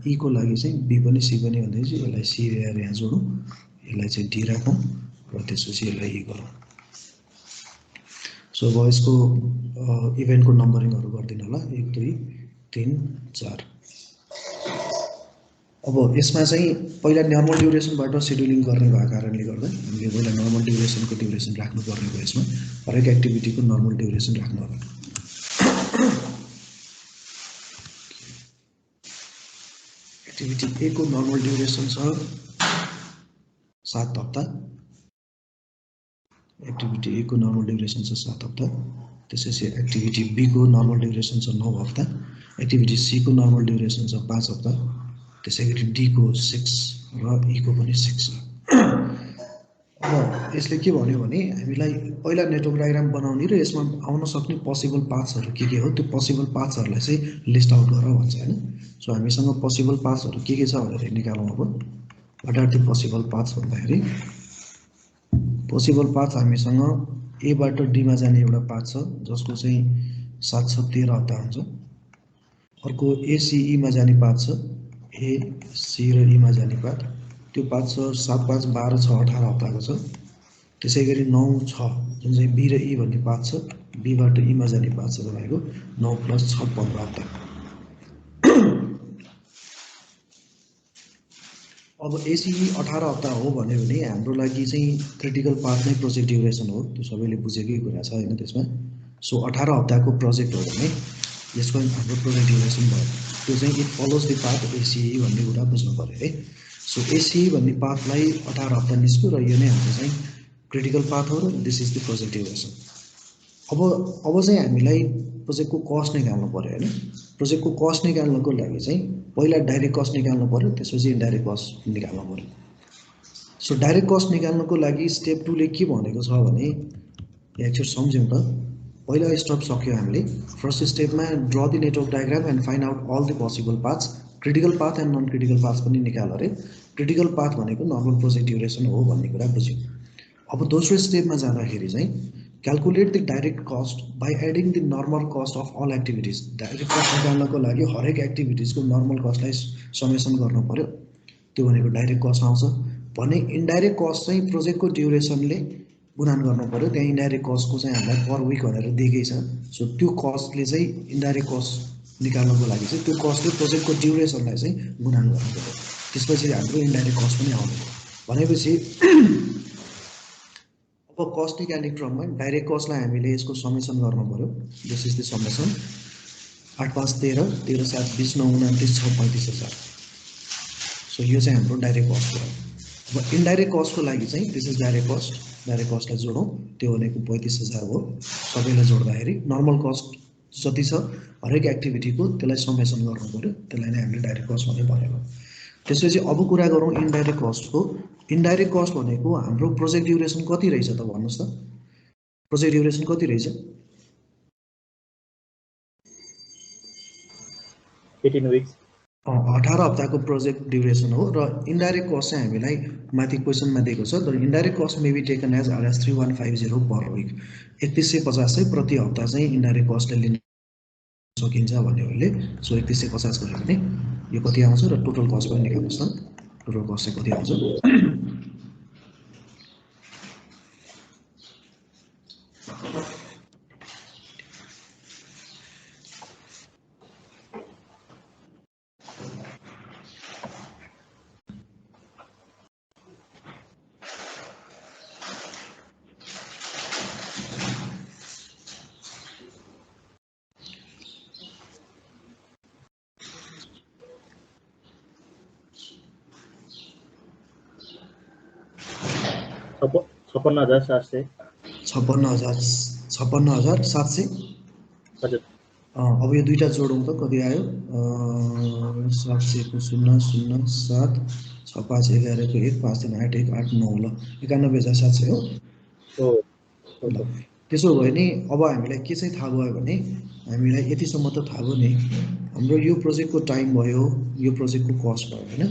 ई को लागि चाहिँ बी पनि सी पनि भन्दैछु, यसलाई सी ल्याएर यहाँ जोडौँ, यसलाई चाहिँ डी राखौँ र त्यसपछि यसलाई ई गरौँ। सो अब यसको इभेन्टको नम्बरिङहरू गरिदिनु होला, 1 2 3 4। अब यसमा चाहिँ पहिला नर्मल ड्युरेसनबाट सेड्युलिङ गर्ने भएको कारणले गर्दा हामीले पहिला नर्मल ड्युरेसन राख्नुपर्ने भयो। यसमा हरेक एक्टिभिटीको नर्मल ड्युरेसन राख्नु होला। एक्टिभिटी ए को नर्मल ड्युरेसन छ 7 हप्ता। एक्टिभिटी ए को नर्मल ड्युरेसन छ 7 हप्ता। त्यसैले एक्टिभिटी बी को नर्मल ड्युरेसन छ 9 हप्ता। एक्टिभिटी सी को नर्मल ड्युरेसन छ 5 हप्ता। त्यसैगरी डी को 6 र ई को पनि 6 छ। अब यसले के भन्यो भने हामीलाई पहिला नेटवर्क डायग्राम बनाउने र यसमा आउन सक्ने पोसिबल पाथ्सहरु के हो, त्यो पोसिबल पाथ्सहरुलाई चाहिँ लिस्ट आउट गर भन्छ हैन। सो हामीसँग पोसिबल पाथ्सहरु के छ भनेर निकालौँ। अब what are the possible paths भन्दाखेरि पोसिबल पाथ हामीसँग ए बाट डी मा जाने एउटा पाथ छ जसको चाहिँ 7 छ 13 हप्ता हुन्छ। अर्को एसीई मा जाने पाथ छ, ए सी र ई मा जाने पाथ, त्यो पाथ छ 7 5 12 6 18 हप्ताको छ। त्यसैगरी 9 6 जुन चाहिँ बी र ई भन्ने पाथ छ, बी बाट ई मा जाने पाथ छ तपाईको 9 + 6 15 हप्ता। अब एसीई 18 हप्ता हो भन्यो भने हाम्रो लागि चाहिँ क्रिटिकल पाथ नै प्रोजेक्ट ड्युरेसन हो, त्यो सबैले बुझेकै कुरा छ हैन त्यसमा। सो 18 हप्ताको प्रोजेक्ट हो भने यसको हाम्रो प्रोजेक्ट ड्युरेसन भयो, त्यो चाहिँ it follows the path ACE भन्ने कुरा बुझ्नु पर्यो है। सो एसीई भन्ने पाथलाई 18 हप्ता निस्क्यो र यो नै हाम्रो चाहिँ क्रिटिकल पाथ हो र this is the project duration. अब चाहिँ हामीलाई प्रोजेक्टको कस्ट निकाल्नु पर्यो हैन। प्रोजेक्टको कस्ट निकाल्नको लागि चाहिँ पहिला डाइरेक्ट कस्ट निकाल्नु पर्यो, त्यसपछि इन्डाइरेक्ट कस्ट निकाल्नु पर्यो। सो डाइरेक्ट कस्ट निकाल्नको लागि स्टेप 2 ले के भनेको छ भने एकचोटि सम्झौँ त। पहिला स्टेप सक्यो हामीले। फर्स्ट स्टेपमा draw the network diagram and find out all the possible paths, critical path and non critical paths पनि निकाल अरे। क्रिटिकल पाथ भनेको नर्मल प्रोजेक्ट ड्युरेसन हो भन्ने कुरा बुझ्यौँ। अब दोस्रो स्टेपमा जाँदाखेरि चाहिँ calculate the direct cost by adding the normal cost of all activities. Direct cost निकाल्नको लागि हरेक एक्टिभिटिजको नर्मल कस्टलाई समेसन गर्नु पर्यो, त्यो भनेको डाइरेक्ट कस्ट आउँछ। भने इन्डाइरेक्ट कस्ट चाहिँ प्रोजेक्टको ड्युरेसनले गुणन गर्नु पर्यो। त्यहाँ इन्डाइरेक्ट कस्टको चाहिँ हामीलाई पर विक भनेर दिएकै छ। सो त्यो कस्टले चाहिँ इन्डाइरेक्ट कस्ट निकाल्नको लागि चाहिँ त्यो कस्टले प्रोजेक्टको ड्युरेसनलाई चाहिँ गुणन गर्नु पर्यो, त्यसपछि हाम्रो इन्डाइरेक्ट कस्ट पनि आउँछ। भनेपछि अब कस्ट निकाल्ने क्रममा डाइरेक्ट कस्टलाई हामीले यसको समेसन गर्नु पर्यो। This is the summation 8 5 13 13 7 20 9 29 6 35,000। So यो चाहिँ हाम्रो डाइरेक्ट कस्ट हो। अब इन्डाइरेक्ट कस्टको लागि चाहिँ this is direct cost, direct कस्टलाई जोडौँ, त्यो भनेको 35,000 हो। सबैलाई जोड्दाखेरि नर्मल कस्ट जति छ हरेक एक्टिभिटीको त्यसलाई समेसन गर्नु पर्यो, त्यसलाई नै हामीले डाइरेक्ट कस्ट भन्ने भनेको। त्यसपछि अब कुरा गरौँ इन्डाइरेक्ट कस्टको। इन्डाइरेक्ट कस्ट भनेको हाम्रो प्रोजेक्ट ड्युरेसन कति रहेछ त भन्नुस् त। प्रोजेक्ट ड्युरेसन कति रहेछ? 18 weeks। 18 हप्ताको प्रोजेक्ट ड्युरेसन हो र इन्डाइरेक्ट कस्ट चाहिँ हामीलाई माथि क्वेसनमा दिएको छ। The indirect cost may be taken as RS 3150 per week. 3150 चाहिँ प्रति हप्ता चाहिँ इन्डाइरेक्ट कस्टले लिन सकिन्छ भन्नेहरूले। सो 3150 गऱ्यो भने यो कति आउँछ र टोटल कस्ट पनि निकाल्नुस् त। टोटल कस्ट चाहिँ कति आउँछ? $56,700। हजुर। अब यो दुईटा जोडौँ त कति आयो? 700 को 0 0 7 6 5 11 को 1 5 3 8 1 8 9 ल 91,700 हो। ल त्यसो भयो नि अब हामीलाई के चाहिँ थाहा भयो भने हामीलाई यतिसम्म त थाहा भयो नि हाम्रो यो प्रोजेक्टको टाइम भयो, यो प्रोजेक्टको कस्ट भयो हैन।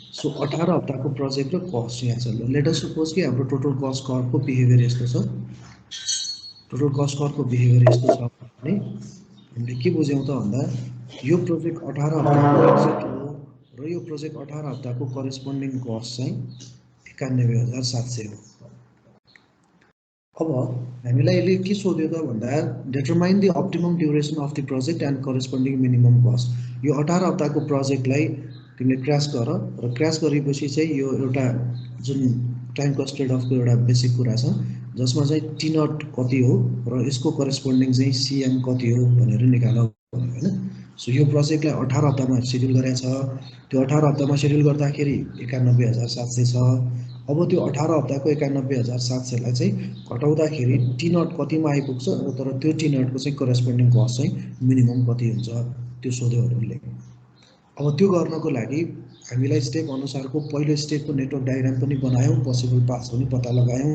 सो 18 हप्ताको प्रोजेक्ट र कस्ट यहाँ छ। लेट अस सपोज कि हाम्रो टोटल कस्ट कर्वको बिहेभियर यस्तो छ। टोटल कस्ट कर्वको बिहेभियर यस्तो छ भने हामीले के बुझ्यौँ त भन्दा यो प्रोजेक्ट 18 हप्ताको प्रोजेक्ट हो र यो प्रोजेक्ट 18 हप्ताको करेस्पोन्डिङ कस्ट चाहिँ 91,700 हो। अब हामीलाई यसले के सोध्यो त भन्दा determine the optimum duration of the project and corresponding minimum cost. यो 18 हप्ताको प्रोजेक्टलाई तिमीले क्र्यास गर र क्र्यास गरेपछि चाहिँ यो एउटा जुन टाइम कस्ट ट्रेड अफको एउटा बेसिक कुरा छ जसमा चाहिँ टी नट कति हो र यसको करेस्पोन्डिङ चाहिँ सिएम कति हो भनेर निकाल हैन। सो यो प्रोजेक्टलाई 18 हप्तामा सेड्युल गरेको छ। त्यो 18 हप्तामा सेड्युल गर्दाखेरि 91,700 छ। अब त्यो 18 हप्ताको 91,700 लाई चाहिँ घटाउँदाखेरि टी नट कतिमा आइपुग्छ र तर त्यो टी नटको चाहिँ करेस्पोन्डिङ कस्ट चाहिँ मिनिमम कति हुन्छ त्यो सोध्यो उनले। अब त्यो गर्नको लागि हामीलाई स्टेप अनुसारको पहिलो स्टेपको नेटवर्क डायग्राम पनि बनायौँ, पोसिबल पाथ्स पनि पत्ता लगायौँ,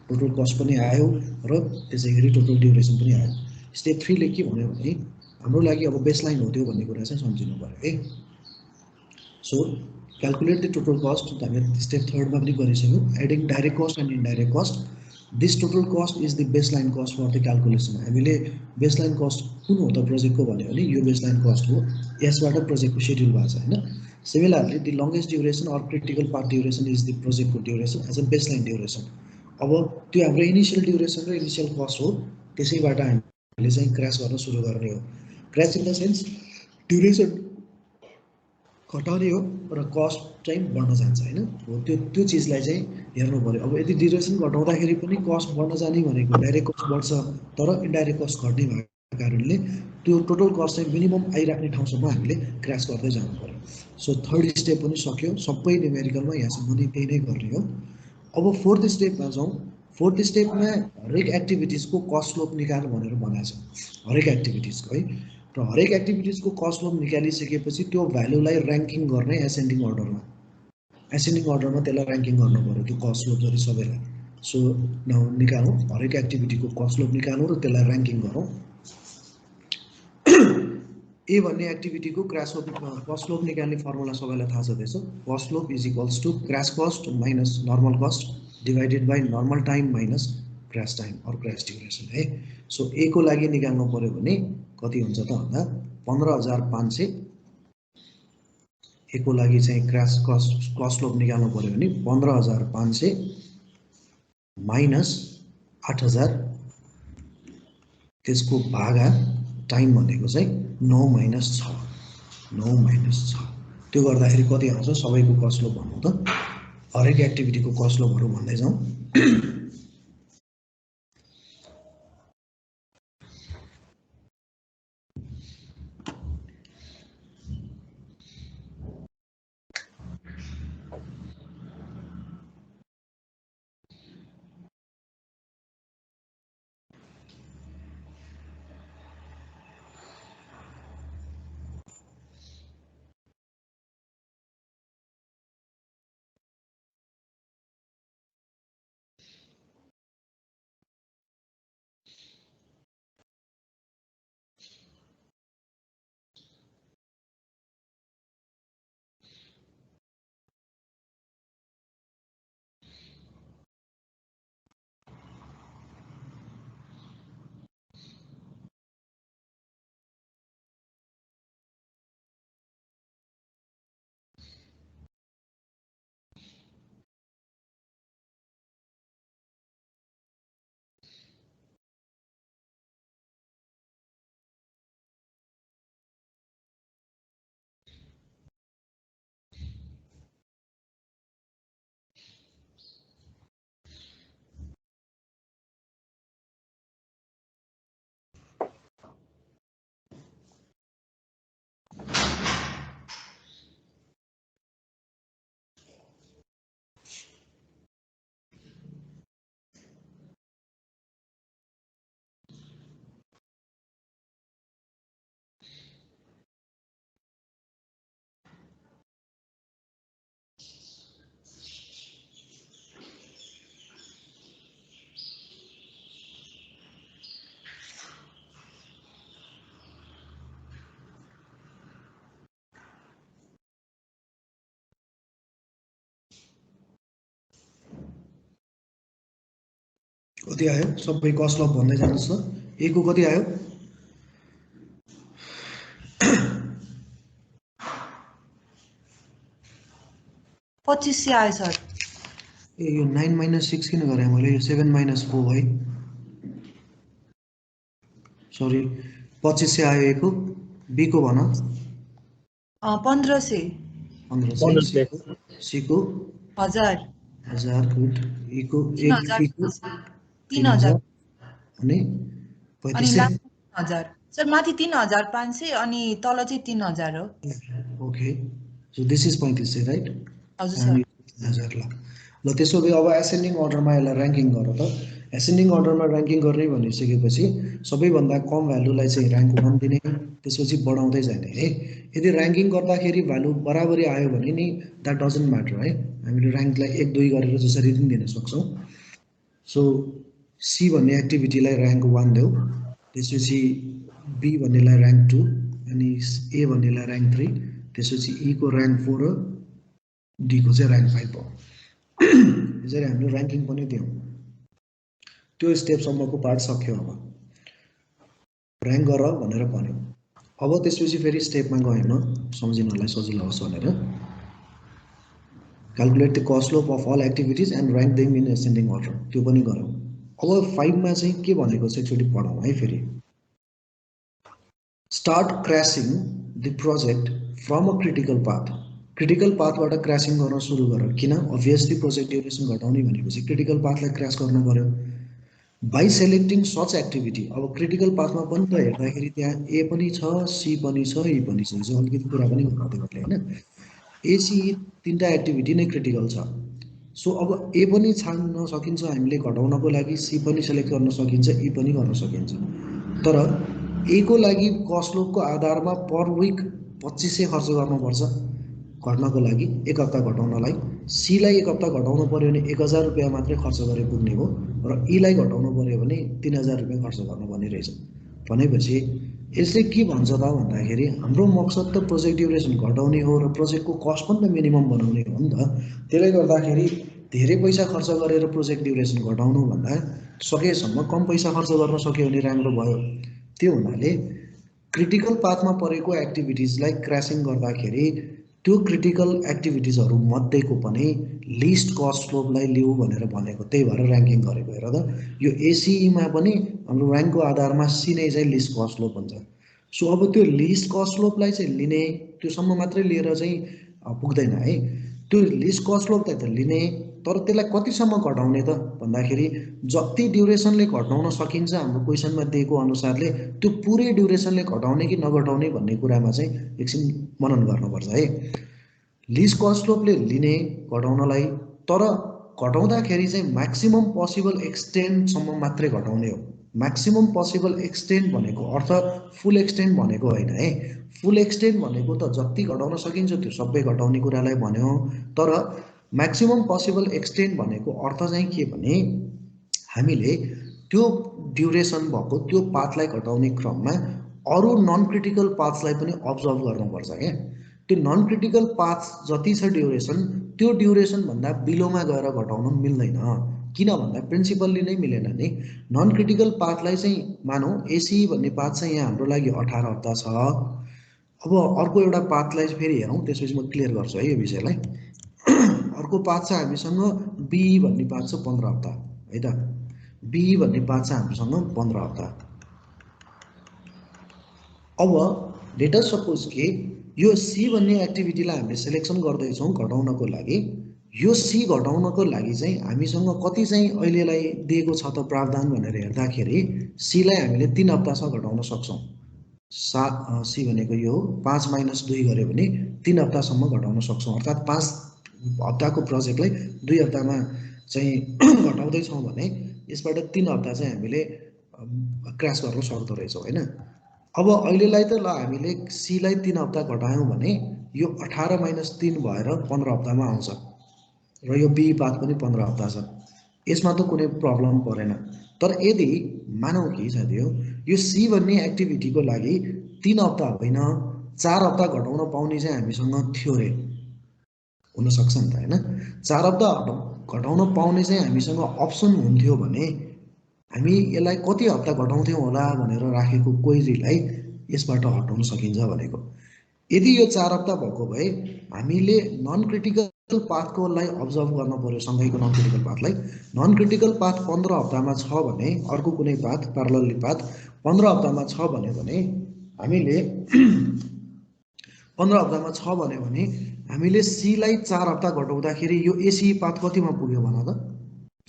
टोटल कस्ट पनि आयो र त्यसैगरी टोटल ड्युरेसन पनि आयो। स्टेप 3 ले के भन्यो भने हाम्रो लागि अब बेसलाइन हो त्यो भन्ने कुरा चाहिँ सम्झिनु पर्यो है। So calculate the total cost हामीले स्टेप 3 मा पनि गरिसक्यौँ। Adding direct cost and indirect cost. This total cost is the baseline cost for the calculation. हामीले बेसलाइन कस्ट कुन हो त प्रोजेक्टको भन्यो भने यो बेसलाइन कस्ट हो, यसबाट प्रोजेक्टको सेड्युल भएको छ हैन। Similarly the longest duration or critical path duration is the प्रोजेक्टको duration as a baseline duration. अब त्यो हाम्रो इनिशियल ड्युरेसन र इनिशियल कस्ट हो, त्यसैबाट हामीले चाहिँ क्र्यास गर्न सुरु गर्ने हो। Crash in the sense duration घटाउने हो र कस्ट चाहिँ बढ्न जान्छ हैन। हो त्यो चिजलाई चाहिँ हेर्नु पर्यो। अब यदि ड्युरेसन घटाउँदाखेरि पनि कस्ट बढ्न जाने भनेको डाइरेक्ट कस्ट बढ्छ तर इन्डाइरेक्ट कस्ट घट्ने भएको कारणले त्यो टोटल कस्ट चाहिँ मिनिमम आइराख्ने ठाउँसम्म हामीले क्र्यास गर्दै जानु पर्यो। सो थर्ड स्टेप पनि सक्यो, सबै न्युमेरिकलमा यहाँसम्म नि त्यही नै गर्ने हो। अब फोर्थ स्टेपमा जाउँ। फोर्थ स्टेपमा हरेक एक्टिभिटिजको कस्ट स्लोप निकाल भनेर भनेको छ, हरेक एक्टिभिटिजको है। र हरेक एक्टिभिटिजको कस्ट स्लोप निकालिसकेपछि त्यो भ्यालुलाई ऱ्याङ्किङ गर्ने एसेन्डिङ अर्डरमा त्यसलाई ऱ्याङ्किङ गर्नु पर्यो त्यो कस्ट स्लोप जति सबैलाई। सो निकालौँ हरेक एक्टिभिटीको कस्ट स्लोप निकालौँ र त्यसलाई ऱ्याङ्किङ गरौँ। ए भन्ने एक्टिभिटीको कस्ट स्लोप निकाल्ने फर्मुला सबैलाई थाहा छँदैछ। Cost slope is equals to crash cost minus normal cost divided by normal time minus crash time or crash duration है। सो ए को लागि निकाल्नु पर्यो भने कति हुन्छ त भन्दा 15,500। ए को लागि चाहिँ क्र्यास कस्ट स्लोप निकाल्नु पर्यो भने 15,500 माइनस 8,000 त्यसको भागा टाइम भनेको चाहिँ 9 माइनस 6 त्यो गर्दाखेरि कति आउँछ सबैको कस्ट स्लोप भन्नु त। हरेक एक्टिभिटीको कस्ट स्लोपहरू भन्दै जाउँ। कति आयो सबै कस्ट स्लोप भन्दै जानुहोस् त। ए को कति आयो 2500 आयो सर। ए यो 9 - 6 किन गरेँ मैले? यो 7 - 4 है। सरी 2500 आयो ए को, बी को भन 1500 1500, सी को 1000 1000 गुड, ई को 3000 अनि अनि 3500 लास्ट 3000 सर। माथि 3500 अनि तल चाहिँ 3000 हो। Okay, so this is 3500 right. हजुर सर। 1000 ल त्यसो भए अब एसेन्डिङ अर्डरमा यसलाई ऱ्याङ्किङ गर त। एसेन्डिङ अर्डरमा ऱ्याङ्किङ गर्ने भनिसकेपछि सबैभन्दा कम भ्यालुलाई चाहिँ ऱ्याङ्क 1 दिने, त्यसपछि बढाउँदै जाने है। यदि ऱ्याङ्किङ गर्दाखेरि भ्यालु बराबरी आयो भने नि द्याट डजन्ट म्याटर है, हामीले ऱ्याङ्कलाई 1 2 गरेर जसरी पनि दिन सक्छौँ। सो सी भन्ने एक्टिभिटीलाई ऱ्याङ्क 1 देऊ, त्यसपछि बी भन्नेलाई ऱ्याङ्क 2 अनि ए भन्नेलाई ऱ्याङ्क 3, त्यसपछि ई को ऱ्याङ्क 4 र डी को चाहिँ ऱ्याङ्क 5 भयो। यसरी हामीले ऱ्याङ्किङ पनि दियौँ। त्यो स्टेपसम्मको पार्ट सक्यो। अब ऱ्याङ्क गर भनेर भन्यो। अब त्यसपछि फेरि स्टेपमा गएँ म सम्झिनलाई सजिलो होस् भनेर। Calculate the cost slope of all activities and rank them in ascending order, त्यो पनि गरौँ। अब 5 मा चाहिँ के भनेको छ एकचोटि पढौँ है फेरि। Start crashing the project from a critical path. Critical पाथबाट क्रासिङ गर्न सुरु गर। किन? अभियसली प्रोजेक्ट ड्युरेसन घटाउने भनेपछि क्रिटिकल पाथलाई क्रास गर्नु पर्यो। By selecting such activity. अब क्रिटिकल पाथमा पनि त हेर्दाखेरि त्यहाँ ए पनि छ, सी पनि छ, ई पनि छ। हिजो अलिकति कुरा पनि गर्दै मैले होइन, एसी तीनटा एक्टिभिटी नै क्रिटिकल छ। सो अब ए पनि छान्न सकिन्छ हामीले घटाउनको लागि, सी पनि सेलेक्ट गर्न सकिन्छ, ई पनि गर्न सकिन्छ। तर ए को लागि कस्ट स्लोपको आधारमा पर विक 2500 खर्च गर्नुपर्छ घट्नको लागि, एक हप्ता घटाउनलाई। सीलाई एक हप्ता घटाउनु पर्यो भने 1000 रुपियाँ मात्रै खर्च गरे पुग्ने हो, र ईलाई घटाउनु पर्यो भने 3000 रुपियाँ खर्च गर्नुपर्ने रहेछ। भनेपछि यसले के भन्छ त भन्दाखेरि हाम्रो मकसद त प्रोजेक्ट ड्युरेसन घटाउने हो र प्रोजेक्टको कस्ट पनि त मिनिमम बनाउने हो नि त। त्यसले गर्दाखेरि धेरै पैसा खर्च गरेर प्रोजेक्ट ड्युरेसन घटाउनु भन्दा सकेसम्म कम पैसा खर्च गर्न सक्यो भने राम्रो भयो। त्यो हुनाले क्रिटिकल पाथमा परेको एक्टिभिटिजलाई क्रासिङ गर्दाखेरि त्यो क्रिटिकल एक्टिभिटिजहरू मध्येको पनि लिस्ट कस्ट स्लोपलाई लिऊ भनेर भनेको, त्यही भएर ऱ्याङ्किङ गरेको। हेर त, यो एसिईमा पनि हाम्रो ऱ्याङ्कको आधारमा सी नै चाहिँ लिस्ट कस्ट स्लोप हुन्छ। सो अब त्यो लिस्ट कस्ट स्लोपलाई चाहिँ लिने, त्योसम्म मात्रै लिएर चाहिँ पुग्दैन है। त्यो लिस्ट कस्ट स्लोप त लिने, तर त्यसलाई कतिसम्म घटाउने त भन्दाखेरि जति ड्युरेसनले घटाउन सकिन्छ हाम्रो क्वेसनमा दिएको अनुसारले त्यो पुरै ड्युरेसनले घटाउने कि नघटाउने भन्ने कुरामा चाहिँ एकछिन मनन गर्नुपर्छ है। लिस्ट कस्ट स्लोपले लिने घटाउनलाई, तर घटाउँदाखेरि चाहिँ म्याक्सिमम पोसिबल एक्सटेन्टसम्म मात्रै घटाउने हो। म्याक्सिमम पोसिबल एक्सटेन्ट भनेको अर्थ फुल एक्सटेन्ट भनेको होइन है। फुल एक्सटेन्ट भनेको त जति घटाउन सकिन्छ त्यो सबै घटाउने कुरालाई भन्यो, तर म्याक्सिमम पोसिबल एक्सटेन्ट भनेको अर्थ चाहिँ के भने हामीले त्यो ड्युरेसन भएको त्यो पाथलाई घटाउने क्रममा अरू नन क्रिटिकल पाथलाई पनि अब्जर्भ गर्नुपर्छ क्या। त्यो नन क्रिटिकल पाथ जति छ ड्युरेसन, त्यो ड्युरेसनभन्दा बिलोमा गएर घटाउन मिल्दैन। किन भन्दा प्रिन्सिपल्ली नै मिलेन नि। नन क्रिटिकल पाथलाई चाहिँ मानौँ एसी भन्ने पाथ चाहिँ यहाँ हाम्रो लागि 18 हप्ता छ। अब अर्को एउटा पाथलाई फेरि हेरौँ, त्यसपछि म क्लियर गर्छु है यो विषयलाई। अर्को पाथ छ हामीसँग बी भन्ने पाथ छ 15 हप्ता है त। बी भन्ने पाथ छ हामीसँग 15 हप्ता। अब लेट अस सपोज कि यो सी भन्ने एक्टिभिटीलाई हामीले सिलेक्सन गर्दैछौँ घटाउनको लागि। यो सी घटाउनको लागि चाहिँ हामीसँग कति चाहिँ अहिलेलाई दिएको छ त प्रावधान भनेर हेर्दाखेरि सीलाई हामीले 3 हप्तासम्म घटाउन सक्छौँ। सी भनेको यो 5 - 2 गऱ्यो भने 3 हप्तासम्म घटाउन सक्छौँ। अर्थात् 5 हप्ताको प्रोजेक्टलाई 2 हप्तामा चाहिँ घटाउँदैछौँ भने यसबाट 3 हप्ता चाहिँ हामीले क्रास गर्न सक्दो रहेछौँ होइन। अब अहिलेलाई त ल हामीले सीलाई 3 हप्ता घटायौँ भने यो 18 - 3 भएर 15 हप्तामा आउँछ, र यो बी पाथ पनि 15 हप्ता छ। यसमा त कुनै प्रब्लम परेन। तर यदि मानौँ कि साथीहो यो सी भन्ने एक्टिभिटीको लागि 3 हप्ता होइन 4 हप्ता घटाउन पाउने चाहिँ हामीसँग थियो रे, हुनसक्छ नि त होइन। 4 हप्ता घटाउन पाउने चाहिँ हामीसँग अप्सन हुन्थ्यो भने हामी यसलाई कति हप्ता घटाउँथ्यौँ होला भनेर राखेको क्वेरीलाई यसबाट हटाउन सकिन्छ भनेको। यदि यो 4 हप्ता भएको भए हामीले नन क्रिटिकल पाथकोलाई अब्जर्भ गर्न पर्यो सँगैको नन क्रिटिकल पाथलाई। नन क्रिटिकल पाथ 15 हप्तामा छ भने अर्को कुनै पाथ प्यारलली पाथ 15 हप्तामा छ भने हामीले 15 हप्तामा छ भने हामीले सी लाई 4 हप्ता घटाउँदाखेरि यो एसी पाथ कतिमा पुग्यो भन त?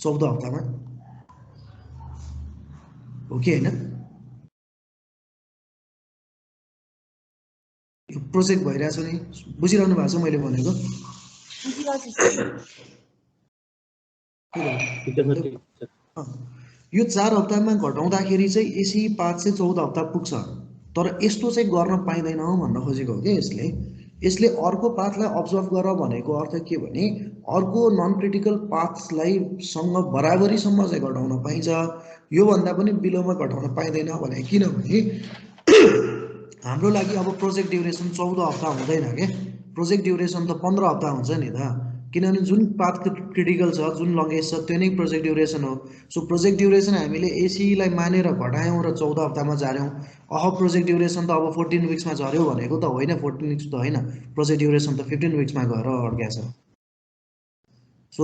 14 हप्तामा हो कि हैन? यो प्रोजेक्ट भइरहेछ नि, बुझिरहनु भएको छ मैले भनेको? बुझिरहेछु सर। यो 4 हप्तामा घटाउँदाखेरि चाहिँ एसी पाथ चाहिँ 14 हप्ता पुग्छ, तर यस्तो चाहिँ गर्न पाइँदैन भन्न खोजेको हो कि यसले अर्को पाथलाई अब्जर्भ गर भनेको अर्थ के भने अर्को नन क्रिटिकल पाथलाई सँग बराबरीसम्म चाहिँ घटाउन पाइन्छ, योभन्दा पनि बिलोमा घटाउन पाइँदैन भने। किनभने हाम्रो लागि अब प्रोजेक्ट ड्युरेसन 14 हप्ता हुँदैन के, प्रोजेक्ट ड्युरेसन त 15 हप्ता हुन्छ नि त, किनभने जुन पाथ क्रिटिकल छ, जुन लङ्गेस्ट छ, त्यो नै प्रोजेक्ट ड्युरेसन हो। सो प्रोजेक्ट ड्युरेसन हामीले एसीलाई मानेर घटायौँ र 14 हप्तामा झार्यौँ। प्रोजेक्ट ड्युरेसन त अब 14 विक्समा झऱ्यो भनेको त होइन, 14 विक्स त होइन, प्रोजेक्ट ड्युरेसन त 15 विक्समा गएर अड्क्या छ। सो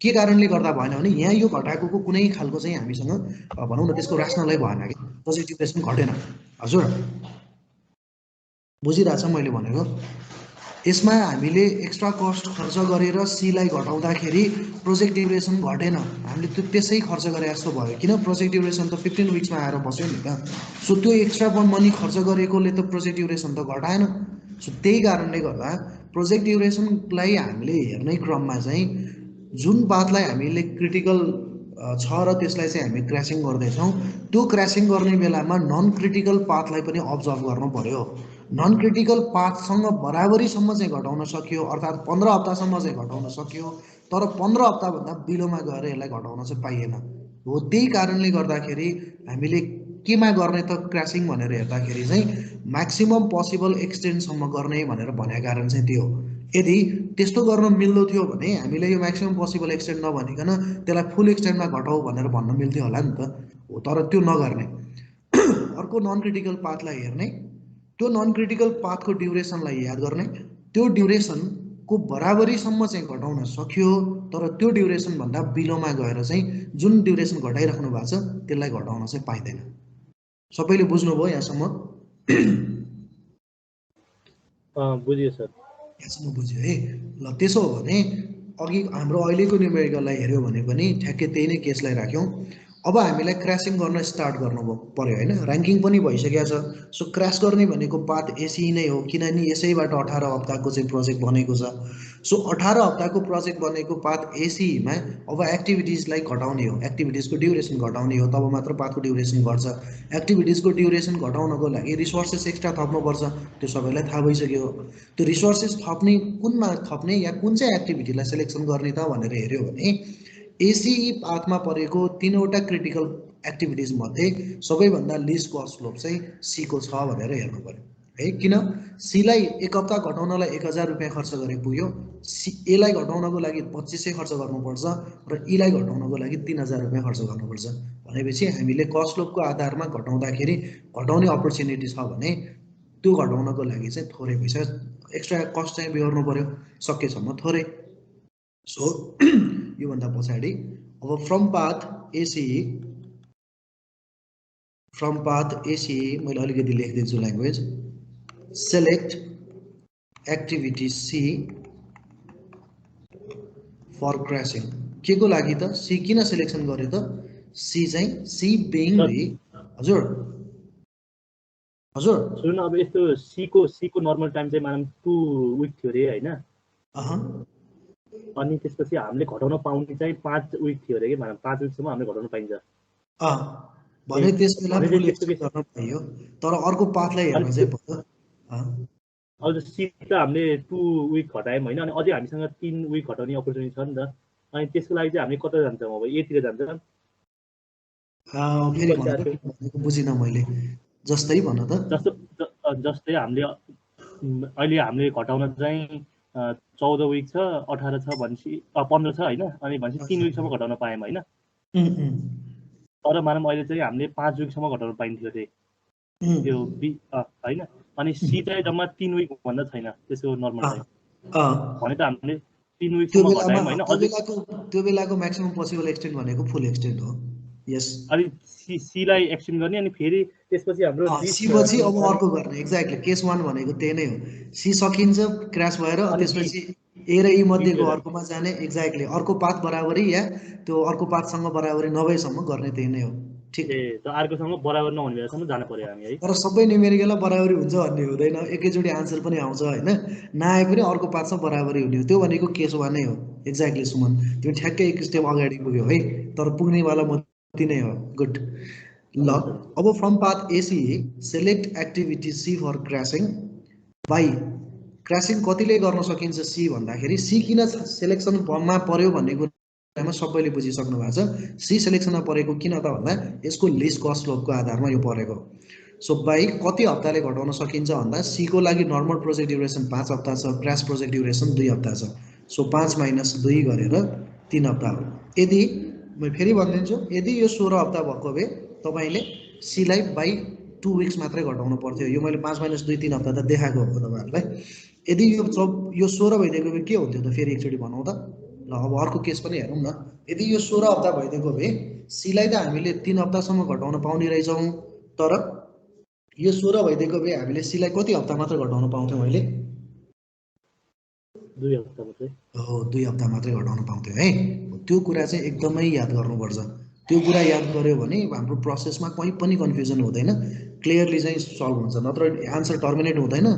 के कारणले गर्दा भएन भने यहाँ यो घटाएको कुनै खालको चाहिँ हामीसँग भनौँ न त्यसको रासनलै भएन कि, प्रोजेक्ट ड्युरेसन घटेन। हजुर बुझिरहेछ मैले भनेको? यसमा हामीले एक्स्ट्रा कस्ट खर्च गरेर सीलाई घटाउँदाखेरि प्रोजेक्ट ड्युरेसन घटेन, हामीले त्यो त्यसै खर्च गरे जस्तो भयो, किन प्रोजेक्ट ड्युरेसन त 15 विक्समा आएर बस्यो नि त। सो त्यो एक्स्ट्रा मनी खर्च गरेकोले त प्रोजेक्ट ड्युरेसन त घटाएन। सो त्यही कारणले गर्दा प्रोजेक्ट ड्युरेसनलाई हामीले हेर्ने क्रममा चाहिँ जुन पाथलाई हामीले क्रिटिकल छ र त्यसलाई चाहिँ हामी क्र्यासिङ गर्दैछौँ, त्यो क्र्यासिङ गर्ने बेलामा नन क्रिटिकल पाथलाई पनि अब्जर्भ गर्नु पर्यो। नन क्रिटिकल पाथसँग बराबरीसम्म चाहिँ घटाउन सकियो, अर्थात् 15 हप्तासम्म चाहिँ घटाउन सकियो, तर 15 हप्ताभन्दा बिलोमा गएर यसलाई घटाउन चाहिँ पाइएन। हो त्यही कारणले गर्दाखेरि हामीले केमा गर्ने त क्र्यासिङ भनेर हेर्दाखेरि चाहिँ म्याक्सिमम पोसिबल एक्सटेन्डसम्म गर्ने भनेर भनेको कारण चाहिँ त्यो हो। यदि त्यस्तो गर्न मिल्दो थियो भने हामीले यो म्याक्सिमम पोसिबल एक्सटेन्ड नभनिकन त्यसलाई फुल एक्सटेन्डमा घटाऊ भनेर भन्न मिल्थ्यो होला नि त, हो, तर त्यो नगर्ने। अर्को नन क्रिटिकल पाथलाई हेर्ने, त्यो नन क्रिटिकल पाथको ड्युरेसनलाई याद गर्ने, त्यो ड्युरेसनको बराबरीसम्म चाहिँ घटाउन सक्यो, तर त्यो ड्युरेसनभन्दा बिलोमा गएर चाहिँ जुन ड्युरेसन घटाइराख्नु भएको छ त्यसलाई घटाउन चाहिँ पाइँदैन। सबैले बुझ्नुभयो यहाँसम्म? बुझ्यो सर। यहाँसम्म बुझ्यो है? ल त्यसो हो भने अघि हाम्रो अहिलेको न्युमेरिकललाई हेऱ्यो भने पनि ठ्याक्कै त्यही नै केसलाई राख्यौँ। अब हामीलाई क्र्यासिङ गर्न स्टार्ट गर्नु पर्यो होइन, ऱ्याङ्किङ पनि भइसकेको छ। सो क्र्यास गर्ने भनेको पाथ एसी नै हो, किनभने यसैबाट 18 हप्ताको चाहिँ प्रोजेक्ट बनेको छ। सो 18 हप्ताको प्रोजेक्ट बनेको पाथ एसीमा अब एक्टिभिटिजलाई घटाउने हो, एक्टिभिटिजको ड्युरेसन घटाउने हो, तब मात्र पाथको ड्युरेसन घट्छ। एक्टिभिटिजको ड्युरेसन घटाउनको लागि रिसोर्सेस एक्स्ट्रा थप्नुपर्छ, त्यो सबैलाई थाहा भइसक्यो। त्यो रिसोर्सेस थप्ने कुनमा थप्ने या कुन चाहिँ एक्टिभिटीलाई सेलेक्सन गर्ने त भनेर हेऱ्यो भने एसीई पाथमा परेको 3वटा क्रिटिकल एक्टिभिटिज मध्ये सबैभन्दा लिस्ट कस्ट स्लोप चाहिँ सीको छ भनेर हेर्नु पर्यो है। किन सीलाई 1 हप्ता घटाउनलाई 1000 रुपियाँ खर्च गरे पुग्यो, एलाई घटाउनको लागि 2500 खर्च गर्नुपर्छ र ईलाई घटाउनको लागि 3000 रुपियाँ खर्च गर्नुपर्छ भनेपछि हामीले कस्ट स्लोपको आधारमा घटाउँदाखेरि घटाउने अपर्च्युनिटी छ भने त्यो घटाउनको लागि चाहिँ थोरै पैसा एक्स्ट्रा कस्ट चाहिँ बिहोर्नु पर्यो, सकेसम्म थोरै। सो योभन्दा पछाडि अब फ्रम पाथ एसीई मैले अलिकति लेखिदिन्छु language. Select activity C for crashing. के को लागि त? सी किन सिलेक्सन गर्यो त? सी चाहिँ सी बिङ दि हजुर सुन्नु, अब यस्तो सीको नर्मल टाइम चाहिँ मानम 2 विक थियो रे हैन, अनि त्यसपछि हामीले घटाउन पाउने चाहिँ 5 विक थियो रे के, मानम 5 विकसम्म हामीले घटाउन पाइन्छ। भने त्यसबेला फुल एक्सटेन्ड गर्न पाइयो, तर अर्को पाथलाई हेर्न चाहिँ भयो। अब सी त हामीले 2 विक घटायौँ होइन, अनि अझै हामीसँग 3 विक घटाउने अपर्च्युनिटी छ नि त, अनि त्यसको लागि चाहिँ हामी कता जान्छौँ? अब एतिर जान्छौँ? फेरि भनेको बुझिन मैले, जस्तै भन त। जस्तै हामीले अहिले हामीले घटाउन चाहिँ 14 विक छ, 18 छ भनेपछि 15 छ होइन, अनि भनेपछि 3 विकसम्म घटाउन पायौँ होइन। तर मानम अहिले चाहिँ हामीले 5 विकसम्म घटाउन पाइन्थ्यो रे त्यो होइन, अनि सी चाहिँ जम्मा 3 विक भन्दा छैन त्यसको नर्मल टाइम भने त हामीले 3 विकसम्म घटायौँ हैन त्यो बेलाको म्याक्सिमम पोसिबल एक्सटेन्ड भनेको फुल एक्सटेन्ड हो यस अनि सी लाई एक्सटेन्ड गर्ने अनि फेरि त्यसपछि हाम्रो सी पछि अब अर्को गर्ने एक्ज्याक्टली केस 1 भनेको त्यही नै हो सी सकिन्छ क्र्यास भएर त्यसपछि ए र ई मध्येको अर्कोमा जाने एक्ज्याक्टली अर्को पाथ बराबरी या त्यो अर्को पाथसँग बराबरी नभएसम्म गर्ने त्यही नै हो ठीक त अर्कोसँग बराबर नहुने बेलासम्म जानु पर्यो हामी है तर सबै न्युमेरिकलमा बराबरी हुन्छ भन्ने हुँदैन एकैचोटि आन्सर पनि आउँछ हैन नआए पनि अर्को पाथसँग बराबरी हुने हो त्यो भनेको केस 1 नै हो एक्ज्याक्टली सुमन तिमी ठ्याक्कै एक स्टेप अगाडि पुग्यो है तर पुग्नेवाला म नै हो गुड ल अब from path AC select activity C for crashing by crashing कतिले गर्न सकिन्छ सी भन्दाखेरि सी किन सेलेक्सन मा पर्यो भन्ने कुरामा सबैले बुझिसक्नु भएको छ सी सेलेक्सनमा परेको किन त भन्दा यसको लिस्ट कस्ट स्लोपको आधारमा यो परेको सो बाई कति हप्ताले घटाउन सकिन्छ भन्दा सी को लागि नर्मल प्रोजेक्ट ड्युरेसन 5 हप्ता छ क्रैश प्रोजेक्ट ड्युरेसन 2 हप्ता छ सो 5 - 2 गरेर 3 हप्ता हो यदि म फेरि भनिदिन्छु यदि यो 16 हप्ता भएको भए तपाईले सी लाई बाई 2 विक्स मात्रै घटाउनु पर्थ्यो यो मैले 5 - 2 3 हप्ता त देखाएको हो तपाईहरुलाई यदि यो 16 भइदिएको भए के हुन्थ्यो त फेरि एकचोटी भनौँ त ल अब अर्को केस पनि हेरौँ न यदि यो 16 हप्ता भइदिएको भए सी लाई त हामीले 3 हप्तासम्म घटाउन पाउने रहेछौँ तर यो 16 भइदिएको भए हामीले सी लाई कति हप्ता मात्र घटाउन पाउँथ्यौं अहिले 2 हप्ता मात्रै हो 2 हप्ता मात्रै घटाउन पाउँथ्यौं है त्यो कुरा चाहिँ एकदमै याद गर्नुपर्छ त्यो कुरा याद गर्यो भने हाम्रो प्रोसेसमा कहीं पनि कन्फ्युजन हुँदैन क्लियरली चाहिँ सल्भ हुन्छ नत्र आन्सर टर्मिनेट हुँदैन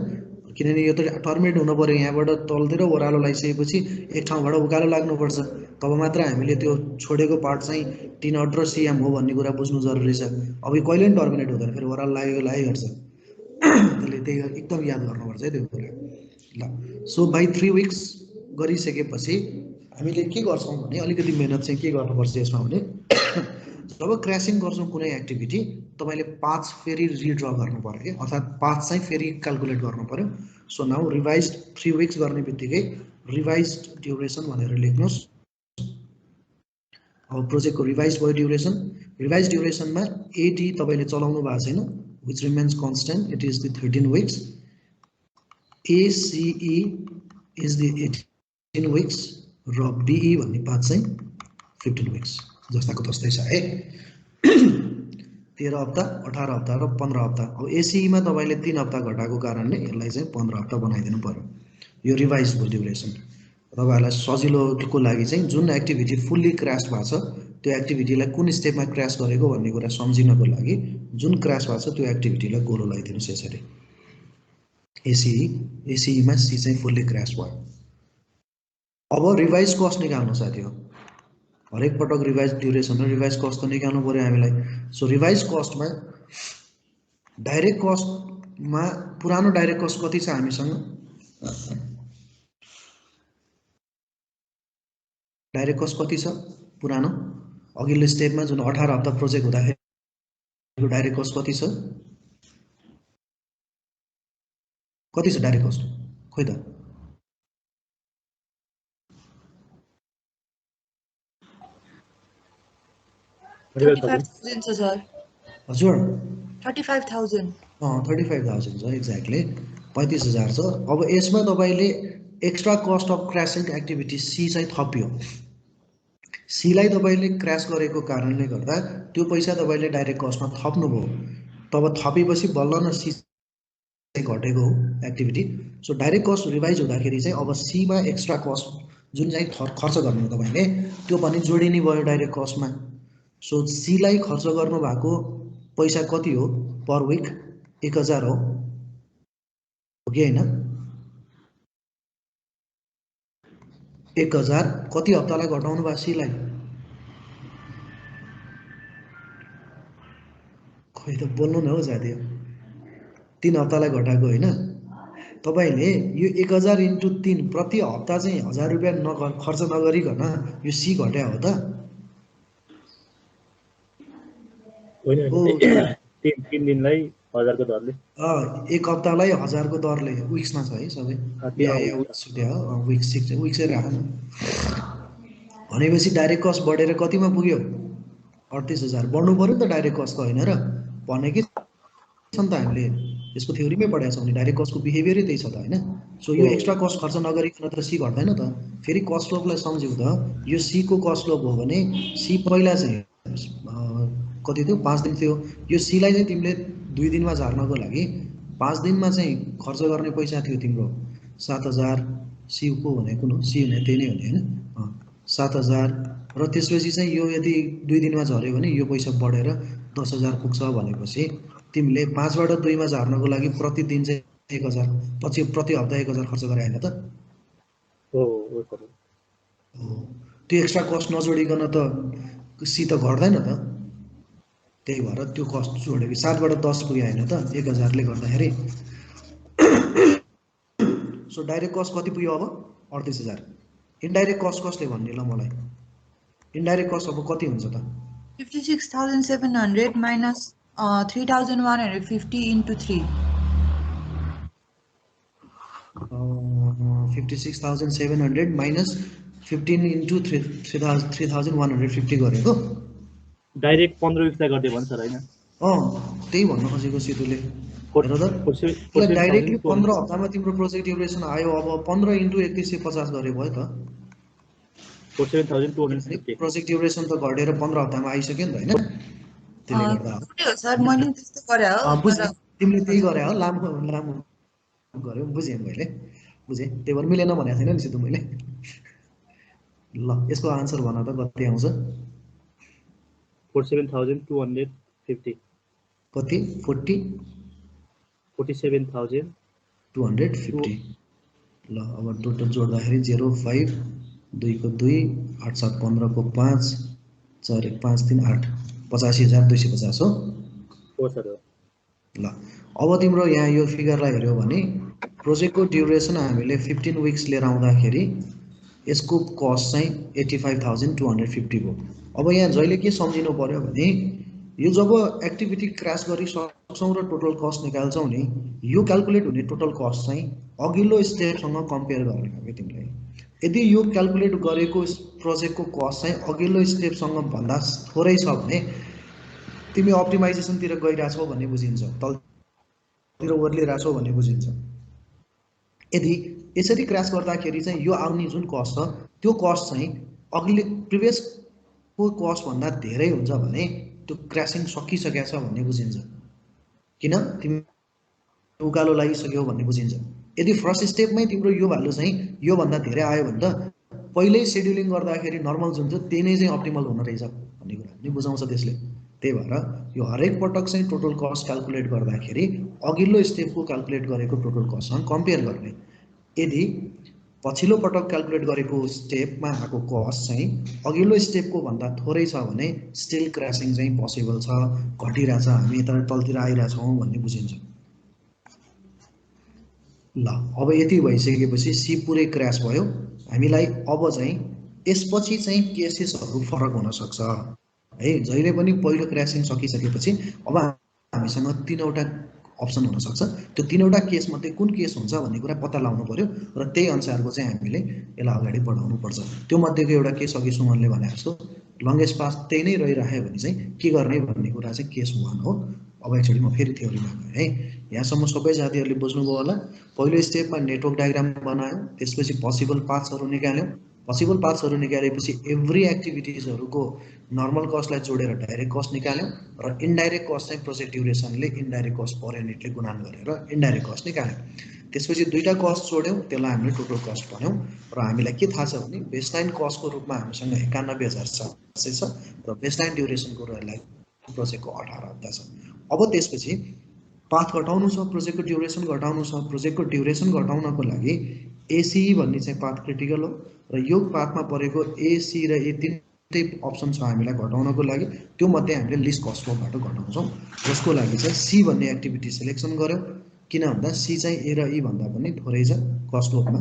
किनभने यो त टर्मिनेट हुनु पर्यो यहाँबाट तलतिर ओह्रालो लगाइसकेपछि एक ठाउँबाट उकालो लाग्नुपर्छ तब मात्र हामीले त्यो छोडेको पार्ट चाहिँ टी नट र सिएम हो भन्ने कुरा बुझ्नु जरुरी छ अब यो कहिले पनि टर्मिनेट हुँदैन फेरि ओह्रालो लागेको गर्छ त्यसले त्यही एकदम याद गर्नुपर्छ है त्यो कुरा ल सो बाई 3 विक्स गरिसकेपछि हामीले के गर्छौं भने अलिकति मेहनत चाहिँ के गर्नुपर्छ यसमा भने जब क्रैशिङ गर्छौं कुनै एक्टिभिटी तपाईले 5 फेरि रिड्र गर्नु पर्यो के अर्थात 5 चाहिँ फेरि क्याल्कुलेट गर्नु पर्यो सो नाउ रिवाइज्ड 3 विक्स गर्ने बित्तिकै रिवाइज्ड ड्युरेसन भनेर लेख्नुस् अब प्रोजेक्टको रिवाइज्ड भयो रिवाइज्ड ड्युरेसनमा एडी तपाईले चलाउनु भएको छैन which remains constant it is the 13 weeks ACE is the 18 weeks र BE भन्ने पाथ चाहिँ 15 weeks जस्ताको तस्तै छ है 13 हप्ता 18 हप्ता र 15 हप्ता अब ACE मा तपाईले 3 हप्ता घटाएको कारणले यसलाई चाहिँ 15 हप्ता बनाइदिनु पर्यो यो रिवाइज भयो ड्युरेसन तपाईहरुलाई सजिलोको लागि चाहिँ जुन एक्टिभिटी फुल्ली क्रैश भएको छ त्यो एक्टिभिटीलाई कुन स्टेपमा क्रैश गरेको भन्ने कुरा सम्झिनको लागि जुन क्रैश भएको छ त्यो एक्टिभिटीलाई गोलो लगाइदिनुस् यसरी ACE मा सी चाहिँ फुल्ली क्रैश भयो अब रिवाइज कस्ट निकाल्नु साथीहरु हरेक पटक रिवाइज ड्युरेसन र रिवाइज कस्ट त निकाल्नु पर्यो हामीलाई सो रिवाइज कस्टमा डाइरेक्ट कस्टमा पुरानो डाइरेक्ट कस्ट कति छ हामीसँग डाइरेक्ट कस्ट कति छ पुरानो अघिल्लो स्टेपमा जुन 18 हप्ता प्रोजेक्ट हुँदाखेरि डाइरेक्ट कस्ट कति छ डाइरेक्ट कस्ट खोइ त हजुर 35,000 35,000 छ एक्ज्याक्टली 35,000 छ अब यसमा तपाईले extra cost of crashing activity C चाहिँ थपियो सी लाई तपाईले क्रैश गरेको कारणले गर्दा त्यो पैसा तपाईले डाइरेक्ट कस्टमा थप्नु भयो तब थपेपछि बल्ल न सी घटेको हो activity so direct cost revise हुँदाखेरि चाहिँ अब सी मा एक्स्ट्रा कस्ट जुन चाहिँ खर्च गर्नु तपाईले त्यो पनि जोडिने भयो डाइरेक्ट कस्टमा सो सी लाई खर्च गर्नु भएको पैसा कति हो पर विक 1000 हो कि हैन 1000 कति हप्तालाई घटाउनु भयो सी लाई खोइ त बोल्नु न हो साथी 3 हप्तालाई घटाएको हैन तपाईले यो 1000 * 3 प्रति हप्ता चाहिँ 1000 रुपैयाँ खर्च नगरिकन यो सी घट्या हो त होइन 3 दिनलाई 1000 को दरले एक हप्तालाई 1000 को दरले विक्समा छ है सबै विक्स 6 विक्स राख्नु भनेपछि डाइरेक्ट कस्ट बढेर कतिमा पुग्यो 38000 बढ्नु पर्यो त डाइरेक्ट कस्ट हैन र भने कि नि त हामीले यसको थ्योरीमै पढाएको छौँ नि डाइरेक्ट कस्टको बिहेभियरै त्यही छ त हैन सो यो एक्स्ट्रा कस्ट खर्च नगरिकन त सी घट्दैन त फेरि कस्ट स्लोपलाई सम्झ्यौ त यो सी को कस्ट स्लोप हो भने सी पहिला चाहिँ कति थियो 5 दिन थियो यो सी लाई चाहिँ तिमीले 2 दिनमा झार्नको लागि 5 दिनमा चाहिँ खर्च गर्ने पैसा थियो तिम्रो 7000 सी को भनेको न सी हुने त्यही नै हुने हैन 7000 र त्यसपछि चाहिँ यो यदि 2 दिनमा झर्यो भने यो पैसा बढेर 10000 पुग्छ भनेपछि तिमीले 5 बाट 2 मा झार्नको लागि प्रति दिन चाहिँ 1000 पछि प्रति हप्ता 1000 खर्च गरे हैन त हो सर त्यो एक्स्ट्रा कस्ट नजोडिकन त सी त घट्दैन त त्यही भएर त्यो कस्ट जोडेको 7 बाट 10 पुग्यो हैन त 1000 ले गर्दाखेरि सो डाइरेक्ट कस्ट कति पुग्यो अब 38000 इनडाइरेक्ट कस्ट कसले भन्ने ल मलाई इनडाइरेक्ट कस्ट अब कति हुन्छ त 56700 minus 3150 into 3 56700 minus 15 into 3150 गरेको डाइरेक्ट 15 वीकलाई गर्दै भन्छ सर हैन त्यही भन्न खोजेको सिधुले हेर त डाइरेक्टली 15 हप्तामा तिम्रो प्रोजेक्ट ड्युरेसन आयो अब 15 into 3150 गरे भयो त 47250 प्रोजेक्ट ड्युरेसन त घटेर 15 हप्तामा आइसक्यो नि त हैन त्यसले गर्दा सर मैले त्यस्तो गरे हो तिमीले त्यही गरे हो लामो लामो गर्यो बुझेँ मैले बुझेँ त्यही भएर मिलेन भनेको छैन नि सिधु मैले ल यसको आन्सर भन त कति आउँछ 47250 कति 47250 ल अब टोटल जोड्दाखेरि 05 2 को 2 8 7 15 को 5 4 1 5 3 8 85250 हो सर ल अब तिम्रो यहाँ यो फिगरलाई हेर्यो भने प्रोजेक्टको ड्युरेसन हामीले 15 विक्स लिएर आउँदाखेरि यसको कस्ट चाहिँ 85250 भयो अब यहाँ जहिले के सम्झिनु पर्यो भने यो जब एक्टिभिटी क्र्यास गरिसक्छौँ र टोटल कस्ट निकाल्छौँ नि यो क्याल्कुलेट हुने टोटल कस्ट चाहिँ अघिल्लो स्टेपसँग कम्पेयर गर्ने हो कि तिमीलाई यदि यो क्याल्कुलेट गरेको प्रोजेक्टको कस्ट चाहिँ अघिल्लो स्टेपसँग भन्दा थोरै छ भने तिमी अप्टिमाइजेसनतिर गइरहेछौ भन्ने बुझिन्छ तलतिर ओर्लिरहेछौ भन्ने बुझिन्छ यदि यसरी क्र्यास गर्दाखेरि चाहिँ यो आउने जुन कस्ट छ त्यो कस्ट चाहिँ अघिल्लो प्रिभियसको कस्ट भन्दा धेरै हुन्छ भने त्यो क्र्यासिङ सकिसकेको छ भन्ने बुझिन्छ किन तिमी उकालो लागिसक्यौ भन्ने बुझिन्छ यदि फर्स्ट स्टेपमै तिम्रो यो भ्यालु चाहिँ यो भन्दा धेरै आयो भने त पहिल्यै शेड्युलिङ गर्दाखेरि नर्मल जुन छ त्यही नै चाहिँ अप्टिमल हुन रहेछ भन्ने कुरा पनि बुझाउँछ त्यसले त्यही भएर यो हरेक पटक चाहिँ टोटल कस्ट क्याल्कुलेट गर्दाखेरि अघिल्लो स्टेपको क्याल्कुलेट गरेको टोटल कस्टसँग कम्पेयर गर्ने यदि पछिल्लो पटक क्याल्कुलेट गरेको स्टेपमा आएको कस्ट चाहिँ अघिल्लो स्टेपको भन्दा थोरै छ भने स्टिल क्र्यासिङ चाहिँ पोसिबल छ घटिरहेछ हामी यता तलतिर आइरहेछौँ भन्ने बुझिन्छ ल अब यति भइसकेपछि सी पुरै क्र्यास भयो हामीलाई अब चाहिँ यसपछि चाहिँ केसेसहरू फरक हुन सक्छ है जहिले पनि पहिलो क्र्यासिङ सकिसकेपछि अब हामीसँग 3वटा अप्सन हुन सक्छ त्यो 3वटा केस मध्ये कुन केस हुन्छ भन्ने कुरा पत्ता लगाउनु पर्यो र त्यही अनुसारको चाहिँ हामीले यसलाई अगाडि बढाउनु पर्छ त्यो मध्येको एउटा केस अघि सुमनले भने जस्तो लङ्गेस्ट पास त्यही नै रहिराख्यो भने चाहिँ के गर्ने भन्ने कुरा चाहिँ केस 1 हो अब एकचोटि म फेरि थ्योरीमा गएँ है यहाँसम्म सबै साथीहरूले बुझ्नुभयो होला पहिलो स्टेपमा नेटवर्क डायग्राम बनायो त्यसपछि पोसिबल पाथ्सहरू निकाल्यो पोसिबल पाथ्सहरू निकालेपछि एभ्री एक्टिभिटिजहरूको नर्मल कस्टलाई जोडेर डाइरेक्ट कस्ट निकाल्यौँ र इन्डाइरेक्ट कस्ट चाहिँ प्रोजेक्ट ड्युरेसनले इन्डाइरेक्ट कस्ट पर युनिटले गुणन गरेर इन्डाइरेक्ट कस्ट निकाल्यौँ त्यसपछि दुईटा कस्ट जोड्यौँ त्यसलाई हामीले टोटल कस्ट भन्यौँ र हामीलाई के थाहा छ भने बेसलाइन कस्टको रूपमा हामीसँग 91700 छ र बेसलाइन ड्युरेसनको प्रोजेक्टको 18 हप्ता छ अब त्यसपछि पाथ घटाउनु छ प्रोजेक्टको ड्युरेसन घटाउनु छ प्रोजेक्टको ड्युरेसन घटाउनको लागि एसी भन्ने चाहिँ पाथ क्रिटिकल हो र यो पाथमा परेको एसी र ए तीनटै अप्सन छ हामीलाई घटाउनको लागि त्यो मध्ये हामीले लिस्ट कस्ट स्लोपबाट घटाउँछौँ जसको लागि चाहिँ सी भन्ने एक्टिभिटी सिलेक्सन गर्यौँ किन भन्दा सी चाहिँ ए र ई भन्दा पनि थोरै छ कस्ट स्लोपमा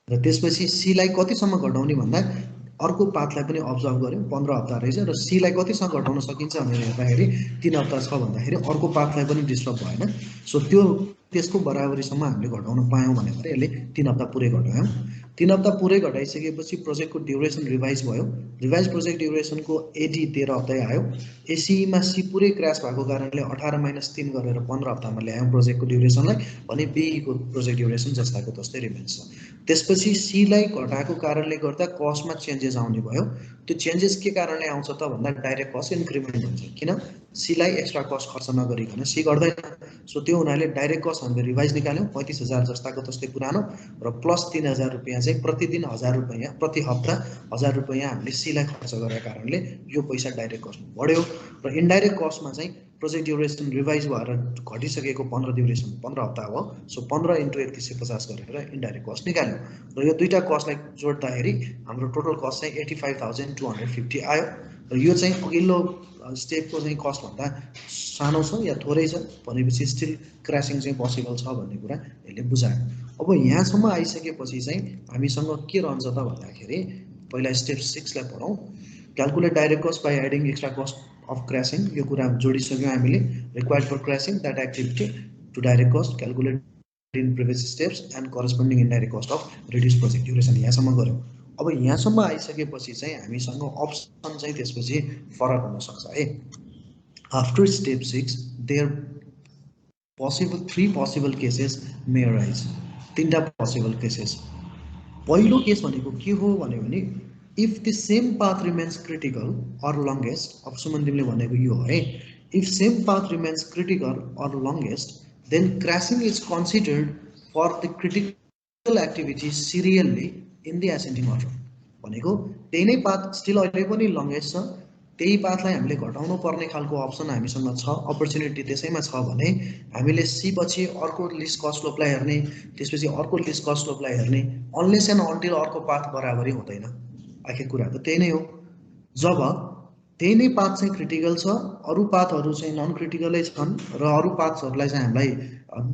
र त्यसपछि सी लाई कतिसम्म घटाउने भन्दा अर्को पाथलाई पनि अब्जर्भ गर्यौँ 15 हप्ता रहेछ र सी लाई कतिसम्म घटाउन सकिन्छ भनेर हेर्दाखेरि 3 हप्ता छ भन्दाखेरि अर्को पाथलाई पनि डिस्टर्ब भएन सो त्यसको बराबरीसम्म हामीले घटाउन पायौँ भनेर यसले 3 हप्ता पुरै घटायौँ 3 हप्ता पुरै घटाइसकेपछि प्रोजेक्टको ड्युरेसन रिभाइज भयो। रिभाइज प्रोजेक्ट ड्युरेसनको एडी 13 हप्तै आयो। एसीईमा सी पुरै क्र्यास भएको कारणले 18 - 3 गरेर 15 हप्तामा ल्यायौँ प्रोजेक्टको ड्युरेसनलाई, भने बीईको प्रोजेक्ट ड्युरेसन जस्ताको तस्तै रिमेन्स छ। त्यसपछि सीलाई घटाएको कारणले गर्दा कस्टमा चेन्जेस आउने भयो। त्यो चेन्जेस के कारणले आउँछ त भन्दा डाइरेक्ट कस्ट इन्क्रिमेन्ट हुन्छ, किन सीलाई एक्स्ट्रा कस्ट खर्च नगरिकन सी गर्दैन। सो त्यो हुनाले डाइरेक्ट कस्ट हामीले रिभाइज निकाल्यौँ 35,000 जस्ताको तस्तै पुरानो र प्लस 3,000 रुपियाँ चाहिँ प्रतिदिन 1,000 रुपियाँ, प्रति हप्ता 1,000 रुपियाँ हामीले सीलाई खर्च गरेको कारणले यो पैसा डाइरेक्ट कस्टमा बढ्यो। र इन्डाइरेक्ट कस्टमा चाहिँ प्रोजेक्ट ड्युरेसन रिभाइज भएर घटिसकेको 15 हप्ता हो। सो 15 × 3150 गरेर इन्डाइरेक्ट कस्ट निकाल्यो र यो दुईटा कस्टलाई जोड्दाखेरि हाम्रो टोटल कस्ट चाहिँ 85,250 आयो। र यो चाहिँ अघिल्लो स्टेपको चाहिँ कस्टभन्दा सानो छ या थोरै छ भनेपछि स्टिल क्र्यासिङ चाहिँ पोसिबल छ भन्ने कुरा यसले बुझायो। अब यहाँसम्म आइसकेपछि चाहिँ हामीसँग के रहन्छ त भन्दाखेरि पहिला स्टेप 6 लाई पढौँ। Calculate direct cost by adding extra cost of crashing, यो कुरा जोडिसक्यौँ हामीले। Required for crashing that activity to direct cost calculate in previous steps and corresponding indirect cost of reduce project duration, यहाँसम्म गऱ्यौँ। अब यहाँसम्म आइसकेपछि चाहिँ हामीसँग अप्सन चाहिँ त्यसपछि फरक हुनसक्छ है। After step 6 there possible 3 possible cases may arise, 3टा possible cases। पहिलो केस भनेको के हो भने if the same path remains critical or longest, अब सुमन तिमीले भनेको यो है, if same path remains critical or longest then crashing is considered for the critical activity serially in the ascending order। भनेको त्यही नै पाथ स्टिल अहिले पनि लङ्गेस्ट छ, त्यही पाथलाई हामीले घटाउनु पर्ने खालको अप्सन हामीसँग छ, अपर्च्युनिटी त्यसैमा छ भने हामीले सी पछि अर्को लिस्ट कस्ट स्लोपलाई हेर्ने, त्यसपछि अर्को लिस्ट कस्ट स्लोपलाई हेर्ने, अनलेस एन्ड अन्टिल अर्को पाथ बराबरी हुँदैन। आखिर कुरा त त्यही नै हो। जब त्यही नै पाथ चाहिँ क्रिटिकल छ, अरू पाथहरू चाहिँ नन क्रिटिकलै छन् र अरू पाथहरूलाई चाहिँ हामीलाई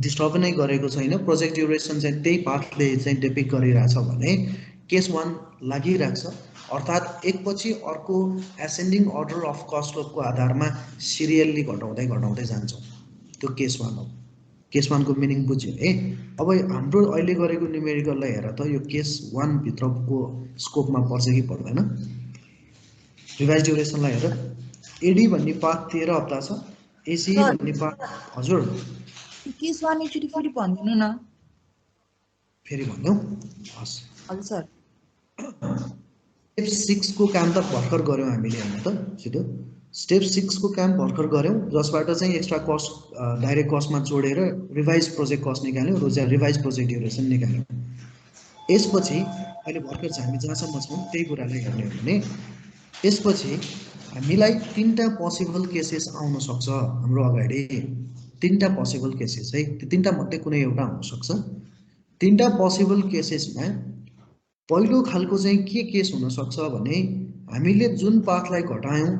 डिस्टर्ब नै गरेको छैन, प्रोजेक्ट ड्युरेसन चाहिँ त्यही पाथले चाहिँ डेपिक्ट गरिरहेछ भने केस 1 लागिरहेको छ। अर्थात् एकपछि अर्को एसेन्डिङ अर्डर अफ कस्ट स्लोपको आधारमा सिरियल्ली घटाउँदै घटाउँदै जान्छौँ, त्यो केस 1 हो। केस 1 को मिनिङ बुझ्यो है। अब हाम्रो अहिले गरेको न्युमेरिकललाई हेर त, यो केस 1 भित्रको स्कोपमा पर्छ कि पर्दैन। रिभाइज ड्युरेसनलाई हेर, एडी भन्ने पाथ 13 हप्ता छ, एसी भन्ने पाथ, हजुर केस 1 एकचोटि फेरि भन्दिनु न, फेरि भन्नु हस्। हजुर सर। स्टेप 6 को काम त भर्खर गऱ्यौँ हामीले हैन त, सिधो स्टेप 6 को काम भर्खर गऱ्यौँ, जसबाट चाहिँ एक्स्ट्रा कस्ट डाइरेक्ट कस्टमा जोडेर रिभाइज प्रोजेक्ट कस्ट निकाल्यौँ र रिभाइज प्रोजेक्ट ड्युरेसन निकाल्यौँ। यसपछि अहिले भर्खर चाहिँ हामी जहाँसम्म छौँ त्यही कुरालाई हेर्ने हो भने यसपछि हामीलाई 3टा पोसिबल केसेस आउन सक्छ हाम्रो अगाडि। 3टा पोसिबल केसेस है, त्यो 3टा मध्ये कुनै एउटा हुन सक्छ। 3टा पोसिबल केसेसमा पहिलो खालको चाहिँ के केस हुन सक्छ भने हामीले जुन पाथलाई घटायौँ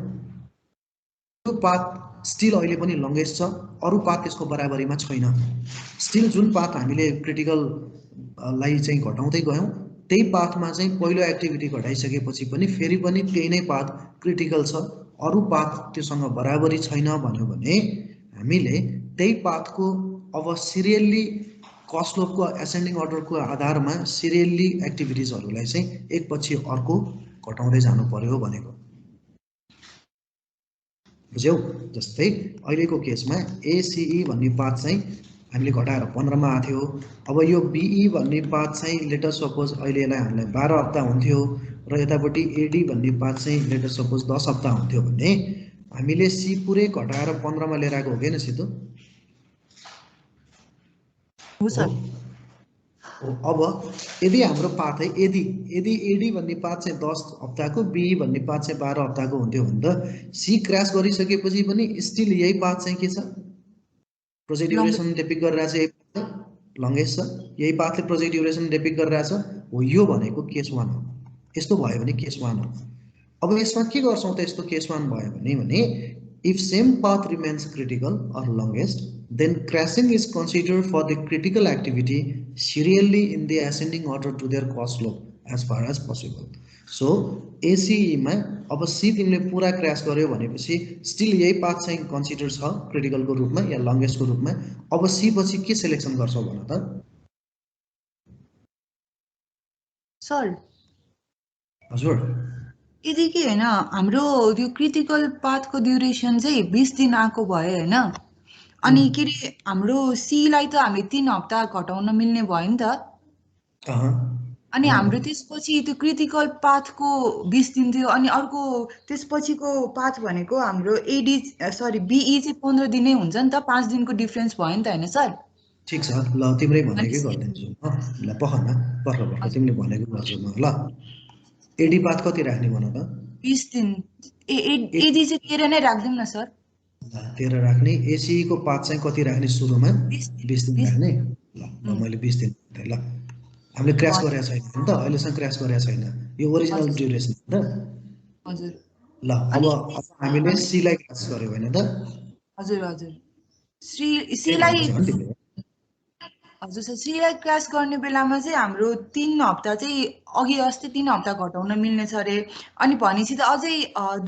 त्यो पाथ स्टिल अहिले पनि लङ्गेस्ट छ, अरू पाथ त्यसको बराबरीमा छैन। स्टिल जुन पाथ हामीले क्रिटिकल लाई चाहिँ घटाउँदै गयौँ त्यही पाथमा चाहिँ पहिलो एक्टिभिटी घटाइसकेपछि पनि फेरि पनि त्यही नै पाथ क्रिटिकल छ, अरू पाथ त्योसँग बराबरी छैन भन्यो भने हामीले त्यही पाथको अब सिरियल्ली कस्ट स्लोपको एसेन्डिङ अर्डरको आधारमा सिरियल्ली एक्टिभिटिजहरूलाई चाहिँ एकपछि अर्को घटाउँदै जानु पर्यो भनेको बुझ्यौ। जस्तै अहिलेको केसमा एसीई भन्ने पाथ चाहिँ हामीले घटाएर 15 मा आथ्यो। अब यो बीई भन्ने पाथ चाहिँ लेटर सपोज अहिले यसलाई हामीलाई 12 हप्ता हुन्थ्यो र यतापट्टि एडी भन्ने पाथ चाहिँ लेटर सपोज 10 हप्ता हुन्थ्यो भने हामीले सी पुरै घटाएर 15 मा लिएर आएको हो कि हैन सिधो हो सर। अब यदि हाम्रो पाथ है यदि एडी भन्ने पाथ चाहिँ 10 हप्ताको, बीई भन्ने पाथ चाहिँ 12 हप्ताको हुन्थ्यो भने त सी क्र्यास गरिसकेपछि पनि स्टिल यही पाथ चाहिँ के छ, प्रोजेक्ट ड्युरेसन डेपिक्ट गरिरहेछ, यही लङ्गेस्ट छ, यही पाथले प्रोजेक्ट ड्युरेसन डेपिक्ट गरिरहेछ हो। यो भनेको केस 1 हो। यस्तो भयो भने केस 1 हो। अब यसमा के गर्छौँ त यस्तो केस 1 भयो भने if same path remains critical or longest then crashing is considered for the critical activity serially in the ascending order to their cost slope as far as possible। So ACE मा अब C तिमीले पुरा crash गर्यो भनेपछि still यही path चाहिँ consider छ critical को रूपमा या लङ्गेस्ट को रूपमा। अब C पछि के सिलेक्सन गर्छौ भन त, सर हजुर यदि के होइन हाम्रो त्यो क्रिटिकल पाथको ड्युरेसन चाहिँ 20 दिन आएको भयो होइन अनि के अरे हाम्रो सीलाई त हामी 3 हप्ता घटाउन मिल्ने भयो नि त अनि हाम्रो त्यसपछि त्यो क्रिटिकल पाथको 20 दिन थियो अनि अर्को त्यसपछिको पाथ भनेको हाम्रो एडी सरी बिई चाहिँ 15 दिनै हुन्छ नि त 5 दिनको डिफरेन्स भयो नि त होइन सर ठिक छ ल तिम्रै भनेकै गरिदिन्छु ल पर्ख तिमीले भनेको गर्छु म ल एडी पाथ कति राख्ने भन त 20 दिन एडी चाहिँ 13 नै राख्दिउँ न सर 13 राख्ने एसी को पाथ चाहिँ कति राख्ने सुरुमा 20 दिन राख्ने ल मैले 20 दिन ल हामीले क्र्यास गरेका छैन नि त अहिलेसम्म क्र्यास गरेका छैन यो ओरिजिनल ड्युरेसन हो त हजुर ल अब हामीले सी लाई क्र्यास गर्यो हैन त हजुर हजुर सीलाई हजुर सर सीलाई क्र्यास गर्ने बेलामा चाहिँ हाम्रो 3 हप्ता चाहिँ अघि अस्ति 3 हप्ता घटाउन मिल्ने छ अरे अनि भनेपछि त अझै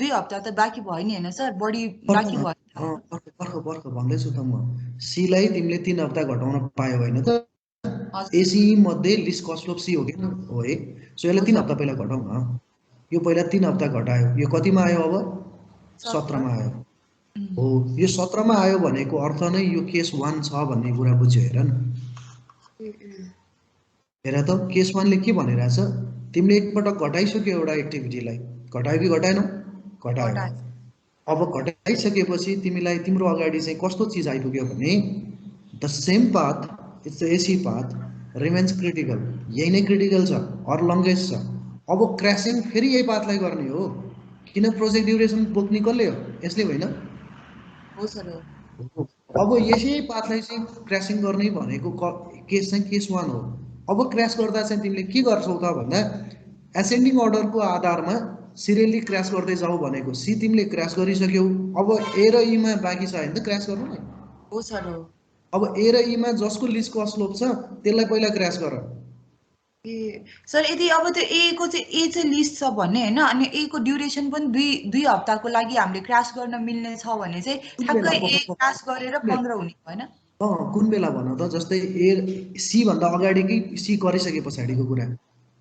2 हप्ता त बाँकी भयो नि हैन सर बढी बाँकी भयो पर्ख भन्दैछु त म सीलाई तिमीले 3 हप्ता घटाउन पायो हैन त एसी मध्ये लिस्ट कस्ट अफ सी हो कि हो है सो यसलाई 3 हप्ता पहिला घटाउँ न यो पहिला 3 हप्ता घटायो यो कतिमा आयो अब 17 मा आयो हो यो 17 मा आयो भनेको अर्थ नै यो केस 1 छ भन्ने कुरा बुझ्यो हेर न हेर त केस 1 ले के भनिरहेछ तिमीले एकपटक घटाइसक्यो एउटा एक्टिभिटीलाई घटायो कि घटाएनौ घटायो अब घटाइसकेपछि तिमीलाई तिम्रो अगाडि चाहिँ कस्तो चीज आइपुग्यो भने the same path it's the AC path remains critical यही नै क्रिटिकल छ अर लङ्गेस्ट छ अब क्र्यासिङ फेरि यही पाथलाई गर्ने हो किन प्रोजेक्ट ड्युरेसन बोक्ने कसले हो यसले होइन हो सर अब यसै पाथलाई चाहिँ क्र्यासिङ गर्ने भनेको केस चाहिँ केस 1 हो अब क्र्यास गर्दा चाहिँ तिमीले के गर्छौ त भन्दा एसेन्डिङ अर्डरको आधारमा सिरियली क्र्यास गर्दै जाऊ भनेको सी तिमीले क्र्यास गरिसक्यौ अब ए र ई मा बाँकी छ हैन त क्र्यास गर्नु नै हो सर हो अब ए र ई मा जसको लिस्ट कस्ट स्लोप छ त्यसलाई पहिला क्र्यास गर ए सर यदि अब त्यो ए को चाहिँ ए चाहिँ लिस्ट छ भने हैन अनि ए को ड्युरेसन पनि 2 हप्ताको लागि हामीले क्र्यास गर्न मिल्ने छ भने चाहिँ ठ्याक्कै ए क्र्यास गरेर 15 हुने हैन कुन बेला भन त जस्तै ए सी भन्दा अगाडि कि सी गरिसके पछाडिको कुरा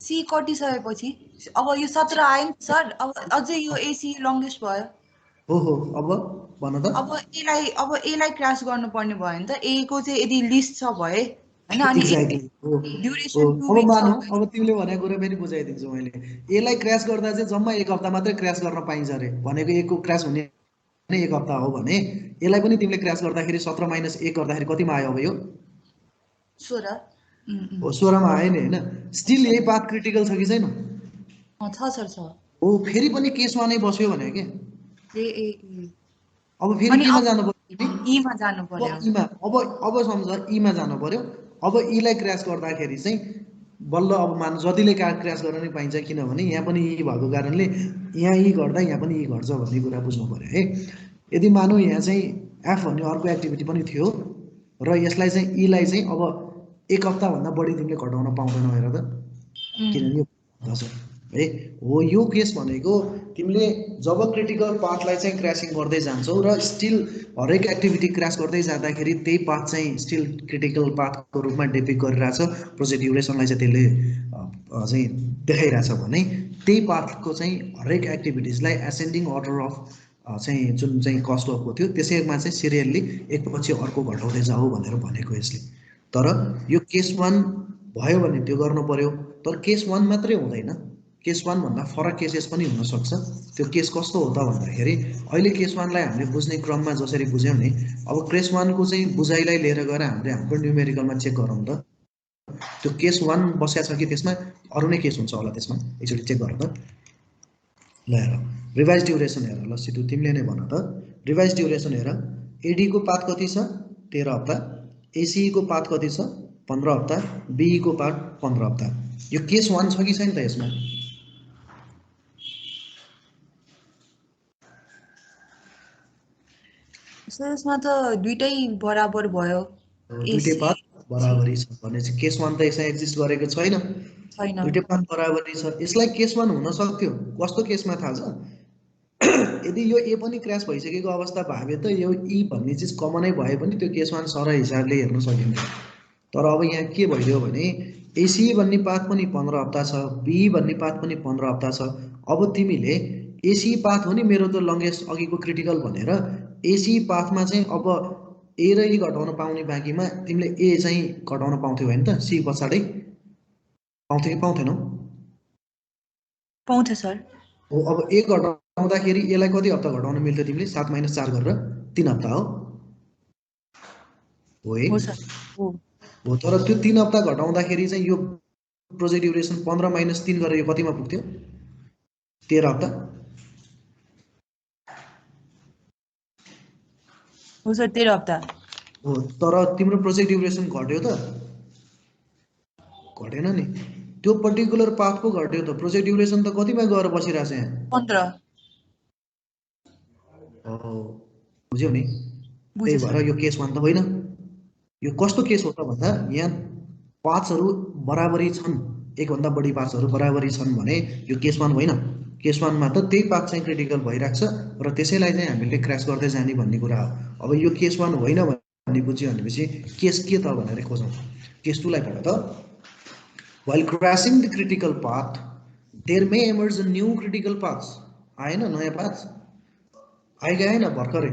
सी कटिसकेपछि अब यो 17 आयो नि सर अब अझै यो एसी लङ्गेस्ट भयो हो अब भन त अब एलाई क्र्यास गर्नुपर्ने भयो नि त ए को चाहिँ यदि लिस्ट छ भए हैन अनि ड्युरेसन 2 अब मानौ अब तिमीले भनेको कुरा पनि बुझाइदिन्छु मैले एलाई क्र्यास गर्दा चाहिँ जम्मा 1 हप्ता मात्रै क्र्यास गर्न पाइन्छ रे भनेको ए को क्र्यास हुने 1 हप्ता हो भने यसलाई पनि तिमीले क्र्यास गर्दाखेरि 17 - 1 गर्दाखेरि कतिमा आयो अब यो 16 हो 16 मा आयो नि हैन स्टिल यही पाथ क्रिटिकल छ कि छैन छ सर छ हो फेरि पनि केसमा नै बस्यो भने के ए अब फेरि केमा जानु पर्यो ई मा जानु पर्यो ईमा अब सम्झ ईमा जानु पर्यो अब ईलाई क्र्यास गर्दाखेरि चाहिँ बल्ल अब मान जतिले क्र्यास गर्न नै पाइन्छ किनभने यहाँ पनि ई भएको कारणले यहाँ ई गर्दा यहाँ पनि ई घट्छ भन्ने कुरा बुझ्नु पर्यो है यदि मानौ यहाँ चाहिँ एफ भन्ने अर्को एक्टिभिटी पनि थियो र यसलाई चाहिँ ईलाई चाहिँ अब 1 हप्ता भन्दा बढी तिमीले घटाउन पाउँदैनौ हेर त किनभने यो छ है हो यो केस भनेको तिमीले जब क्रिटिकल पाथलाई चाहिँ क्र्यासिङ गर्दै जान्छौ र स्टिल हरेक एक्टिभिटी क्र्यास गर्दै जाँदाखेरि त्यही पाथ चाहिँ स्टिल क्रिटिकल पाथको रूपमा डिपिक्ट गरिरहेछ प्रोजेक्ट ड्युरेसनलाई चाहिँ त्यसले चाहिँ देखाइरहेछ भने त्यही पाथको चाहिँ हरेक एक्टिभिटिजलाई एसेन्डिङ अर्डर अफ चाहिँ जुन चाहिँ कस्ट अफको थियो त्यसैमा चाहिँ सिरियल्ली एकपछि अर्को घटाउँदै जाऊ भनेर भनेको यसले तर यो केस 1 भयो भने त्यो गर्नु पर्यो तर केस 1 मात्रै हुँदैन केस 1 भन्दा फरक केसेस पनि हुन सक्छ त्यो केस कस्तो हो त भन्दाखेरि अहिले केस 1 लाई हामीले बुझ्ने क्रममा जसरी बुझ्यौ नि अब केस 1 को चाहिँ बुझाइलाई लिएर गएर हाम्रो न्युमेरिकलमा चेक गरौँ त त्यो केस 1 बस्या छ कि त्यसमा अरु नै केस हुन्छ होला त्यसमा एकचोटी चेक गरौँ त ल हेर रिभाइज ड्युरेसन हेर ल सिधु तिमीले नै भन त रिभाइज ड्युरेसन हेर एडी को पाथ कति छ 13 हप्ता एसी को पाथ कति छ 15 हप्ता बीई को पाथ 15 हप्ता यो केस 1 छ कि छैन त यसमा सर यसमा त दुईटै बराबर भयो दुईटै पाथ बराबरी छ भने चाहिँ केस 1 त यसमा एक्जिस्ट गरेको छैन दुईटै पाथ बराबरी छ यसलाई केस 1 हुन सक्थ्यो कस्तो केसमा थाहा छ यदि यो ए पनि क्र्यास भइसकेको अवस्था भावे त यो ई भन्ने चीज कमनै भए पनि त्यो केस 1 सरह हिसाबले हेर्न सकिन्छ तर अब यहाँ के भइदियो भने एसी भन्ने पाथ पनि 15 हप्ता छ, बी भन्ने पाथ पनि 15 हप्ता छ। अब तिमीले एसी पाथ हो नि मेरो त लङ्गेस्ट अघिको क्रिटिकल भनेर, एसी पाथमा चाहिँ अब ए र ई घटाउन पाउने बाँकीमा तिमीले ए चाहिँ घटाउन पाउँथ्यौ होइन त, सी पछाडि पाउँथ्यौ कि पाउँथेनौ? पाउँछ सर। हो, अब ए घटाउँदाखेरि यसलाई कति हप्ता घटाउन मिल्थ्यो तिमीले? 7 - 4 गरेर 3 हप्ता हो है? हो सर। हो हो, तर त्यो 3 हप्ता घटाउँदाखेरि चाहिँ यो प्रोजेक्ट ड्युरेसन 15 - 3 गरेर यो कतिमा पुग्थ्यो? 13 हप्ता। हो सर, 13 हप्ता हो, तर तिम्रो प्रोजेक्ट ड्युरेसन घट्यो त? घटेन नि, त्यो पर्टिकुलर पाथको घट्यो त। प्रोजेक्ट ड्युरेसन त कतिमा गएर बसिरहेको छ यहाँ? 15। हो, बुझ्यौ नि? त्यही बुझेँ सर। भएर यो केस 1 त होइन। यो कस्तो केस हो त भन्दा यहाँ पाथहरू बराबरी छन्, एकभन्दा बढी पाथहरू बराबरी छन् भने यो केस 1 होइन। केस 1 मा त त्यही पाथ चाहिँ क्रिटिकल भइरहेको छ र त्यसैलाई चाहिँ हामीले क्र्यास गर्दै जाने भन्ने कुरा हो। अब यो केस 1 होइन भन्ने बुझ्यो भनेपछि केस के त भनेर खोजौँ। केस 2 लाई पढ त। While crashing the critical path, there may emerge a new critical paths. आएन नयाँ पाथ? आइगएन भर्खरै।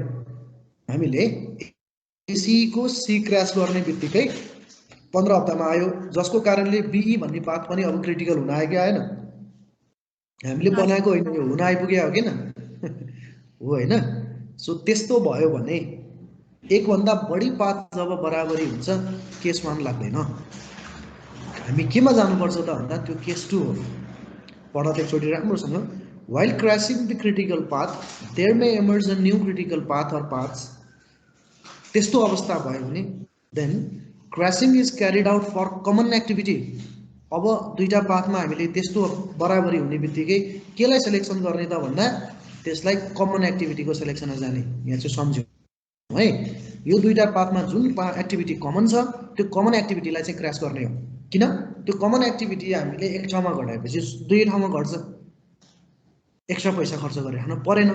हामीले एसी को सी क्र्यास गर्ने बित्तिकै 15 हप्तामा आयो, जसको कारणले बीई भन्ने पाथ पनि अब क्रिटिकल हुन आयो कि आएन? हामीले बनाएको होइन, यो हुन आइपुग्यो हो किन? हो होइन? सो त्यस्तो भयो भने एकभन्दा बढी पाथ जब बराबरी हुन्छ केस 1 लाग्दैन। हामी केमा जानुपर्छ त भन्दा त्यो केस 2 हो। पढ त एकचोटि राम्रोसँग। While crashing the critical path, there may emerge a new critical path or paths. त्यस्तो अवस्था भयो भने then crashing is carried out for common activity. अब दुईटा पाथमा हामीले त्यस्तो बराबरी हुने बित्तिकै केलाई सिलेक्सन गर्ने त भन्दा त्यसलाई कमन एक्टिभिटीको सिलेक्सनमा जाने। यहाँ चाहिँ सम्झ्यौ है, यो दुईटा पाथमा जुन एक्टिभिटी कमन छ त्यो कमन एक्टिभिटीलाई चाहिँ क्र्यास गर्ने हो। किन? त्यो कमन एक्टिभिटी हामीले एक ठाउँमा घटाएपछि दुई ठाउँमा घट्छ, एक्स्ट्रा पैसा खर्च गरिराख्नु परेन।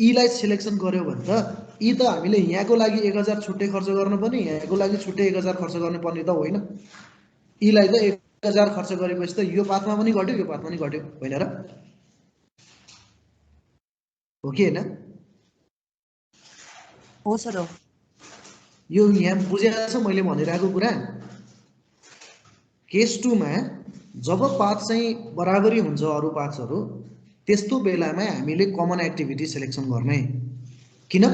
ईलाई सिलेक्सन गर्यो भने त यी त हामीले यहाँको लागि 1000 छुट्टै खर्च गर्नुपर्ने, यहाँको लागि छुट्टै 1000 खर्च गर्नुपर्ने त होइन। ईलाई त 1000 खर्च गरेपछि त यो पाथमा पनि घट्यो, यो पाथमा पनि घट्यो, होइन र? हो कि होइन? हो सर। हो। यो यहाँ बुझेको छ मैले भनिरहेको कुरा? केस 2 मा जब पाथ चाहिँ बराबरी हुन्छ अरू पाथहरू, त्यस्तो बेलामा हामीले कमन एक्टिभिटी सिलेक्सन गर्ने। किन?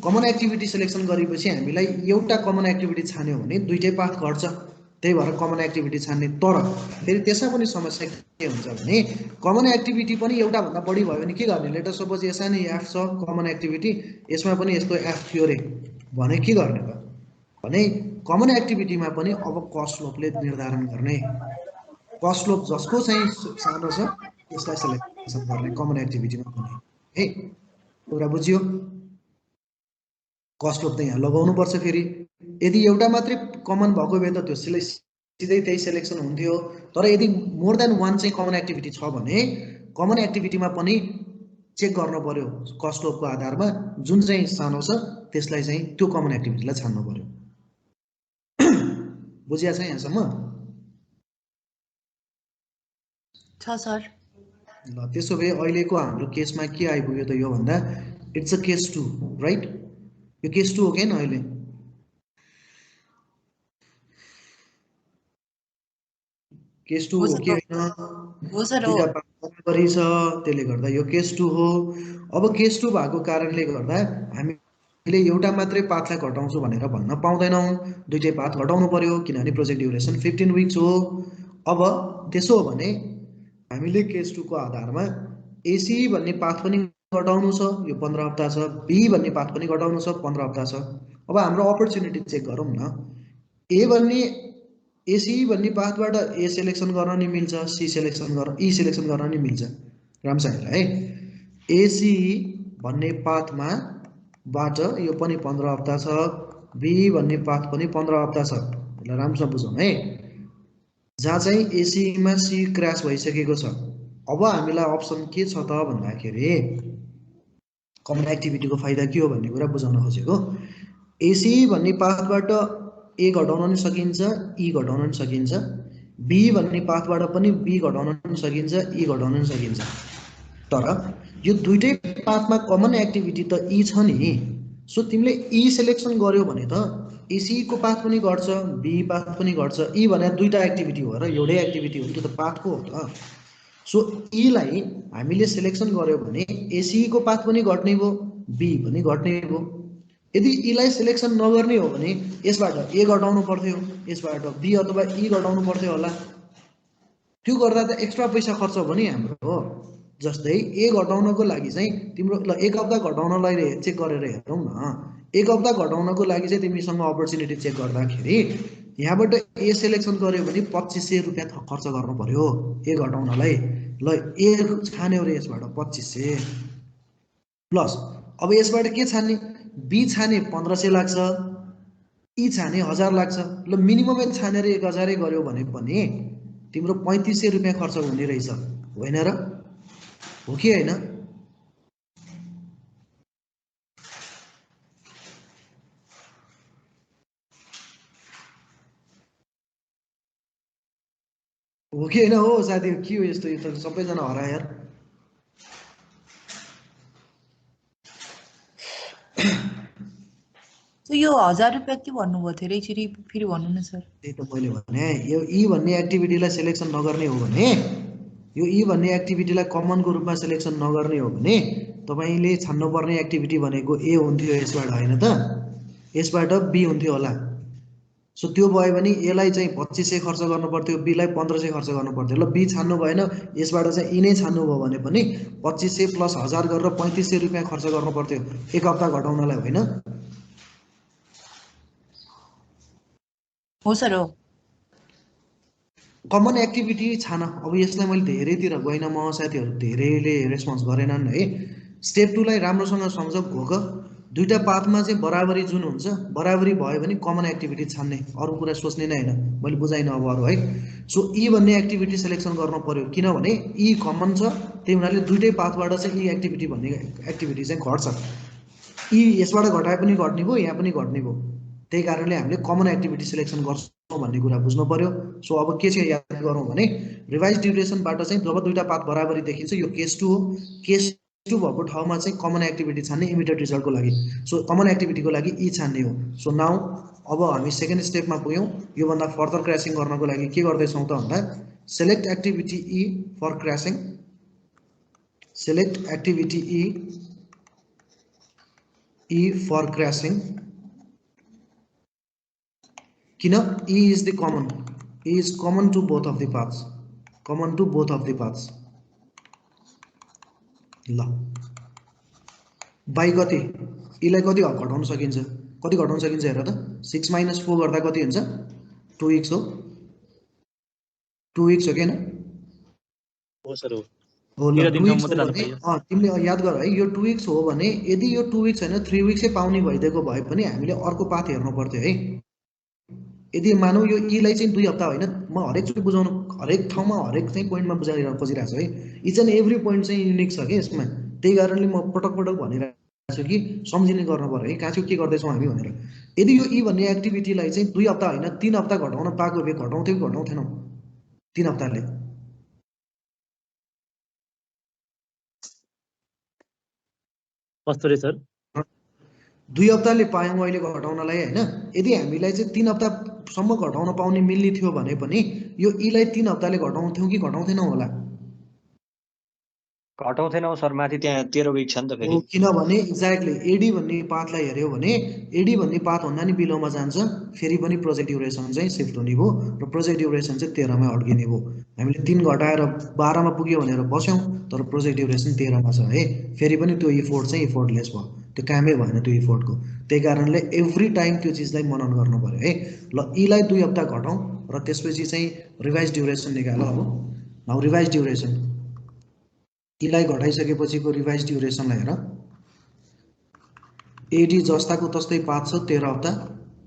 कमन एक्टिभिटी सिलेक्सन गरेपछि हामीलाई एउटा कमन एक्टिभिटी छान्यो भने दुईटै पाथ घट्छ, त्यही भएर कमन एक्टिभिटी छान्ने। तर फेरि त्यसमा पनि समस्या के हुन्छ भने कमन एक्टिभिटी पनि एउटा भन्दा बढी भयो भने के गर्ने? लेट अस सपोज यसमा नि एफ छ कमन एक्टिभिटी, यसमा पनि यस्तो एफ थियो रे भने के गर्ने त भने कमन एक्टिभिटीमा पनि अब कस्ट स्लोपले निर्धारण गर्ने। कस्ट स्लोप जसको चाहिँ सानो छ त्यसलाई सिलेक्सन गर्ने कमन एक्टिभिटीमा पनि है। कुरा बुझ्यो? कस्ट स्लोप त यहाँ लगाउनु पर्छ। फेरि यदि एउटा मात्रै कमन भएको भए त त्यो सिधै त्यही सिलेक्सन हुन्थ्यो, तर यदि मोर देन वान चाहिँ कमन एक्टिभिटी छ भने कमन एक्टिभिटीमा पनि चेक गर्नु पर्यो कस्ट स्लोपको आधारमा, जुन चाहिँ सानो छ त्यसलाई चाहिँ त्यो कमन एक्टिभिटीलाई छान्नु पर्यो। बुझिया छ यहाँसम्म? छ सर। ल त्यसो भए अहिलेको हाम्रो केसमा के आइपुग्यो त यो भन्दा इट्स अ केस 2 राइट? यो केस 2 हो कि हैन? अहिले केस 2 हो कि हैन? हो सर। हो। दुईटा बराबरी छ, त्यसले गर्दा यो केस 2 हो। अब केस 2 भएको कारणले गर्दा हामीले एउटा मात्रै पाथलाई घटाउँछु भनेर भन्न पाउँदैनौँ, दुईटै पाथ घटाउनु पर्यो किनभने प्रोजेक्ट ड्युरेसन 15 विक्स हो। अब त्यसो हो भने हामीले केस 2 को आधारमा एसी भन्ने पाथ पनि घटाउनु छ, यो 15 हप्ता छ, बी भन्ने पाथ पनि घटाउनु छ, 15 हप्ता छ। अब हाम्रो अपर्च्युनिटी चेक गरौँ न। ए भन्ने एसी भन्ने पाथबाट ए सिलेक्सन गर्न नि मिल्छ, सी सिलेक्सन गर्न, ई सिलेक्सन गर्न नि मिल्छ। राम्रोसँग हेर है, एसी भन्ने पाथमा बाट यो पनि 15 हप्ता छ, बी भन्ने पाथ पनि 15 हप्ता छ। यसलाई राम्रोसँग बुझौँ है। जहाँ चाहिँ एसीमा सी क्र्यास भइसकेको छ, अब हामीलाई अप्सन के छ त भन्दाखेरि कमन एक्टिभिटीको फाइदा के हो भन्ने कुरा बुझाउन खोजेको। एसी भन्ने पाथबाट ए घटाउन नि सकिन्छ, ई घटाउन नि सकिन्छ, बी भन्ने पाथबाट पनि बी घटाउन पनि सकिन्छ, ई घटाउन पनि सकिन्छ। तर यो दुइटै पाथमा कमन एक्टिभिटी त ई छ नि। सो तिमीले ई सिलेक्सन गर्यो भने त एसी को पाथ पनि घट्छ, बी पाथ पनि घट्छ। ई भने दुईटा एक्टिभिटी हो र एउटै एक्टिभिटी हो, त्यो त पाथको हो त। सो ईलाई हामीले सिलेक्सन गर्यो भने एसी को पाथ पनि घट्ने भयो, बी पनि घट्ने भयो। यदि ईलाई सिलेक्सन नगर्ने हो भने यसबाट ए घटाउनु पर्थ्यो, यसबाट बी अथवा ई घटाउनु पर्थ्यो होला। त्यो गर्दा त एक्स्ट्रा पैसा खर्च भयो नि हाम्रो। जस्तै ए घटाउनको लागि चाहिँ तिम्रो ल एक हप्ता घटाउनलाई चेक गरेर हेरौँ न। एक हप्ता घटाउनको लागि चाहिँ तिमीसँग अपर्च्युनिटी चेक गर्दाखेरि यहाँबाट ए सिलेक्सन गर्यो भने 2500 रुपियाँ खर्च गर्नु पर्यो ए घटाउनलाई। ल ए छान्यो रे यसबाट 2500 प्लस अब यसबाट के छान्ने, बी छाने 1500 लाग्छ, ई छाने 1000 लाग्छ। ल मिनिमम छानेर 1000 गर्यो भने पनि तिम्रो 3500 रुपियाँ खर्च हुने रहेछ, होइन र? हो कि होइन? हो कि होइन? हो साथीहरू, के हो यस्तो? यो त सबैजना हरायो यार। यो 1000 रुपियाँ के भन्नुभयो थियो रे? फेरि भन्नु न सर। त्यही त मैले भने, यो ई भन्ने एक्टिभिटीलाई सिलेक्सन नगर्ने हो भने, यो ई भन्ने एक्टिभिटीलाई कमनको रूपमा सिलेक्सन नगर्ने हो भने तपाईँले छान्नुपर्ने एक्टिभिटी भनेको ए हुन्थ्यो यसबाट, होइन त? यसबाट बी हुन्थ्यो होला। सो त्यो भयो भने एलाई चाहिँ 2500 खर्च गर्नु पर्थ्यो, बीलाई 1500 खर्च गर्नु पर्थ्यो। ल बी छान्नु भएन, यसबाट चाहिँ ई नै छान्नु भयो भने पनि 2500 प्लस 1000 गरेर 3500 रुपियाँ खर्च गर्नु पर्थ्यो एक हप्ता घटाउनलाई, होइन? हो सर, हो। कमन एक्टिभिटी छान। अब यसलाई मैले धेरैतिर गइनँ, म साथीहरू धेरैले रेस्पोन्स गरेनन् है। स्टेप 2 लाई राम्रोसँग सम्झ। हो क दुईटा पाथमा चाहिँ बराबरी जुन हुन्छ, बराबरी भयो भने कमन एक्टिभिटी छान्ने, अरू कुरा सोच्ने नै होइन। मैले बुझाइनँ अब अरू है। सो ई भन्ने एक्टिभिटी सिलेक्सन गर्नु पर्यो, किनभने ई कमन छ, त्यही हुनाले दुईटै पाथबाट चाहिँ ई एक्टिभिटी भन्ने एक्टिभिटी चाहिँ घट्छ। ई यसबाट घटाए पनि घट्ने भयो, यहाँ पनि घट्ने भयो। त्यही कारणले हामीले कमन एक्टिभिटी सिलेक्सन गर्छौँ भन्ने कुरा बुझ्नु पर्यो। सो अब के चाहिँ याद गरौँ भने रिभाइज ड्युरेसनबाट चाहिँ जब दुईटा पाथ बराबरी देखिन्छ, यो केस 2 हो। केस 2 भएको ठाउँमा चाहिँ कमन एक्टिभिटी छान्ने इमिडिएट रिजल्टको लागि। सो कमन एक्टिभिटीको लागि ई छान्ने हो। सो नाउ अब हामी सेकेन्ड स्टेपमा पुग्यौँ। योभन्दा फर्दर क्रैसिङ गर्नको लागि के गर्दैछौँ त भन्दा select activity E for crashing, select activity E for crashing. किन? E is the common, E is common to both of the paths, common to both of the paths। ल बाई कति इलाई कति घटाउन सकिन्छ, कति घटाउन सकिन्छ हेर त। 6 - 4 गर्दा कति हुन्छ? 2x हो, 2x हो कि हैन? हो सर, हो। हो ल 2x हो भने तिमीले याद गर है, यो 2x हो भने यदि यो 2x हैन 3x पाउने भइदिएको भए पनि हामीले अर्को पाथ हेर्नु पर्थ्यो है। यदि मानौ यो ईलाई चाहिँ 2 हप्ता होइन, म हरेकचोटि बुझाउनु, हरेक ठाउँमा हरेक चाहिँ पोइन्टमा बुझाइरहेको खोजिरहेको छु है। इच एन्ड एभ्री पोइन्ट चाहिँ युनिक छ कि यसमा। त्यही कारणले म पटक पटक भनिरहेको छु कि सम्झिने गर्नु पर्यो है, कहाँ चाहिँ के गर्दैछौँ हामी भनेर। यदि यो ई भन्ने एक्टिभिटीलाई चाहिँ 2 हप्ता होइन 3 हप्ता घटाउन पाएको भए घटाउँथ्यो कि घटाउँथेनौ? 3 हप्ताले कस्तो रे सर? 2 हप्ताले पायौँ अहिले घटाउनलाई, होइन? यदि हामीलाई चाहिँ 3 हप्तासम्म घटाउन पाउने मिल्ने थियो भने पनि यो ईलाई 3 हप्ताले घटाउँथ्यौँ कि घटाउँथेनौँ होला? घटाउँथेनौँ सर, माथि त्यहाँ 13 विक छ नि त फेरि। किनभने एक्ज्याक्टली एडी भन्ने पाथलाई हेऱ्यो भने एडी भन्ने पाथभन्दा नि बिलोमा जान्छ, फेरि पनि प्रोजेक्ट ड्युरेसन चाहिँ सिफ्ट हुने भयो र प्रोजेक्ट ड्युरेसन चाहिँ 13 मा अड्किने भयो। हामीले 3 घटाएर 12 मा पुग्यो भनेर बस्यौँ, तर प्रोजेक्ट ड्युरेसन 13 मा छ है। फेरि पनि त्यो इफोर्ट चाहिँ इफोर्टलेस भयो, त्यो कामै भएन त्यो इफोर्टको। त्यही कारणले एभ्री टाइम त्यो चिजलाई मनन गर्नु पर्यो है। ल ईलाई 2 हप्ता घटाउँ र त्यसपछि चाहिँ रिभाइज ड्युरेसन निकाल। अब नाउ रिभाइज ड्युरेसन, ईलाई घटाइसकेपछिको रिभाइज ड्युरेसनलाई हेर। एडी जस्ताको तस्तै पाथ छ 13 हप्ता,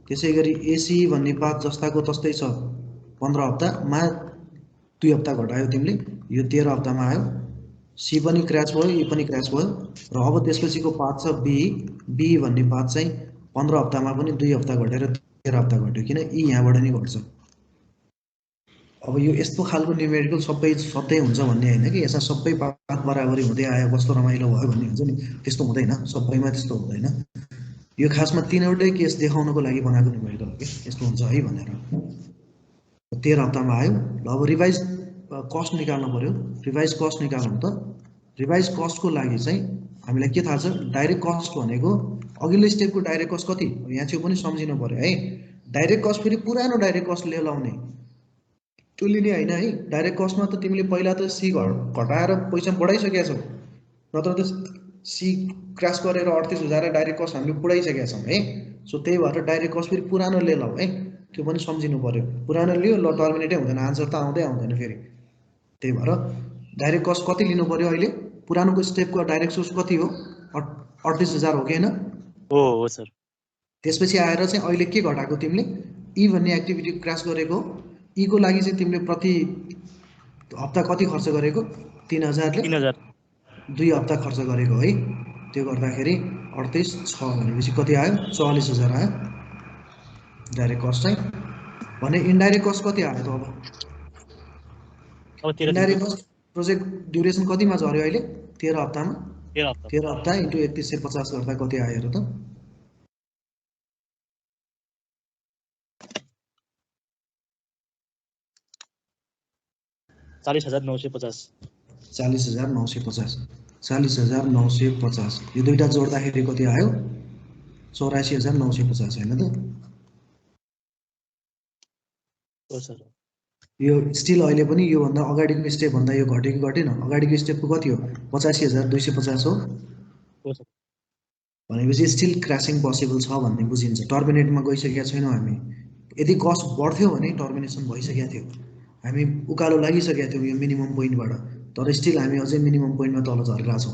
त्यसै गरी एसी भन्ने पाथ जस्ताको तस्तै छ 15 हप्तामा 2 हप्ता घटायो तिमीले, यो 13 हप्तामा आयो। सी पनि क्र्याच भयो, ई पनि क्र्याच भयो र अब त्यसपछिको पाथ छ बी। बी भन्ने पाथ चाहिँ 15 हप्तामा पनि 2 हप्ता घटेर 13 हप्ता घट्यो, किन ई यहाँबाट नि घट्छ। अब यो यस्तो खालको न्युमेरिकल सबै सधैँ हुन्छ भन्ने होइन कि यसमा सबै पात बराबरी हुँदै आयो कस्तो रमाइलो भयो भन्ने हुन्छ नि, त्यस्तो हुँदैन, सबैमा त्यस्तो हुँदैन। यो खासमा 3वटै केस देखाउनको लागि बनाएको न्युमेरिकल हो कि यस्तो हुन्छ है भनेर। 13 हप्तामा आयो। ल अब रिभाइज कस्ट निकाल्नु पर्यो। रिभाइज कस्ट निकाल्नु त रिभाइज कस्टको लागि चाहिँ हामीलाई के थाहा छ, डाइरेक्ट कस्ट भनेको अघिल्लो स्टेपको डाइरेक्ट कस्ट कति, यहाँ चाहिँ पनि सम्झिनु पर्यो है। डाइरेक्ट कस्ट फेरि पुरानो डाइरेक्ट कस्ट लिएर आउने, त्यो लिने होइन है। डाइरेक्ट कस्टमा त तिमीले पहिला त सी घटाएर पैसा बढाइसकेका छौ, नत्र त सी क्रास गरेर 38,000 डाइरेक्ट कस्ट हामीले बुढाइसकेका छौँ है। सो त्यही भएर डाइरेक्ट कस्ट फेरि पुरानो लिएर आऊ है, त्यो पनि सम्झिनु पर्यो। पुरानो लियो ल टर्मिनेटै हुँदैन, आन्सर त आउँदैन फेरि। त्यही भएर डाइरेक्ट कस्ट कति लिनु पर्यो अहिले, पुरानोको स्टेपको डाइरेक्ट सोर्स कति हो, 38,000 हो कि होइन? हो सर। त्यसपछि आएर चाहिँ अहिले के घटाएको तिमीले, ई भन्ने एक्टिभिटी क्रास गरेको, ईको लागि चाहिँ तिमीले प्रति हप्ता कति खर्च गरेको, 3,000 ले 2 हप्ता खर्च गरेको है। त्यो गर्दाखेरि 38 6 भनेपछि कति आयो, 44,000 आयो डाइरेक्ट कस्ट चाहिँ। भने इन्डाइरेक्ट कस्ट कति आयो त अब इन्डाइरेक्ट कस्ट प्रोजेक्ट ड्युरेसन कतिमा झऱ्यो अहिले, 13 हप्तामा। 13 हप्ता इन्टु 3150 गर्दा कति आयो हेर त, 40,950। 40,950 40,950 यो दुईटा जोड्दाखेरि कति आयो, 84,950 होइन त। हो सर। यो स्टिल अहिले पनि योभन्दा अगाडिको स्टेप भन्दा यो घट्यो कि घटेन, अगाडिको स्टेपको कति हो, 85,250 हो। भनेपछि स्टिल क्रासिङ पोसिबल छ भन्ने बुझिन्छ। टर्मिनेटमा गइसकेका छैनौँ हामी। यदि कस्ट बढ्थ्यो भने टर्मिनेसन भइसकेको थियो, हामी उकालो लागिसकेका थियौँ यो मिनिमम पोइन्टबाट, तर स्टिल हामी अझै मिनिमम पोइन्टमा तल झरिरहेको छौँ,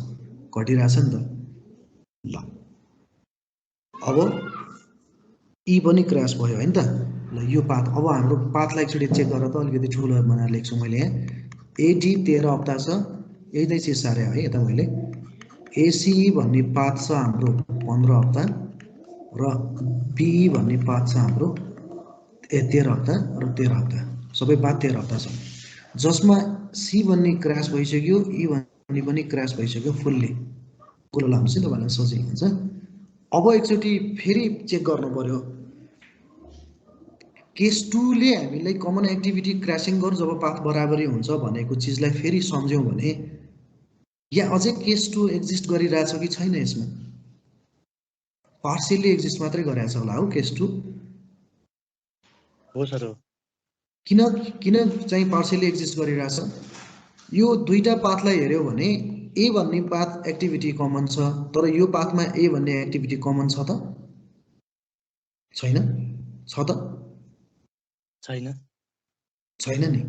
घटिरहेछ नि त। ल अब ई पनि क्रास भयो होइन त। ल यो पाथ, अब हाम्रो पाथलाई एकचोटि चेक गरेर त अलिकति ठुलो बनाएर लेख्छु मैले यहाँ। एडी 13 हप्ता छ, यही नै चिज सारे है यता मैले। एसिई भन्ने पाथ छ हाम्रो 15 हप्ता र बिई भन्ने पाथ छ हाम्रो 13 हप्ता र 13 हप्ता, सबै पाथ 13 हप्ता छ, जसमा सी भन्ने क्रास भइसक्यो, ई भन्ने पनि क्रास भइसक्यो फुल्ली। कुरो लाउँछ नि तपाईँलाई सजिलो हुन्छ। अब एकचोटि फेरि चेक गर्नु पर्यो, केस 2 ले हामीलाई कमन एक्टिभिटी क्रासिङ गर्नु जब पाथ बराबरी हुन्छ भनेको चिजलाई फेरि सम्झ्यौँ भने या अझै केस 2 एक्जिस्ट गरिरहेछ कि छैन, यसमा पार्सियली एक्जिस्ट मात्रै गरिरहेछ होला हो केस 2। हो सर। किन चाहिँ पार्सियली एक्जिस्ट गरिरहेछ, यो दुईटा पाथलाई हेऱ्यौ भने ए भन्ने पाथ एक्टिभिटी कमन छ, तर यो पाथमा ए भन्ने एक्टिभिटी कमन छ त छैन, छ त छैन नि।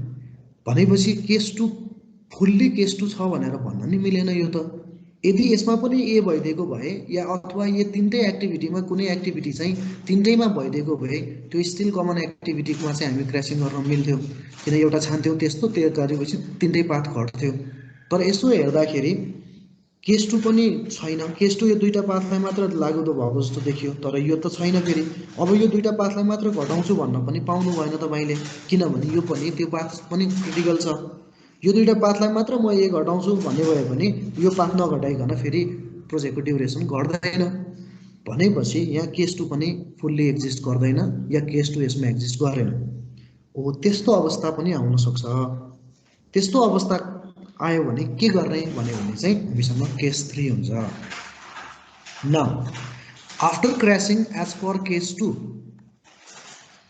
भनेपछि केस 2 फुल्ली केस 2 छ भनेर भन्न नि मिलेन यो त। यदि यसमा पनि ए भइदिएको भए या अथवा यो तिनटै एक्टिभिटीमा कुनै एक्टिभिटी चाहिँ तिनटैमा भइदिएको भए त्यो स्टिल कमन एक्टिभिटीमा चाहिँ हामी क्रासिङ गर्न मिल्थ्यो, किन एउटा छान्थ्यौँ त्यस्तो, त्यो गरेपछि तिनटै पाथ घट्थ्यो। तर यसो हेर्दाखेरि केस 2 पनि छैन, केस 2 यो दुईटा पाथलाई मात्र लागु भएको जस्तो देखियो, तर यो त छैन फेरि। अब यो दुईटा पाथलाई मात्र घटाउँछु भन्न पनि पाउनु भएन तपाईँले, किनभने यो पनि त्यो पाथ पनि क्रिटिकल छ। यो दुईटा पाथलाई मात्र म ए घटाउँछु भन्ने भयो भने यो पाथ नघटाइकन फेरि प्रोजेक्टको ड्युरेसन घट्दैन। भनेपछि यहाँ केस 2 पनि फुल्ली एक्जिस्ट गर्दैन या केस 2 यसमा एक्जिस्ट गरेन। हो त्यस्तो अवस्था पनि आउन सक्छ। त्यस्तो अवस्था आयो भने के गर्ने भन्यो भने चाहिँ हामीसँग केस 3 हुन्छ। Now after crashing as per case 2,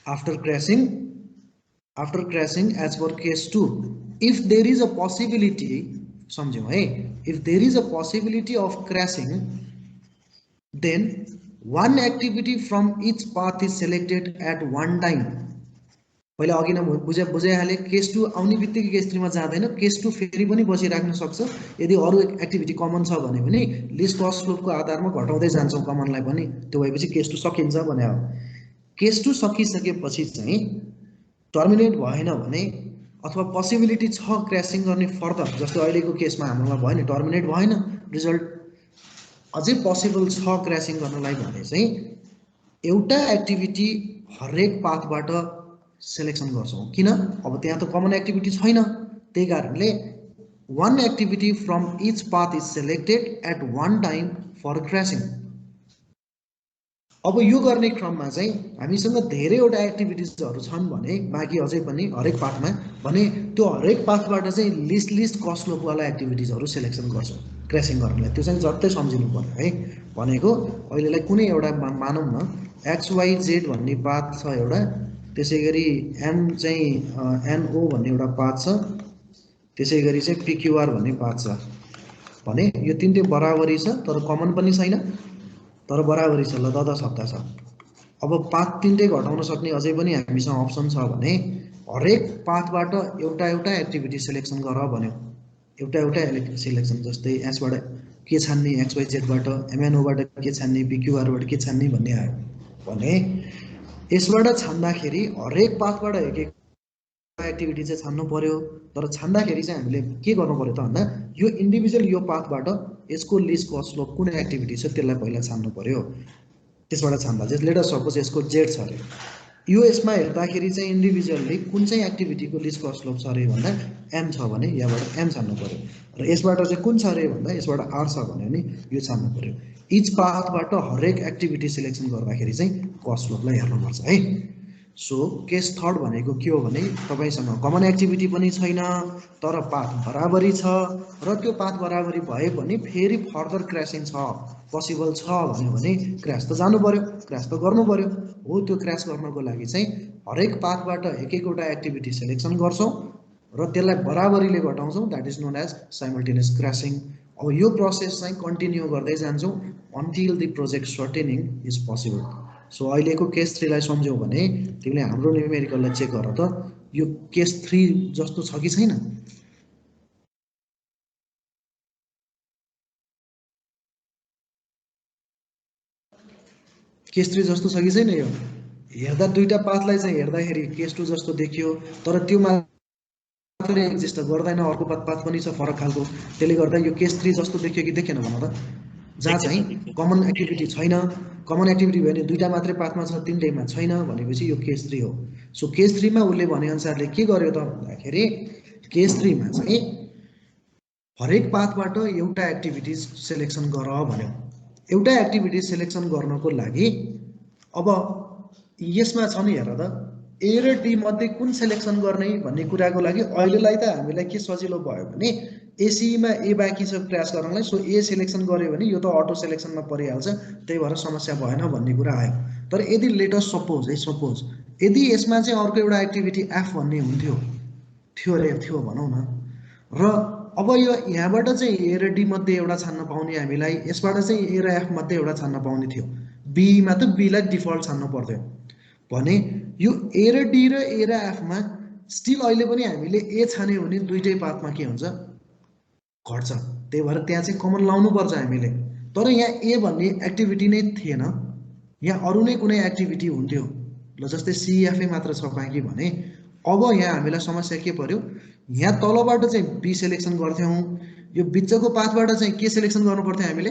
after crashing as per case 2, if there is a possibility, समझ्यौ है, if there is a possibility of crashing, then one activity from each path is selected at one time. पहिला अघि न बुझाइहाले, case 2 आउने बित्तिकै case 3 मा जाँदैन, case 2 फेरि पनि बसिराख्न सक्छ यदि अरू एक्टिभिटी कमन छ भने पनि लिस्ट कस्ट स्लोपको आधारमा घटाउँदै जान्छौँ कमनलाई पनि, त्यो भएपछि केस 2 सकिन्छ भने हो। केस 2 सकिसकेपछि चाहिँ टर्मिनेट भएन भने अथवा पोसिबिलिटी छ क्रासिङ गर्ने फर्दर, जस्तो अहिलेको केसमा हाम्रोमा भयो नि टर्मिनेट भएन, रिजल्ट अझै पोसिबल छ क्रासिङ गर्नलाई भने चाहिँ एउटा एक्टिभिटी हरेक पाथबाट सेलेक्सन गर्छौँ। किन? अब त्यहाँ त कमन एक्टिभिटी छैन, त्यही कारणले one activity from each path is selected at one time for crashing. अब यो गर्ने क्रममा चाहिँ हामीसँग धेरैवटा एक्टिभिटिजहरू छन् भने बाँकी अझै पनि हरेक पाथमा भने त्यो हरेक पाथबाट चाहिँ लिस्ट कस्लोपवाला एक्टिभिटिजहरू सेलेक्सन गर्छौँ क्र्यासिङ गर्नलाई। त्यो चाहिँ झट्टै सम्झिनु पर्यो है। भनेको अहिलेलाई कुनै एउटा मानौँ न XYZ भन्ने पाथ छ एउटा, त्यसै गरी M चाहिँ NO भन्ने एउटा पाथ छ, त्यसै गरी चाहिँ PQR भन्ने पाथ छ भने यो तिनटै बराबरी छ तर कमन पनि छैन, तर बराबरी छ। ल 10 हप्ता छ। अब पाथ तिनटै घटाउन सक्ने अझै पनि हामीसँग अप्सन छ भने हरेक पाथबाट एउटा एक्टिभिटी सेलेक्सन गर भन्यो। एउटा सेलेक्सन, जस्तै यसबाट के छान्ने, XYZ बाट MNO बाट के छान्ने, PQR बाट के छान्ने भन्ने आयो भने यसबाट छान्दाखेरि हरेक पाथबाट एक एक्टिभिटी चाहिँ छान्नु पर्यो। तर छान्दाखेरि चाहिँ हामीले के गर्नु पर्यो त भन्दा यो इन्डिभिजुअल यो पाथबाट यसको लिस्ट कस्लोप कुन एक्टिभिटी छ त्यसलाई पहिला छान्नु पर्यो। त्यसबाट छान्दा जस्ट लेट अस सपोज यसको Z छ अरे, यो यसमा हेर्दाखेरि चाहिँ इन्डिभिजुअली कुन चाहिँ एक्टिभिटीको लिस्ट कस्लोप छ अरे भन्दा M छ भने यहाँबाट M छान्नु पर्यो, र यसबाट चाहिँ कुन छ अरे भन्दा यसबाट R छ भने नि यो छान्नु पर्यो। इच पाथबाट हरेक एक्टिभिटी सिलेक्सन गर्दाखेरि चाहिँ कस्लोपलाई हेर्नुपर्छ है। सो केस थर्ड भनेको के हो भने तपाईसँग कमन एक्टिभिटी पनि छैन तर पाथ बराबरी छ, र त्यो पाथ बराबरी भए पनि फेरि फर्दर क्र्यासिङ छ पोसिबल छ भने क्र्यास त जानु पर्यो, क्र्यास त गर्नु पर्यो। हो त्यो क्र्यास गर्नको लागि चाहिँ हरेक पाथबाट एकवटा एक्टिभिटी सेलेक्सन गर्छौँ र त्यसलाई बराबरीले घटाउँछौँ, that is known as simultaneous crashing. अब यो प्रोसेस चाहिँ कन्टिन्यू गर्दै जान्छौँ until the project shortening is possible. So अहिलेको केस 3 लाई सम्झ्यौ भने तिमीले हाम्रो न्युमेरिकललाई चेक गर त यो केस 3 जस्तो छ कि छैन। केस 3 जस्तो छ कि छैन? यो हेर्दा दुईटा पाथलाई चाहिँ हेर्दाखेरि केस 2 जस्तो देखियो, तर त्यो मात्रै एक्जिस्ट गर्दैन, अर्को पाथ पनि छ फरक खालको, त्यसले गर्दा यो केस 3 जस्तो देखियो कि देखेन भन त। जहाँ चाहिँ कमन एक्टिभिटी छैन, कमन एक्टिभिटी भयो भने दुईटा मात्रै पाथमा छ तिनटैमा छैन भनेपछि यो केस 3 हो। सो केस 3 मा उसले भने अनुसारले के गर्यो त भन्दाखेरि केस 3 मा चाहिँ हरेक पाथबाट एउटा एक्टिभिटी सेलेक्सन गर भन्यो। एउटा एक्टिभिटी सेलेक्सन गर्नको लागि अब यसमा छ नि हेर त ए र डी मध्ये कुन सेलेक्सन गर्ने भन्ने कुराको लागि अहिलेलाई त हामीलाई के सजिलो भयो भने एसीमा ए बाँकी छ क्र्यास गर्नलाई, सो ए सेलेक्सन गर्यो भने यो त अटो सेलेक्सनमा परिहाल्छ, त्यही भएर समस्या भएन भन्ने कुरा आयो। तर यदि लेट अस सपोज यदि यसमा चाहिँ अर्को एउटा एक्टिभिटी एफ भन्ने हुन्थ्यो थियो भनौँ न, र अब यो यहाँबाट चाहिँ ए र डी मध्ये एउटा छान्न पाउने हामीलाई, यसबाट चाहिँ ए र एफ मध्ये एउटा छान्न पाउने थियो, बीमा त बीलाई डिफल्ट छान्नु पर्थ्यो भने यो ए र डी र ए र एफमा स्टिल अहिले पनि हामीले ए छान्यो भने दुईटै पाथमा के हुन्छ घट्छ, त्यही भएर त्यहाँ चाहिँ कमन लाउनु पर्छ हामीले। तर यहाँ ए भन्ने एक्टिभिटी नै थिएन, यहाँ अरू नै कुनै एक्टिभिटी हुन्थ्यो, ल जस्तै सिएफए मात्र छ बाँकी भने अब यहाँ हामीलाई समस्या के पर्यो, यहाँ तलबाट चाहिँ बी सेलेक्सन गर्थ्यौँ, यो बिचको पाथबाट चाहिँ के सेलेक्सन गर्नु पर्थ्यो हामीले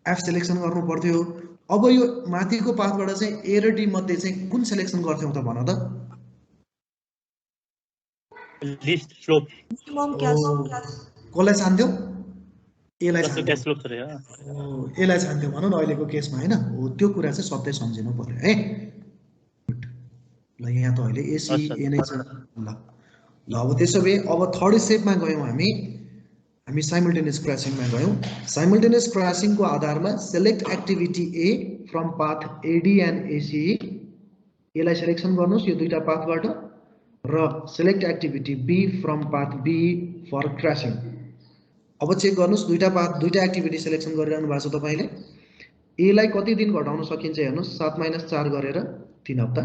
एफ सेलेक्सन गर्नु पर्थ्यो। अब यो माथिको पाथबाट चाहिँ ए र डी मध्ये चाहिँ कुन सेलेक्सन गर्थ्यौँ त भन त। लिस्ट स्लोप कसलाई छान्थ्यौ? एलाई छान्थ्यौ भनौँ न अहिलेको केसमा हैन। हो त्यो कुरा चाहिँ सधैँ सम्झिनु पर्यो है। ल यहाँ त अहिले एसी ए नै छ। ल अब त्यसो भए अब थर्ड स्टेपमा गयौँ हामी साइमल्टेनियस क्रैशिङमा गयौँ। साइमल्टेनियस क्रैशिङको आधारमा select activity A from path AD and AC, यसलाई सेलेक्सन गर्नुहोस् यो दुईटा पाथबाट, र select activity B from path B for crashing. अब चेक गर्नुहोस् दुईटा एक्टिभिटी सेलेक्सन गरिरहनु भएको छ तपाईले। ए लाई कति दिन घटाउन सकिन्छ हेर्नुहोस् 7 - 4 गरेर 3 हप्ता,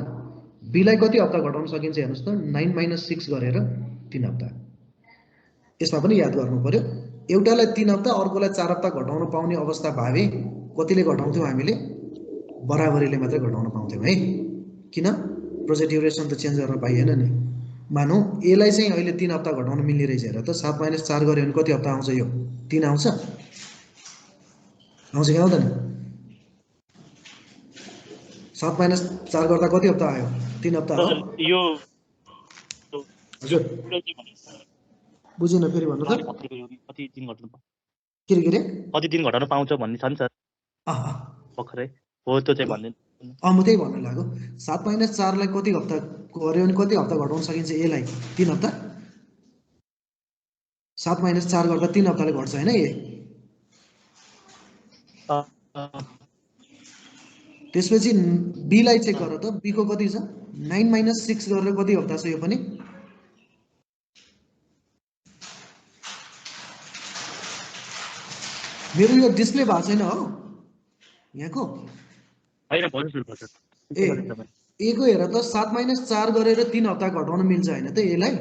बी लाई कति हप्ता घटाउन सकिन्छ हेर्नुहोस् त 9 - 6 गरेर 3 हप्ता। यसमा पनि याद गर्नु पर्यो, एउटालाई 3 हप्ता अर्कोलाई 4 हप्ता घटाउन पाउने अवस्था भए कतिले घटाउँथ्यौं हामीले बराबरीले मात्र घटाउन पाउँथ्यौं है। किन प्रोजेक्ट ड्युरेसन त चेन्ज गर्न पाइएन नि। मानौ ए लाई चाहिँ अहिले 3 हप्ता घटाउन मिल्ने रहेछ हेर त, 7 - 4 गर्यो भने कति हप्ता आउँछ यो 3 आउँछ कि आउँदैन? 7 - 4 गर्दा कति हप्ता आयो 3 हप्ता हो यो हजुर बुझिन फेरि भन्नु त कति दिन घटाउनु के रे कति दिन घटाउन पाउँछ भन्ने छ नि सर भर्खरै हो त्यो चाहिँ भन्दिनु म त्यही भन्नु लाग्यो 7 - 4 लाई कति हप्ता गर्यो भने कति हप्ता घटाउन सकिन्छ यसलाई 3 हप्ता 7 - 4 गर्दा 3 हप्ताले घट्छ हैन ए त्यसपछि बी लाई चेक गर त बी को कति छ 9 - 6 गरेर कति हप्ता छ यो पनि मेरो यो डिस्प्ले भएको छैन हो यहाँको हैन भन्नु सुरु गर्छ ए को हेर त 7 - 4 गरेर 3 हप्ता घटाउन मिल्छ हैन त यसलाई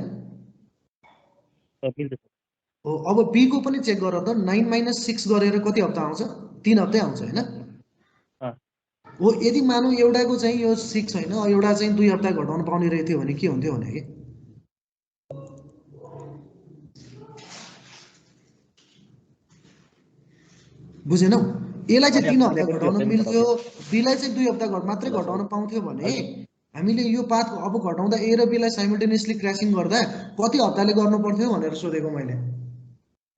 हो अब बी को पनि चेक गर त 9 - 6 गरेर कति हप्ता आउँछ 3 हप्तै आउँछ हैन हो यदि मानौ एउटाको चाहिँ यो 6 हैन एउटा चाहिँ 2 हप्ता घटाउन पाउने रहेथ्यो भने के हुन्थ्यो भने के बुझेनौ यसलाई चाहिँ 3 हप्ता घटाउन मिल्थ्यो बी लाई चाहिँ 2 हप्ता मात्रै घटाउन पाउँथ्यो भने हामीले यो पाथ अब घटाउँदा ए र बी लाई साइमल्टेनियसली क्रैशिङ गर्दा कति हप्ताले गर्नु पर्थ्यो भनेर सोधेको मैले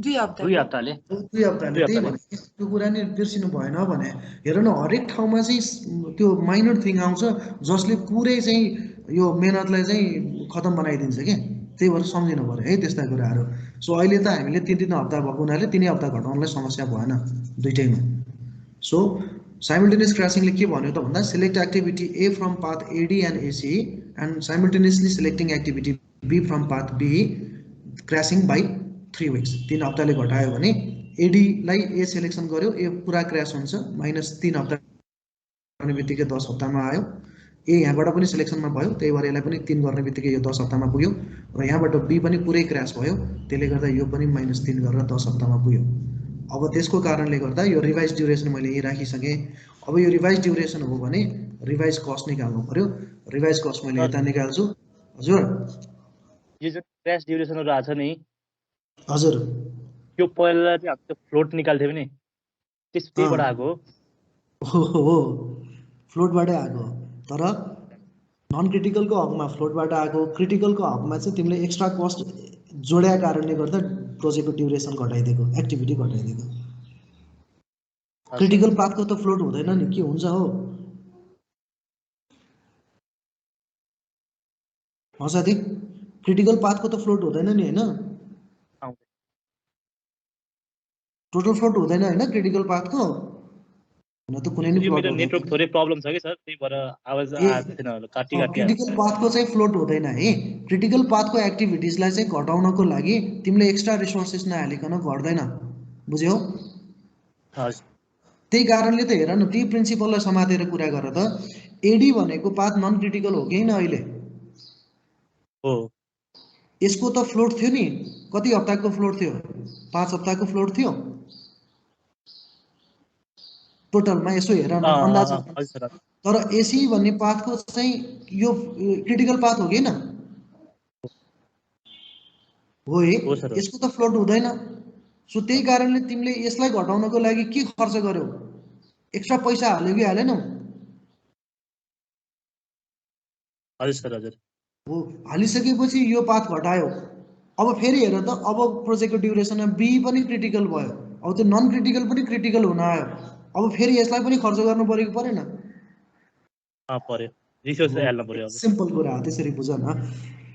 2 हप्ताले त्यही भने त्यो कुरा नि बिर्सिनु भएन भने हेर न हरेक ठाउँमा चाहिँ त्यो माइनर थिङ आउँछ जसले पुरै चाहिँ यो मेहनतलाई चाहिँ खतम बनाइदिन्छ के त्यही भएर सम्झिनु पर्यो है त्यस्ता कुराहरू सो अहिले त हामीले 3 हप्ता भएको हुनाले 3 हप्ता घटाउनलाई समस्या भएन दुईटैमा सो साइमल्टेनियस क्रैशिङले के भन्यो त भन्दा select activity A from path AD and AC and simultaneously selecting activity B from path B crashing by 3 weeks 3 हप्ताले घटायो भने एडी लाई ए सिलेक्सन गर्यो ए पुरा क्र्याश हुन्छ -3 हप्ता गर्ने बित्तिकै 10 हप्तामा आयो ए यहाँबाट पनि सिलेक्सनमा भयो त्यही भएर यसलाई पनि 3 गर्ने बित्तिकै यो 10 हप्तामा पुग्यो र यहाँबाट बी पनि पुरै क्र्याश भयो त्यसले गर्दा यो पनि -3 गरेर 10 हप्तामा पुग्यो अब त्यसको कारणले गर्दा यो रिवाइज ड्युरेसन मैले यही राखिसके अब यो रिवाइज ड्युरेसन हो भने रिवाइज कस्ट निकाल्नु पर्यो रिवाइज कस्ट मैले यता निकाल्छु हजुर यो चाहिँ क्र्याश ड्युरेसनहरु आछ नि हजुर यो पहिला चाहिँ हामीले फ्लोट निकाल्थ्यौ नि त्यसबाट आएको हो फ्लोटबाटै आएको तर नन क्रिटिकलको हकमा फ्लोटबाट आएको क्रिटिकलको हकमा चाहिँ तिमीले एक्स्ट्रा कस्ट जोड्या कारणले गर्दा प्रोजेक्टको ड्युरेसन घटाइदिएको एक्टिभिटी घटाइदिएको क्रिटिकल पाथको त फ्लोट हुँदैन नि के हुन्छ हो साथी क्रिटिकल पाथको त फ्लोट हुँदैन नि हैन टोटल फ्लोट हुँदैन हैन क्रिटिकल पाथको न त कुनै नि मेरो नेटवर्क थोरै प्रब्लम छ के सर त्यही भएर आवाज आउँदैन होला काटी क्रिटिकल पाथको चाहिँ फ्लोट हुँदैन है क्रिटिकल पाथको एक्टिभिटीजलाई चाहिँ घटाउनको लागि तिमीले एक्स्ट्रा रिसोर्सेस नहालिकन घट्दैन बुझ्यौ त्यही कारणले त हेर न ती प्रिन्सिपललाई समातेर कुरा गर त एडी भनेको पाथ नन क्रिटिकल हो कि हैन अहिले हो यसको त फ्लोट थियो नि कति हप्ताको फ्लोट थियो 5 हप्ताको फ्लोट थियो टोटलमा यसो हेर न अन्दाज तर एसी भन्ने पाथको चाहिँ यो क्रिटिकल पाथ हो किन हो यसको त फ्लोट हुँदैन सो त्यही कारणले तिमीले यसलाई घटाउनको लागि के खर्च गर्यौ एक्स्ट्रा पैसा हाल्यौ कि हालेनौ हजुर सर हजुर हो हालिसकेपछि यो पाथ घटायो अब फेरि हेर त अब प्रोजेक्टको ड्युरेसनमा बी पनि क्रिटिकल भयो अब त्यो नन क्रिटिकल पनि क्रिटिकल हुन आयो अब फेरि यसलाई पनि खर्च गर्नु पर्यो कि परेन पर्यो रिसोर्स हाल्नु पर्यो सिम्पल कुरा हो त्यसरी बुझ न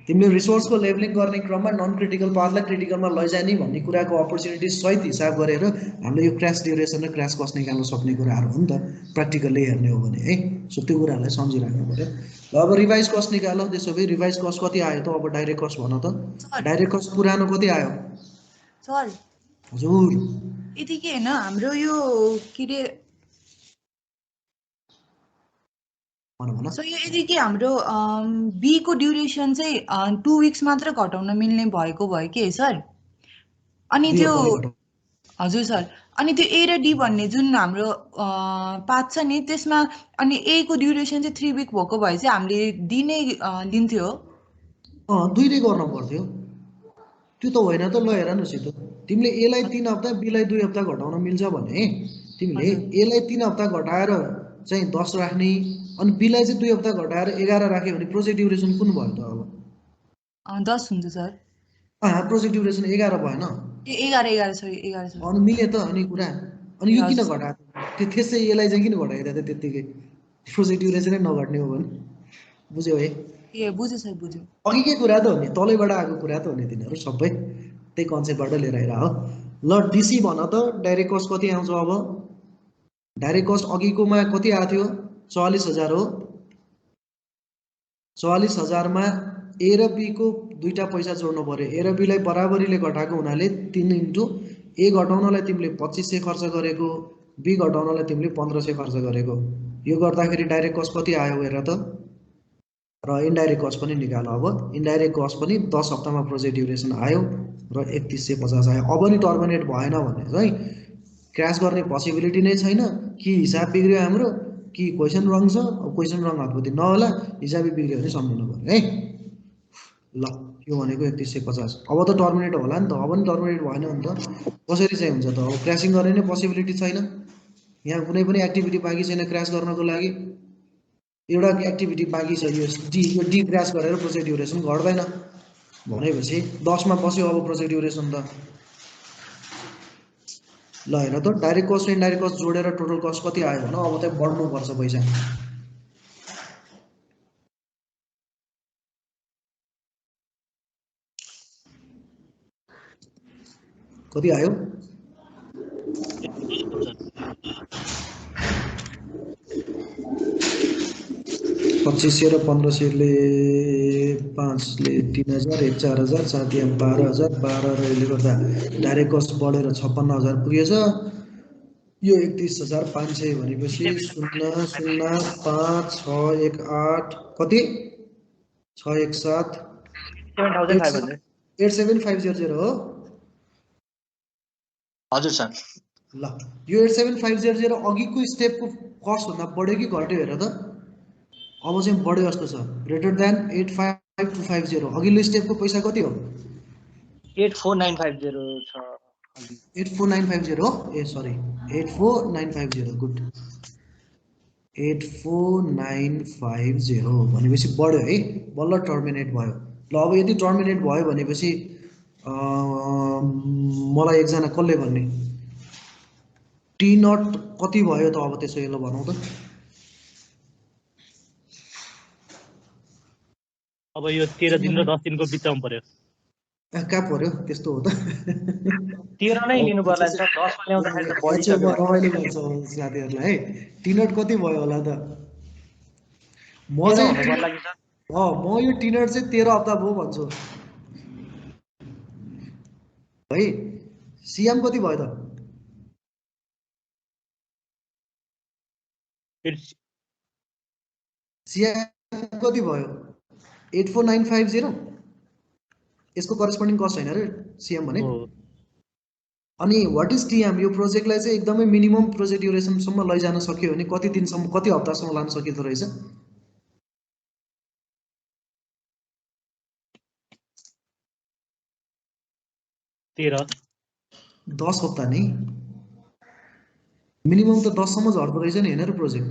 तिमीले रिसोर्सको लेभलिङ गर्ने क्रममा नन क्रिटिकल पाथलाई क्रिटिकलमा लैजाने भन्ने कुराको अपर्च्युनिटी सहित हिसाब गरेर हामीले यो क्र्यास ड्युरेसन र क्र्यास कस्ट निकाल्न सक्ने कुराहरू हो नि त प्र्याक्टिकल्ली हेर्ने हो भने है सो त्यो कुराहरूलाई सम्झिराख्नु पर्यो ल अब रिभाइज कस्ट निकाल त्यसो भए रिभाइज कस्ट कति आयो त अब डाइरेक्ट कस्ट भन त डाइरेक्ट कस्ट पुरानो कति आयो सर हजुर यतिकै हैन हाम्रो यो के रे सो यो यतिकै हाम्रो बी को ड्युरेसन चाहिँ 2 weeks मात्र घटाउन मिल्ने भएको भयो के सर अनि त्यो हजुर सर अनि त्यो ए र डी भन्ने जुन हाम्रो पाथ छ नि त्यसमा अनि ए को ड्युरेसन चाहिँ 3 week भएको भए चाहिँ हामीले दिनै दिन्थ्यो 2 day गर्न पर्थ्यो त्यो त होइन त ल हेर न सिधो तिमीले ए लाई 3 हप्ता बी लाई 2 हप्ता घटाउन मिल्छ भने तिमीले ए लाई 3 हप्ता घटाएर चाहिँ 10 राख्ने अनि बीलाई चाहिँ 2 हप्ता घटाएर 11 राख्यो भने प्रोजेक्ट ड्युरेसन कुन भयो त अब 10 हुन्छ सर। प्रोजेक्ट ड्युरेसन 11 भएन 11 सरी 11 सर। अनि मिल्यो त अनि कुरा अनि यो किन हजुर। घटाएको त्यसै यसलाई चाहिँ किन घटाइदियो त त्यत्तिकै प्रोजेक्ट ड्युरेसनै नघट्ने हो भने बुझ्यौ है ए बुझ्यो सर बुझ्यो। अघिकै कुरा त हो नि तलैबाट आएको कुरा त हो नि तिनीहरू सबै त्यही कन्सेप्टबाट लिएर आइरह हो ल डिसी भन त डाइरेक्ट कस्ट कति आउँछ अब डाइरेक्ट कस्ट अघिकोमा कति आएको थियो 44,000 हो 44,000 मा ए र बी को दुईटा पैसा जोड्नु पर्यो ए र बी लाई बराबरीले घटाएको हुनाले 3 इन्टु ए घटाउनलाई तिमीले 2500 खर्च गरेको बी घटाउनलाई तिमीले 1500 खर्च गरेको यो गर्दाखेरि डाइरेक्ट कस्ट कति आयो हेर त र इन्डाइरेक्ट कस्ट पनि निकाल अब इन्डाइरेक्ट कस्ट पनि 10 हप्तामा प्रोजेक्ट ड्युरेसन आयो र 3150 आयो अब नि टर्मिनेट भएन भने चाहिँ क्र्यास गर्ने पोसिबिलिटी नै छैन कि हिसाब बिग्रियो हाम्रो कि क्वेसन रङ छ अब क्वेसन रङ भएपछि नहोला हिसाबै बिग्रियो भने सम्झनु पर्यो है ल यो भनेको 3150 अब त टर्मिनेट होला नि त अब नि टर्मिनेट भएन भने त कसरी चाहिँ हुन्छ त अब क्र्यासिङ गर्ने नै पोसिबिलिटी छैन यहाँ कुनै पनि एक्टिभिटी बाँकी छैन क्र्यास गर्नको लागि एउटा एक्टिभिटी बाँकी छ यो डी क्र्यास गरेर प्रोजेक्ट ड्युरेसन घट्दैन भनेपछि 10 मा बस्यो अब प्रोजेक्ट ड्युरेसन त ल हेर त डाइरेक्ट कस्ट र इन्डाइरेक्ट कस्ट जोडेर टोटल कस्ट कति आयो भने अब चाहिँ बढ्नुपर्छ पैसा कति आयो 2500 र 1500 ले 5 ले 3000 1 4000 7 या 12000 12 र यसले गर्दा डाइरेक्ट कस्ट बढेर 56000 पुगेछ यो 31500 भनेपछि 00561 कति 617 87500 हो हजुर सर ल यो 87500 अघिको स्टेपको कस्ट भन्दा बढ्यो कि घट्यो हेर त अब चाहिँ बढ्यो जस्तो छ ग्रेटर देन 85250 अघिल्लो स्टेपको पैसा कति हो 84950 छ 84950 हो ए सरी 84950 गुड 84950 भनेपछि बढ्यो है बल्ल टर्मिनेट भयो ल अब यदि टर्मिनेट भयो भनेपछि मलाई एकजना कसले भन्ने टी नट कति भयो त अब त्यसो यसलाई भनौँ त अब यो 13 दिन र 10 दिनको बिचमा पर्यो कहाँ पर्यो त्यस्तो हो त 13 नै लिनु पर्ला नि सर 10 मा ल्याउँदाखेरि त बढिसक्यो रमाइलो गर्छ साथीहरूलाई है टी नट कति भयो होला त म चाहिँ म यो टी नट चाहिँ 13 हप्ता भयो भन्छु है सिएम कति भयो त सिएम कति भयो 84950 यसको करेस्पोन्डिङ कस्ट छैन रे सिएम भने अनि व्हाट इज टिएम यो प्रोजेक्टलाई चाहिँ एकदमै मिनिमम प्रोजेक्ट ड्युरेसनसम्म लैजान सक्यो भने कति दिनसम्म कति हप्तासम्म लान सकिँदो रहेछ 10 हप्ता नै मिनिमम त 10 सम्म झर्दो रहेछ नि हैन र प्रोजेक्ट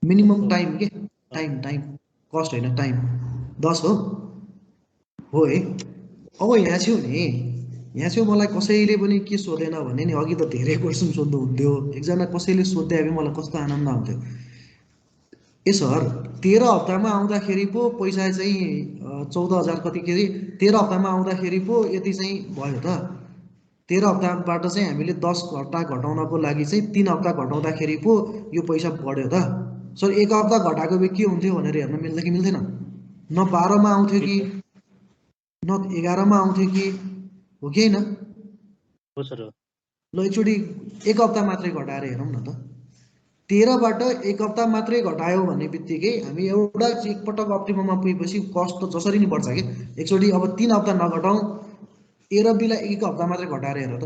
मिनिमम टाइम के टाइम कस्ट हैन टाइम 10 हो है अब यहाँ छौ नि यहाँ चाहिँ मलाई कसैले पनि के सोधेन भने नि अघि त धेरै क्वेसन सोध्नु हुन्थ्यो एकजना कसैले सोध्दै भए मलाई कस्तो आनन्द आउँथ्यो ए सर 13 हप्तामा आउँदाखेरि पो पैसा चाहिँ 14000 कति के 13 हप्तामा आउँदाखेरि पो यति चाहिँ भयो त 13 हप्ताबाट चाहिँ हामीले 10 हप्ता घटाउनको लागि चाहिँ 3 हप्ता घटाउँदाखेरि पो यो पैसा बढ्यो त सर 1 हप्ता घटाएको भए के हुन्थ्यो भनेर हेर्न मिल्छ कि मिल्थेन न 12 मा आउँथ्यो कि न 11 मा आउँथ्यो कि हो कि हैन हो सर ल एकचोटि 1 हप्ता मात्रै घटाएर हेरौँ न त 13 बाट 1 हप्ता मात्रै घटायो भन्ने बित्तिकै हामी एउटा एकपटक अप्टिमममा पुगेपछि कस्ट त जसरी नि बढ्छ के एकचोटि अब 3 हप्ता नघटाउँ ए र बी लाई 1 हप्ता मात्रै घटाएर हेर त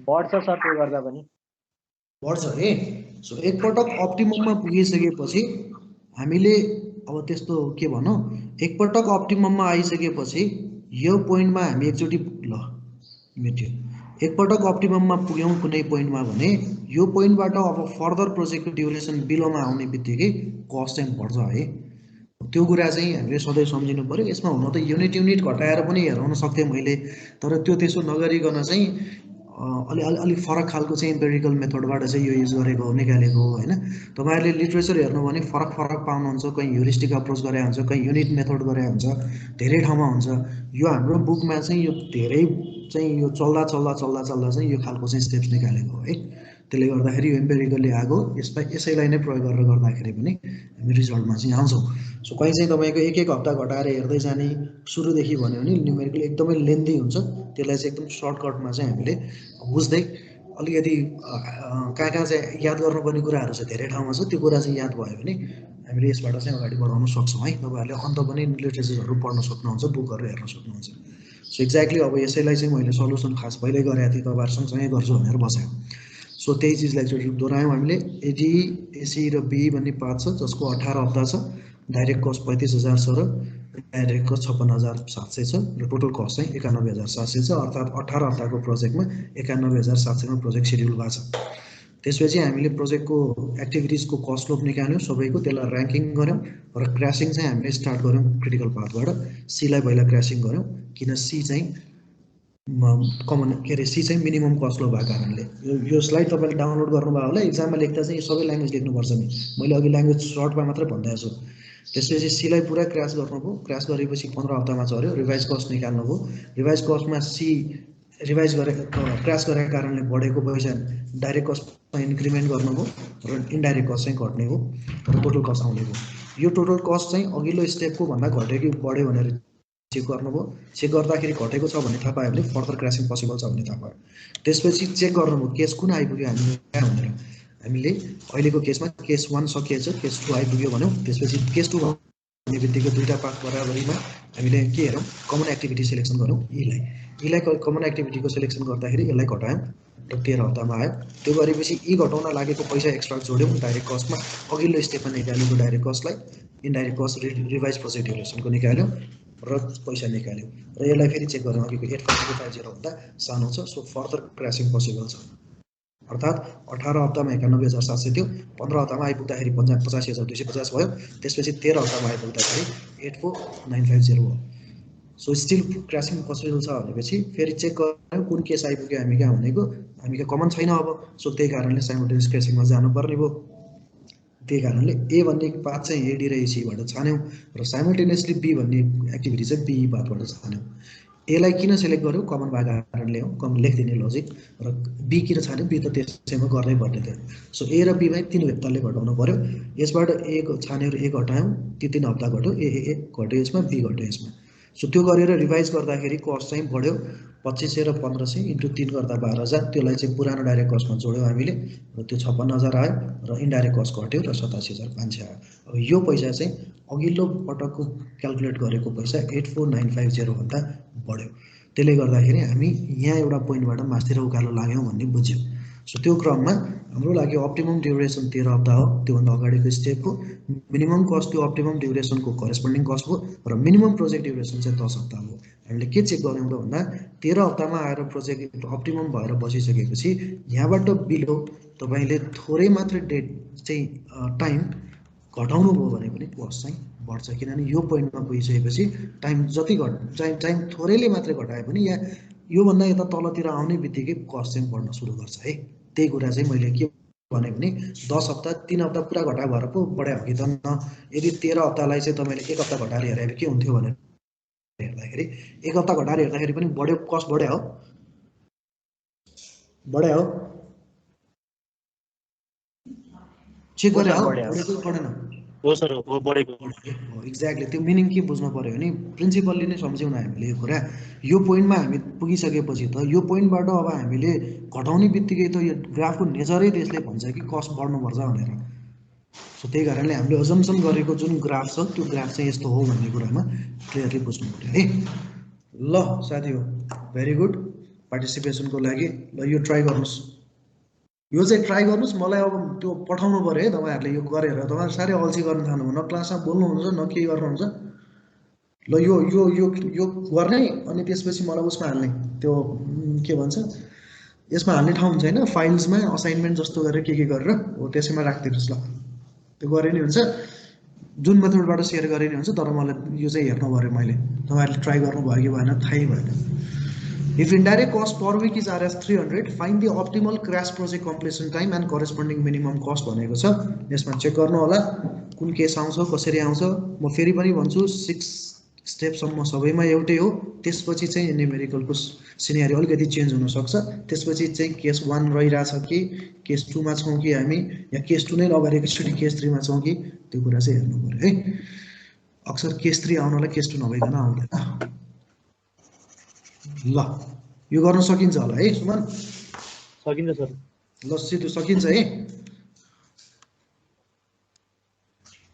बढ्छ सर त्यो गर्दा पनि बढ्छ है। सो एकपटक अप्टिमममा पुगिसकेपछि हामीले अब त्यस्तो के भनौँ, एकपटक अप्टिमममा आइसकेपछि यो पोइन्टमा हामी एकचोटि ल मेट्यो, एकपटक अप्टिमममा पुग्यौँ कुनै पोइन्टमा भने यो पोइन्टबाट अब फर्दर प्रोजेक्टको ड्युरेसन बिलोमा आउने बित्तिकै कस्ट चाहिँ बढ्छ है। त्यो कुरा चाहिँ हामीले सधैँ सम्झिनु पऱ्यो। यसमा हुन त युनिट घटाएर पनि हेराउन सक्थेँ मैले, तर त्यो त्यसो नगरिकन चाहिँ अलिक फरक खालको चाहिँ एम्पेरिकल मेथडबाट चाहिँ यो युज गरेको हो, निकालेको हो होइन। तपाईँहरूले लिट्रेचर हेर्नु भने फरक फरक पाउनुहुन्छ, कहीँ ह्युरिस्टिक अप्रोच गरे हुन्छ, कहीँ युनिट मेथड गरे हुन्छ, धेरै ठाउँमा हुन्छ। यो हाम्रो बुकमा चाहिँ यो धेरै चाहिँ यो चल्दा चाहिँ यो खालको चाहिँ स्टेप्स निकालेको हो है। त्यसले गर्दाखेरि यो एम्पेरिकली आएको, यसैलाई नै प्रयोग गरेर गर्दाखेरि पनि हामी रिजल्टमा चाहिँ आउँछौँ। सो कहीँ चाहिँ तपाईँको एक हप्ता घटाएर हेर्दै जाने सुरुदेखि भन्यो भने न्युमेरिकली एकदमै लेन्दी हुन्छ। त्यसलाई चाहिँ एकदम सर्टकटमा चाहिँ हामीले बुझ्दै अलिकति कहाँ चाहिँ याद गर्नुपर्ने कुराहरू छ, धेरै ठाउँमा छ, त्यो कुरा चाहिँ याद भयो भने हामीले यसबाट चाहिँ अगाडि बढाउन सक्छौँ है। तपाईँहरूले अन्त पनि लिट्रेचरहरू पढ्न सक्नुहुन्छ, बुकहरू हेर्न सक्नुहुन्छ। सो एक्ज्याक्टली अब यसैलाई चाहिँ मैले सल्युसन खास पहिल्यै गरेको थिएँ, तपाईँहरू सँगसँगै गर्छु भनेर बसेँ। सो त्यही चिजलाई एकचोटि दोहोऱ्यायौँ हामीले। एडी, एसी र बी भन्ने पार्ट छ जसको 18 हप्ता छ, डाइरेक्ट कस्ट 35,000 छ र डाइरेक्ट कस्ट 56,700 छ र टोटल कस्ट चाहिँ 91,700 छ। अर्थात् 18 हप्ताको प्रोजेक्टमा 91,700मा प्रोजेक्ट सेड्युल भएको छ। त्यसपछि हामीले प्रोजेक्टको एक्टिभिटिजको कस्ट स्लोप निकाल्यौँ सबैको, त्यसलाई ऱ्याङ्किङ गऱ्यौँ र क्रासिङ चाहिँ हामीले स्टार्ट गऱ्यौँ क्रिटिकल पाथबाट। सीलाई पहिला क्रासिङ गऱ्यौँ किन सी चाहिँ कमन के अरे सी चाहिँ मिनिमम कस्ट लो भएको कारणले। यो स्लाइड तपाईँले डाउनलोड गर्नुभयो होला, इक्जाममा लेख्दा चाहिँ सबै ल्याङ्ग्वेज लेख्नुपर्छ नि, मैले अघि ल्याङ्ग्वेज सर्टमा मात्रै भनिदिएको छु। त्यसपछि सीलाई पुरा क्रास गर्नुभयो, क्रास गरेपछि 15 हप्तामा झऱ्यो, revise cost निकाल्नुभयो। Revise कस्टमा C revise गरेको क्रास गरेको कारणले बढेको पैसा डाइरेक्ट कस्टमा इन्क्रिमेन्ट गर्नुभयो र इन्डाइरेक्ट कस्ट चाहिँ घट्ने हो र टोटल कस्ट आउने हो। यो टोटल कस्ट चाहिँ अघिल्लो स्टेपको भन्दा घट्यो कि बढ्यो भनेर चेक गर्नुभयो। चेक गर्दाखेरि घटेको छ भन्ने थाहा पायो भने फर्दर क्रासिङ पोसिबल छ भन्ने थाहा पायो। त्यसपछि चेक गर्नुभयो केस कुन आइपुग्यो हामी कहाँ भनेर। हामीले अहिलेको केसमा केस 1 सकिएछ, केस 2 आइपुग्यो भन्यौँ। त्यसपछि केस 2 भन्ने बित्तिकै दुईवटा पार्ट बराबरीमा हामीले के हेरौँ, कमन एक्टिभिटी सिलेक्सन गरौँ। यीलाई कमन एक्टिभिटीको सिलेक्सन गर्दाखेरि यसलाई घटायौँ र 13 हप्तामा आयो। त्यो गरेपछि यी घटाउन लागेको पैसा एक्स्ट्रा जोड्यौँ डाइरेक्ट कस्टमा, अघिल्लो स्टेपमा निकालेको डाइरेक्ट कस्टलाई इन्डाइरेक्ट कस्ट रिभाइज प्रोजेक्ट ड्युरेसनको निकाल्यौँ र पैसा निकाल्यौँ र यसलाई फेरि चेक गरौँ अघिको 8.50 भन्दा सानो छ। सो फर्दर क्रासिङ पोसिबल छ। अर्थात् 18 हप्तामा 91,700 थियो, 15 हप्तामा आइपुग्दाखेरि 85,250 भयो। त्यसपछि 13 हप्तामा आइपुग्दाखेरि 84,950 भयो। सो स्टिल क्रासिङ पोसिबल छ भनेपछि फेरि चेक गरौँ कुन केस आइपुग्यो हामी कहाँ भनेको, हामी कहाँ कमन छैन अब। सो त्यही कारणले साइमल्टेनियस क्रासिङमा जानुपर्ने भयो। त्यही कारणले ए भन्ने पाथ चाहिँ एडी र एसीबाट छान्यौँ र साइमल्टेनियसली बी भन्ने एक्टिभिटी चाहिँ बी पाथबाट छान्यौँ। एलाई किन सेलेक्ट गर्यो, कमन भएको कारणले हो, कमन लेखिदिने लजिक। र बी किन छान्यो, बी त त्यसैमा गर्नै पर्ने थियो। सो ए र बीमा 3 हप्ताले घटाउनु पर्यो। यसबाट ए छान्यो र ए घटायौँ, त्यो 3 हप्ता घट्यो, ए घट्यो यसमा, बी घट्यो यसमा। सो त्यो गरेर रिभाइज गर्दाखेरि कस्ट चाहिँ बढ्यो 2500 र 1500 इन्टु 3 गर्दा 12,000। त्यसलाई चाहिँ पुरानो डाइरेक्ट कस्टमा जोड्यौँ हामीले र त्यो 56,000 आयो र इन्डाइरेक्ट कस्ट घट्यो र 87,500 आयो। अब यो पैसा चाहिँ अघिल्लो पटकको क्यालकुलेट गरेको पैसा 84,950 भन्दा बढ्यो। त्यसले गर्दाखेरि हामी यहाँ एउटा पोइन्टबाट मास्तिर उकालो लाग्यौँ भन्ने बुझ्यौँ। सो त्यो क्रममा हाम्रो लागि अप्टिमम ड्युरेसन 13 हप्ता हो, त्योभन्दा अगाडिको स्टेप हो। मिनिमम कस्ट त्यो अप्टिमम ड्युरेसनको करेस्पोन्डिङ कस्ट हो र मिनिमम प्रोजेक्ट ड्युरेसन चाहिँ 10 हप्ता हो। हामीले के चेक गर्यौँ त भन्दा 13 हप्तामा आएर प्रोजेक्ट अप्टिमम भएर बसिसकेपछि यहाँबाट बिलो तपाईँले थोरै मात्रै डेट चाहिँ टाइम घटाउनु भयो भने पनि कस्ट चाहिँ बढ्छ। किनभने यो पोइन्टमा पुगिसकेपछि टाइम जति टाइम थोरैले मात्रै घटाए पनि या योभन्दा यता तलतिर आउने बित्तिकै कस्ट चाहिँ बढ्न सुरु गर्छ है। त्यही कुरा चाहिँ मैले के भने 10 हप्ता 3 हप्ता पुरा घटाए भएर पो बढायो कि त न। यदि 13 हप्तालाई चाहिँ तपाईँले 1 हप्ता घटाएर हेरेर के हुन्थ्यो भनेर हेर्दाखेरि 1 हप्ता घटाएर हेर्दाखेरि पनि बढ्यो, कस्ट बढ्यो हो चेक गरे हो, बढेन हो सर, हो बढेको हो। एक्ज्याक्टली त्यो मिनिङ के बुझ्नु पर्यो भने प्रिन्सिपलले नै सम्झ्यौँ न हामीले यो कुरा। यो पोइन्टमा हामी पुगिसकेपछि त यो पोइन्टबाट अब हामीले घटाउने बित्तिकै त यो ग्राफको नेचरै त्यसले भन्छ कि कस्ट बढ्नुपर्छ भनेर। सो त्यही कारणले हामीले अजम्सन गरेको जुन ग्राफ छ त्यो ग्राफ चाहिँ यस्तो हो भन्ने कुरामा क्लियरली बुझ्नु पर्यो है। ल साथी हो, भेरी गुड। पार्टिसिपेसनको लागि ल यो ट्राई गर्नुहोस्, यो चाहिँ ट्राई गर्नुहोस्। मलाई अब त्यो पठाउनु पऱ्यो है तपाईँहरूले, यो गरेर तपाईँहरू साह्रै अल्छी गर्न थाल्नु, न क्लासमा बोल्नुहुन्छ न के गर्नुहुन्छ। ल यो यो यो यो गर्ने अनि त्यसपछि मलाई उसमा हाल्ने, त्यो के भन्छ यसमा हाल्ने ठाउँ हुन्छ होइन, फाइल्समा असाइनमेन्ट जस्तो गरेर के गरेर हो त्यसैमा राखिदिनुहोस्। ल त्यो गरे नि हुन्छ, जुन मेथडबाट सेयर गरे नि हुन्छ, तर मलाई यो चाहिँ हेर्नु पऱ्यो मैले, तपाईँहरूले ट्राई गर्नुभयो कि भएन थाहै भएन। If indirect cost per week is Rs 300, find the optimal crash project completion time and corresponding minimum cost भनेको छ। यसमा चेक गर्नु होला कुन केस आउँछ कसरी आउँछ। म फेरि पनि भन्छु 6 स्टेपसम्म सबैमा एउटै हो, त्यसपछि चाहिँ न्युमेरिकलको सिनेरियो अलिकति चेन्ज हुन सक्छ। त्यसपछि चाहिँ केस 1 रहिरहेछ कि केस 2 मा छौँ कि हामी, या केस 2 नै नगरेको एकचोटि केस 3 मा छौँ कि, त्यो कुरा चाहिँ हेर्नु पर्यो है। अक्सर केस 3 आउनलाई केस 2 नभइकन आउँदैन। ल यो गर्न सकिन्छ होला है सुमन? सकिन्छ सर। ल सिधो सकिन्छ है?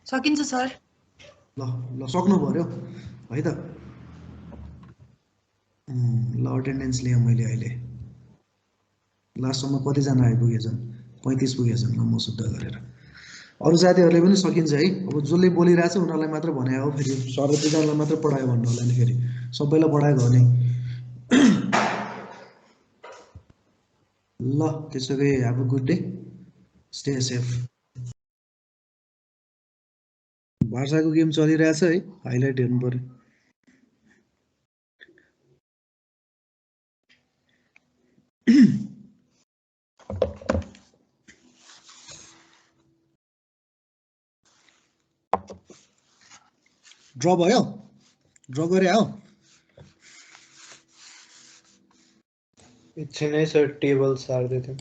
सकिन्छ सर। ल ल सक्नु पर्यो है त। ल अटेन्डेन्स लिएँ मैले अहिले, लास्टसम्म कतिजना आइपुगेछन्? 35 पुगेछन्। ल म शुद्ध गरेर अरू साथीहरूले पनि सकिन्छ है। अब जसले बोलिरहेछ उनीहरूलाई मात्र भने हो, फेरि सर दुईजनालाई मात्र पढायो भन्नु होला नि, फेरि सबैलाई पढाएको हो नि। ल त्यसो भए have a good day, stay safe. भाषाको गेम चलिरहेछ है, हाइलाइट हेर्नु पर्यो। ड्र भयो? ड्र गरे हो? एकछिन है सर, टेबल सार्दै थियौँ।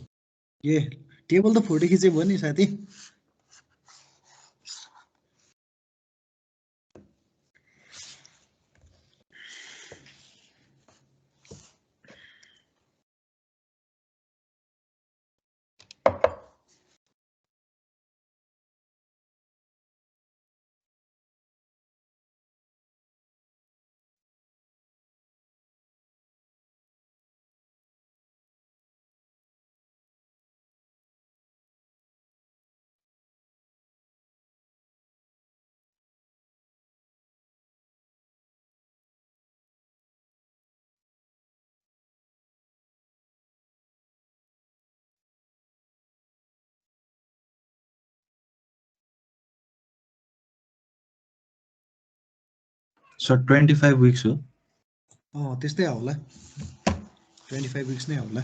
ए टेबल त फोटो खिचे भयो नि साथी। सर 25 विक्स हो। त्यस्तै होला, 25 विक्स नै होला।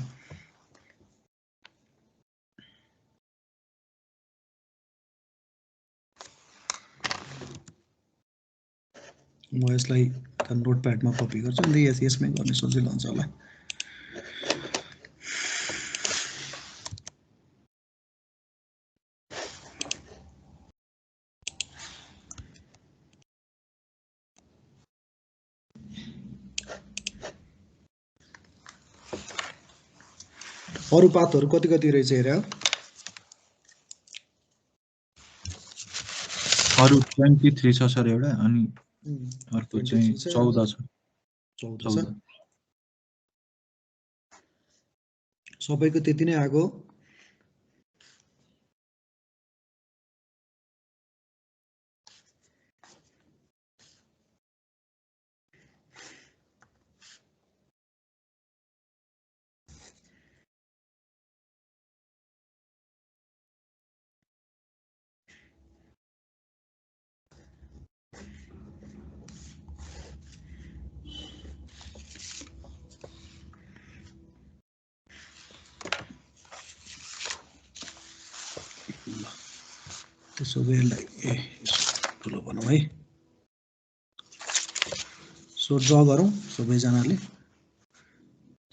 म यसलाई नोटप्याडमा कपी गर्छु अनि यसमै गर्ने सजिलो हुन्छ होला। अरू पातहरू कति कति रहेछ हेर? अरू 23 छ सर एउटा, अनि अर्को चाहिँ 14 छ। 14 छ। सबैको त्यति नै आएको? त्यसो भए यसलाई ठुलो बनाऊ है। सो ड्र गरौँ सबैजनाले।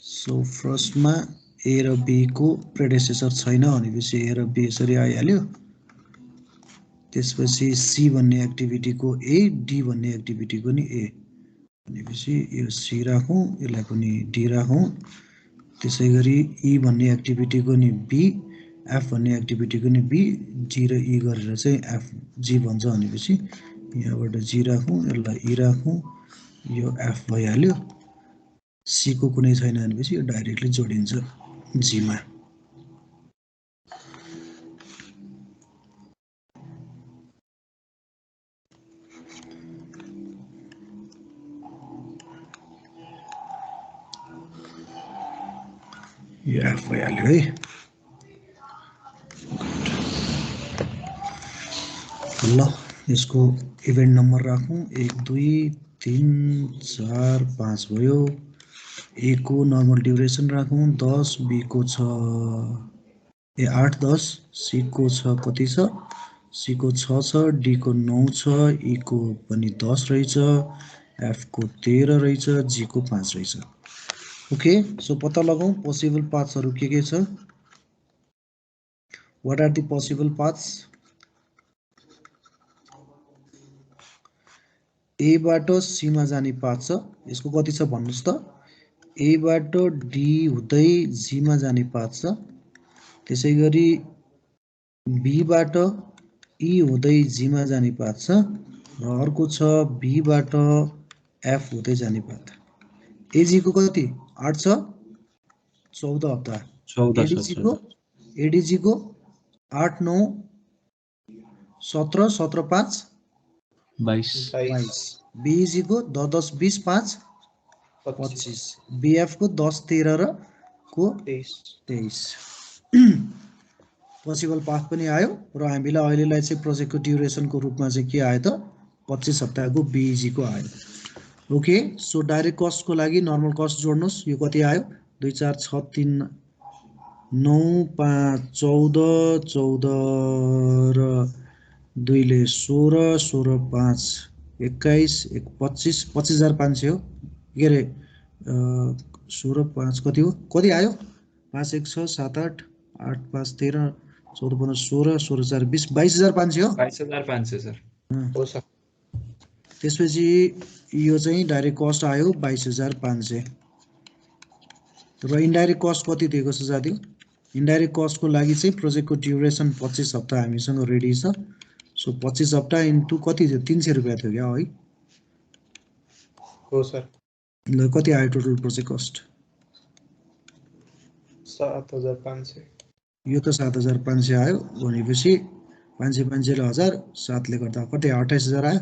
सो फर्स्टमा ए र बी को प्रेडेसेसर छैन भनेपछि ए र बी यसरी आइहाल्यो। त्यसपछि सी भन्ने एक्टिभिटीको ए, डी भन्ने एक्टिभिटीको नि ए भनेपछि यो सी राखौँ, यसलाई पनि डी राखौँ। त्यसै गरी ई भन्ने एक्टिभिटीको नि बी, एफ भन्ने एक्टिभिटीको नि बी, जी र ई गरेर चाहिँ एफ जी भन्छ भनेपछि यहाँबाट जी राखौँ, यसलाई ई राखौँ, यो एफ भइहाल्यो। सी को कुनै छैन भनेपछि यो डाइरेक्टली जोडिन्छ जी मा। यो एफ भइहाल्यो है। ल यसको इभेन्ट नम्बर राखौँ 1 2 3 4 5 भयो। ए को नर्मल ड्युरेसन राखौँ 10, बी को छ 8 10, सी को छ कति छ, सी को 6 छ, डी को 9 छ, ई को पनि 10 रहेछ, एफ को 13 रहेछ, जी को 5 रहेछ। ओके, सो पत्ता लगाउँ पोसिबल पाथ्सहरु के छ। What are the possible paths? A बाट सी मा जाने पाथ छ, यसको कति छ भन्नुस् त। ए बाट डी हुँदै जी मा जाने पाथ छ, त्यसैगरी बी बाट ई हुँदै जी मा जाने पाथ छ, र अर्को छ बी बाट एफ हुँदै जाने पाथ। एजी को कति 8 छ, 14 हप्ता। 14 एडीजी को 8 9 17 17 5 22, बीजी को 10 10 20 5 25, बीएफ को 10 13 र को 23। पोसिबल पाथ पनि आयो र हामीलाई अहिलेलाई चाहिँ प्रोजेक्टको ड्युरेसनको रूपमा चाहिँ के आयो त 25 हप्ताको बीजी को आयो। ओके, सो डाइरेक्ट कस्टको लागि नर्मल कस्ट जोड्नुस्, यो कति आयो 2 4 6 3 9 5 14 14 र 2 ले 16 16 5 21 25 25500 हो के रे 16 5 कति हो, कति आयो 5 1 6 7 8 8 5 13 14 15 16 16 4 20 22500 हो 22500 सर हो सर। त्यसपछि यो चाहिँ डाइरेक्ट कस्ट आयो 22500 र इन्डाइरेक्ट कस्ट कति दिएको छ साथी। इन्डाइरेक्ट कस्टको लागि चाहिँ प्रोजेक्टको ड्युरेसन 25 हप्ता हामीसँग रेडी छ। सो 25 हप्ता इन्टु कति थियो 300 रुपैयाँ थियो क्या है। हो सर। ल कति आयो टोटल प्रोजेक्ट कस्ट 7500। यो त 7500 आयो भनेपछि 500 500 र 1000 7 ले गर्दा कति 28000 आयो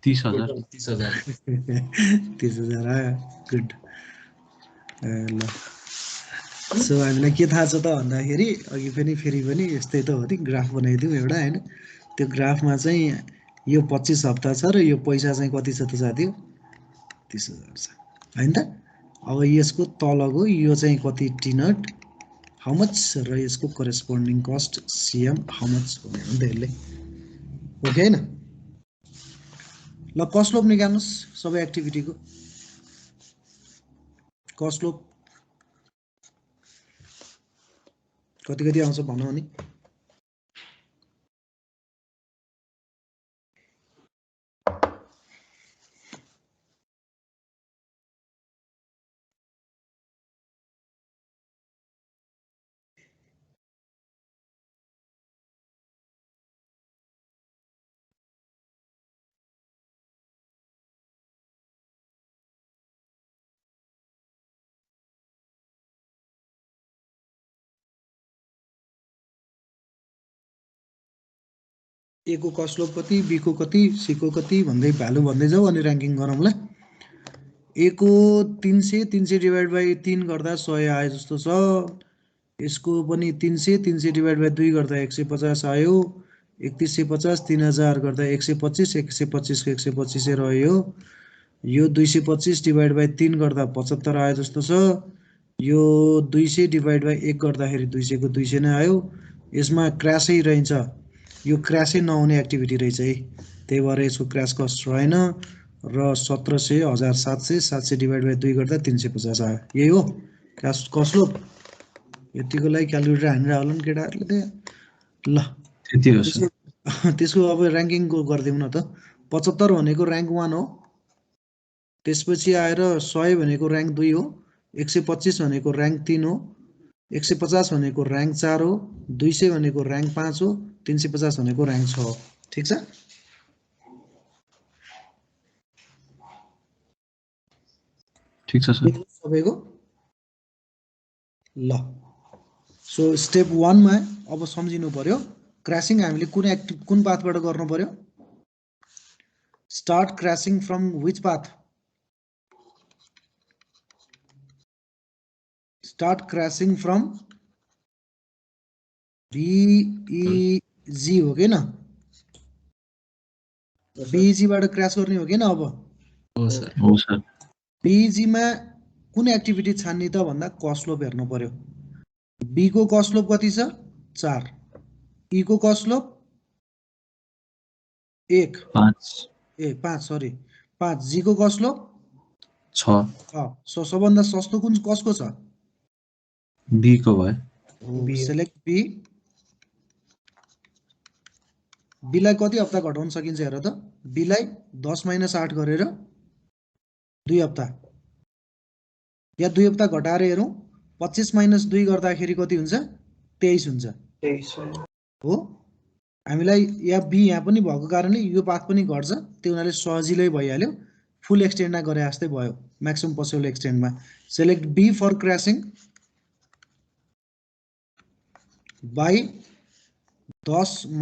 30000 30000 आयो। गुड। ल सो हामीलाई के थाहा छ त भन्दाखेरि अघि पनि फेरि पनि यस्तै त हो नि, ग्राफ बनाइदिउँ एउटा हैन। त्यो ग्राफमा चाहिँ यो 25 हप्ता छ र यो पैसा चाहिँ कति छ त साथी 30000 छ हैन त। अब यसको तलको यो चाहिँ कति टी नट हाउ मच र यसको corresponding cost CM how much भनेर नि त यसले। ओके हैन। ल कस्ट लोप निकाल्नुस् सबै एक्टिभिटीको कस्ट लोप कति कति आउँछ भनौँ नि। ए को कस्ट लोप कति, बी को कति, सी को कति भन्दै भ्यालु भन्दै जाऊ अनि र्याङ्किङ गरौँला। ए को 300 300 डिभाइड बाई 3 गर्दा 100 आए जस्तो छ। यसको पनि 300 300 डिभाइड बाई 2 गर्दा 150 आयो। 3150 3000 गर्दा 125 125 को 125 रह्यो। यो 225 डिभाइड बाई 3 गर्दा 75 आयो जस्तो छ। यो 200 डिभाइड बाई 1 गर्दाखेरि 200 को 200 नै आयो। यसमा क्र्यासै रहन्छ, यो क्र्यासै नहुने एक्टिभिटी रहेछ है, त्यही भएर यसको क्र्यास कस्ट रहेन र 1700 1700 700 डिभाइड बाई 2 गर्दा 350 आयो। यही हो क्र्यास कस्ट लोप। यतिको लागि क्यालकुलेटर हानेर होला नि केटाहरूले त्यहाँ। ल त्यति हो सर। त्यसको अब र्याङ्किङको गरिदिउँ न त। 75 भनेको र्याङ्क 1 हो, त्यसपछि आएर 100 भनेको र्याङ्क 2 हो, 125 भनेको र्याङ्क 3 हो, 150 भनेको र्याङ्क 4 हो, 200 भनेको र्याङ्क 5 हो, 350 भनेको र्याङ्क 6 हो। ठिक छ। ठीक छ सर। सबैको ल। सो स्टेप 1 मा अब सम्झिनु पर्यो क्रैशिङ हामीले कुन पाथबाट गर्नु पर्यो। Start crashing from which path? Start crashing from BEG हो कि न? BEG बाट क्रैश गर्ने हो कि न? अब हो सर। BEG मा कुन एक्टिभिटी छान्ने त भन्दा कस्ट स्लोप हेर्नु पर्यो। B को कस्ट स्लोप कति छ? 4। E को कस्ट स्लोप 1 5 सरी 5। G को कस्ट स्लोप 6। सो सबभन्दा सस्तो कुन कसको छ? B को भयो। Select B। B लाई कति हप्ता घटाउन सकिन्छ हेर त? B लाई 10 - 8 गरेर 2 हप्ता या 2 हप्ता घटाएर हेरौँ। 25 - 2 गर्दाखेरि कति हुन्छ? 23 हुन्छ। 23 हो। हामीलाई या B यहाँ पनि भएको कारणले यो पाथ पनि घट्छ, त्यो हुनाले सजिलै भइहाल्यो। फुल एक्सटेन्डमा गरे जस्तै भयो, म्याक्सिमम पोसिबल एक्सटेन्डमा। Select B for crashing by 10 -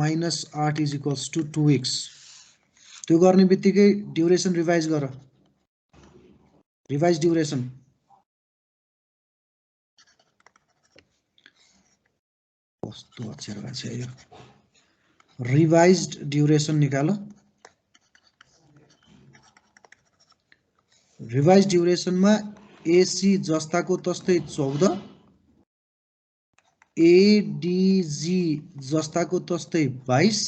8 = 2 weeks। त्यो गर्ने बित्तिकै ड्युरेसन रिभाइज गर। रिभाइज ड्युरेसन कस्तो अक्षर भएको छ यो। रिवाइज्ड ड्युरेसन निकाल। रिवाइज ड्युरेसनमा AC जस्ताको तस्तै 14, ADG जस्ताको तस्तै 22,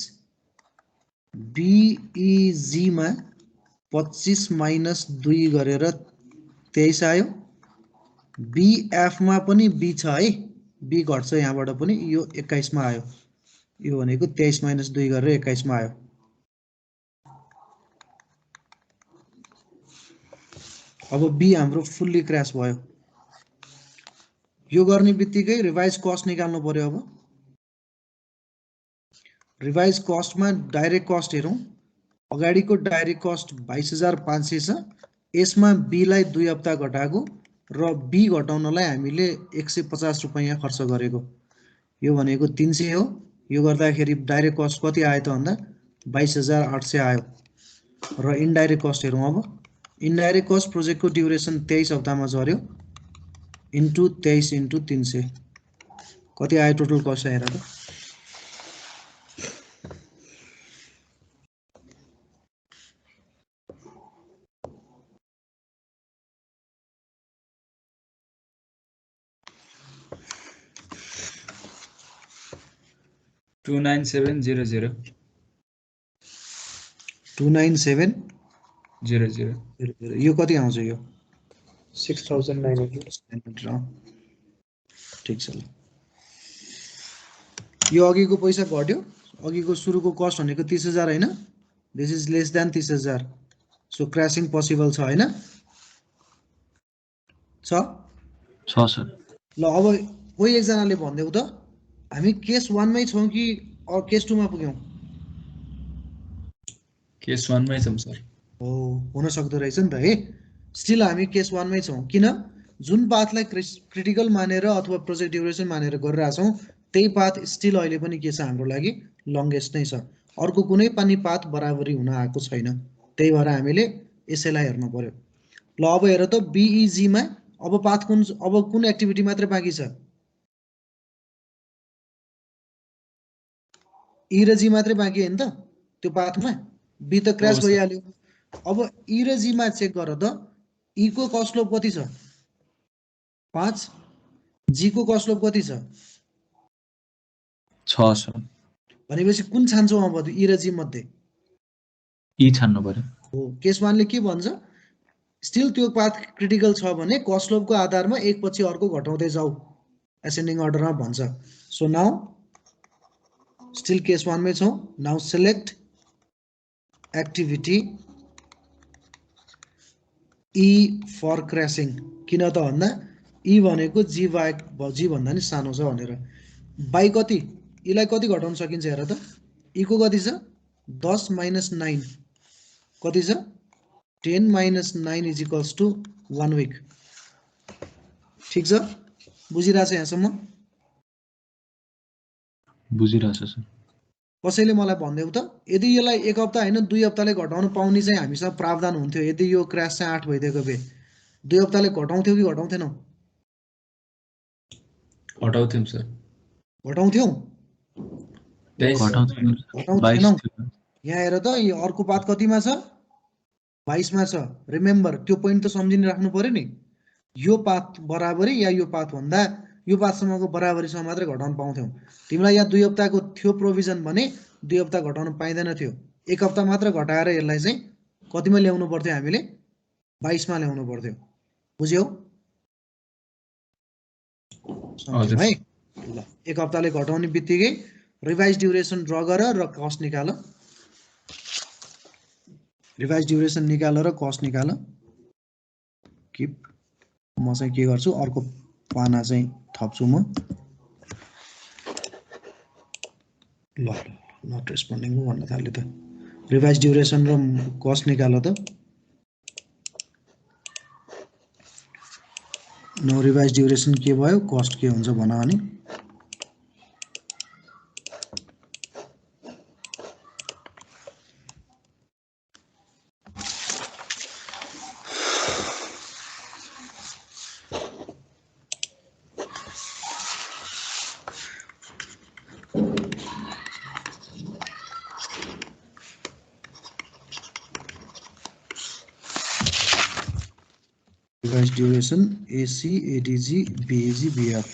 BEG मा 25 - 2 गरेर 23 आयो। BF मा पनि B छ है, B घट्छ यहाँबाट पनि, यो 21 मा आयो। यो भनेको 23 - 2 गरेर 21 मा आयो। अब B हाम्रो फुल्ली क्रैश भयो। यो गर्ने बित्तिकै रिवाइज कस्ट निकाल्नु पर्यो। अब रिवाइज कस्टमा डाइरेक्ट कस्ट हेरौँ। अगाडिको डाइरेक्ट कस्ट 22,500 छ। यसमा B लाई 2 हप्ता घटाएको र B घटाउनलाई हामीले 150 रुपैयाँ खर्च गरेको। यो भनेको 300 हो। यो गर्दाखेरि डाइरेक्ट कस्ट कति आयो त भन्दा 22,800 आयो। र इन्डाइरेक्ट कस्ट हेरौँ। अब इन्डाइरेक्ट कस्ट प्रोजेक्टको ड्युरेसन 23 हप्तामा झर्यो, इन्टु 23 × 300 कति आयो टोटल कस्ट हेर त। $29700 29700 यो कति आउँछ? यो 6,900 ठिक छ। ल यो अघिको पैसा घट्यो। अघिको सुरुको कस्ट भनेको 30,000 हैन? This is less than 30,000। So crashing possible छ हैन? छ सर। ल अब कोही एकजनाले भन्देऊ त हामी केस 1 मै छौं कि केस 2 मा पुग्यौं? केस 1 मै छौं सर। हो, हुन सक्दो रहेछ नि त है। स्टिल हामी केस 1 मै छौं। किन? जुन पाथलाई क्रिटिकल मानेर अथवा प्रोजेक्ट ड्युरेसन मानेर गरिरहेका छौं त्यही पाथ स्टिल अहिले पनि के छ हाम्रो लागि लंगेस्ट नै छ। अर्को कुनै पनि पाथ बराबरी हुन आएको छैन। त्यही भएर हामीले यसैलाई हेर्नु पर्यो। ल अब हेर त BEG मा अब पाथ कुन एक्टिभिटी मात्र बाँकी छ? E र G मात्रै बाँकी हैन त त्यो पाथमा? B त क्रैश भइहाल्यो। अब E र G मा चेक गर त E को कस्ट स्लोप कति छ? 5। G को कस्ट स्लोप कति छ? 6 सर। भनेपछि कुन छान्छौ अब E र G मध्ये? E छान्नु पर्यो। हो, केस 1 ले के भन्छ? स्टिल त्यो पाथ क्रिटिकल छ भने कस्ट स्लोपको आधारमा एक पछि अर्को घटाउँदै जाऊ, एसेन्डिङ अर्डरमा भन्छ। सो नाउ स्टिल केस 1 मै छौं। Now select activity E for crashing. किन त भन्दा E भनेको G भन्दा नि सानो छ भनेर। बाई कति? E लाई कति घटाउन सकिन्छ हेर त? E को कति छ? 10 - 9 कति छ? 10 minus 9 is equals to 1 week. ठीक छ, बुझिरहेको छ यहाँसम्म? बुझिरहेछ सर। कसैले मलाई भनिदेऊ त, यदि यसलाई 1 हप्ता हैन 2 हप्ताले घटाउन पाउने चाहिँ हामीसँग प्रावधान हुन्थ्यो, यदि यो क्र्यास चाहिँ 8 भइदिएको भए 2 हप्ताले घटाउँथ्यौ कि घटाउँथेनौ? हटाउँथ्यौँ सर। घटाउँथ्यौ? घटाउँथेनौ। यहाँ हेर त, यो अर्को पात कतिमा छ? 22 मा छ। रिमेम्बर, त्यो पोइन्ट त सम्झिन राख्नु पर्यो नि। यो पात बराबरी या यो पात भन्दा यो पातसम्मको बराबरीसम्म मात्रै घटाउन पाउँथ्यौ। तिमीलाई यहाँ 2 हप्ताको थियो प्रोभिजन भने 2 हप्ता घटाउन पाइदैन थियो। 1 हप्ता मात्र घटाएर यसलाई चाहिँ कतिमा ल्याउनु पर्थ्यो हामीले? 22 मा ल्याउनु पर्थ्यो। बुझ्यौ? हजुर है ल, 1 हप्ताले घटाउने बित्तिकै रिभाइज ड्युरेसन ड्र गर र कस्ट निकाल। रिभाइज ड्युरेसन निकाल र कस्ट निकाल। किप, म चाहिँ के गर्छु, अर्को पाना चाहिँ थप्छु म। ल नट रेस्पोन्डिङ भन्न थाल्यो त। रिभाइज ड्युरेसन र कस्ट निकाल त। नो रिभाइज ड्युरेसन के भयो, कस्ट के हुन्छ भन अनि। Revised duration AC, ADG, BAG, BF.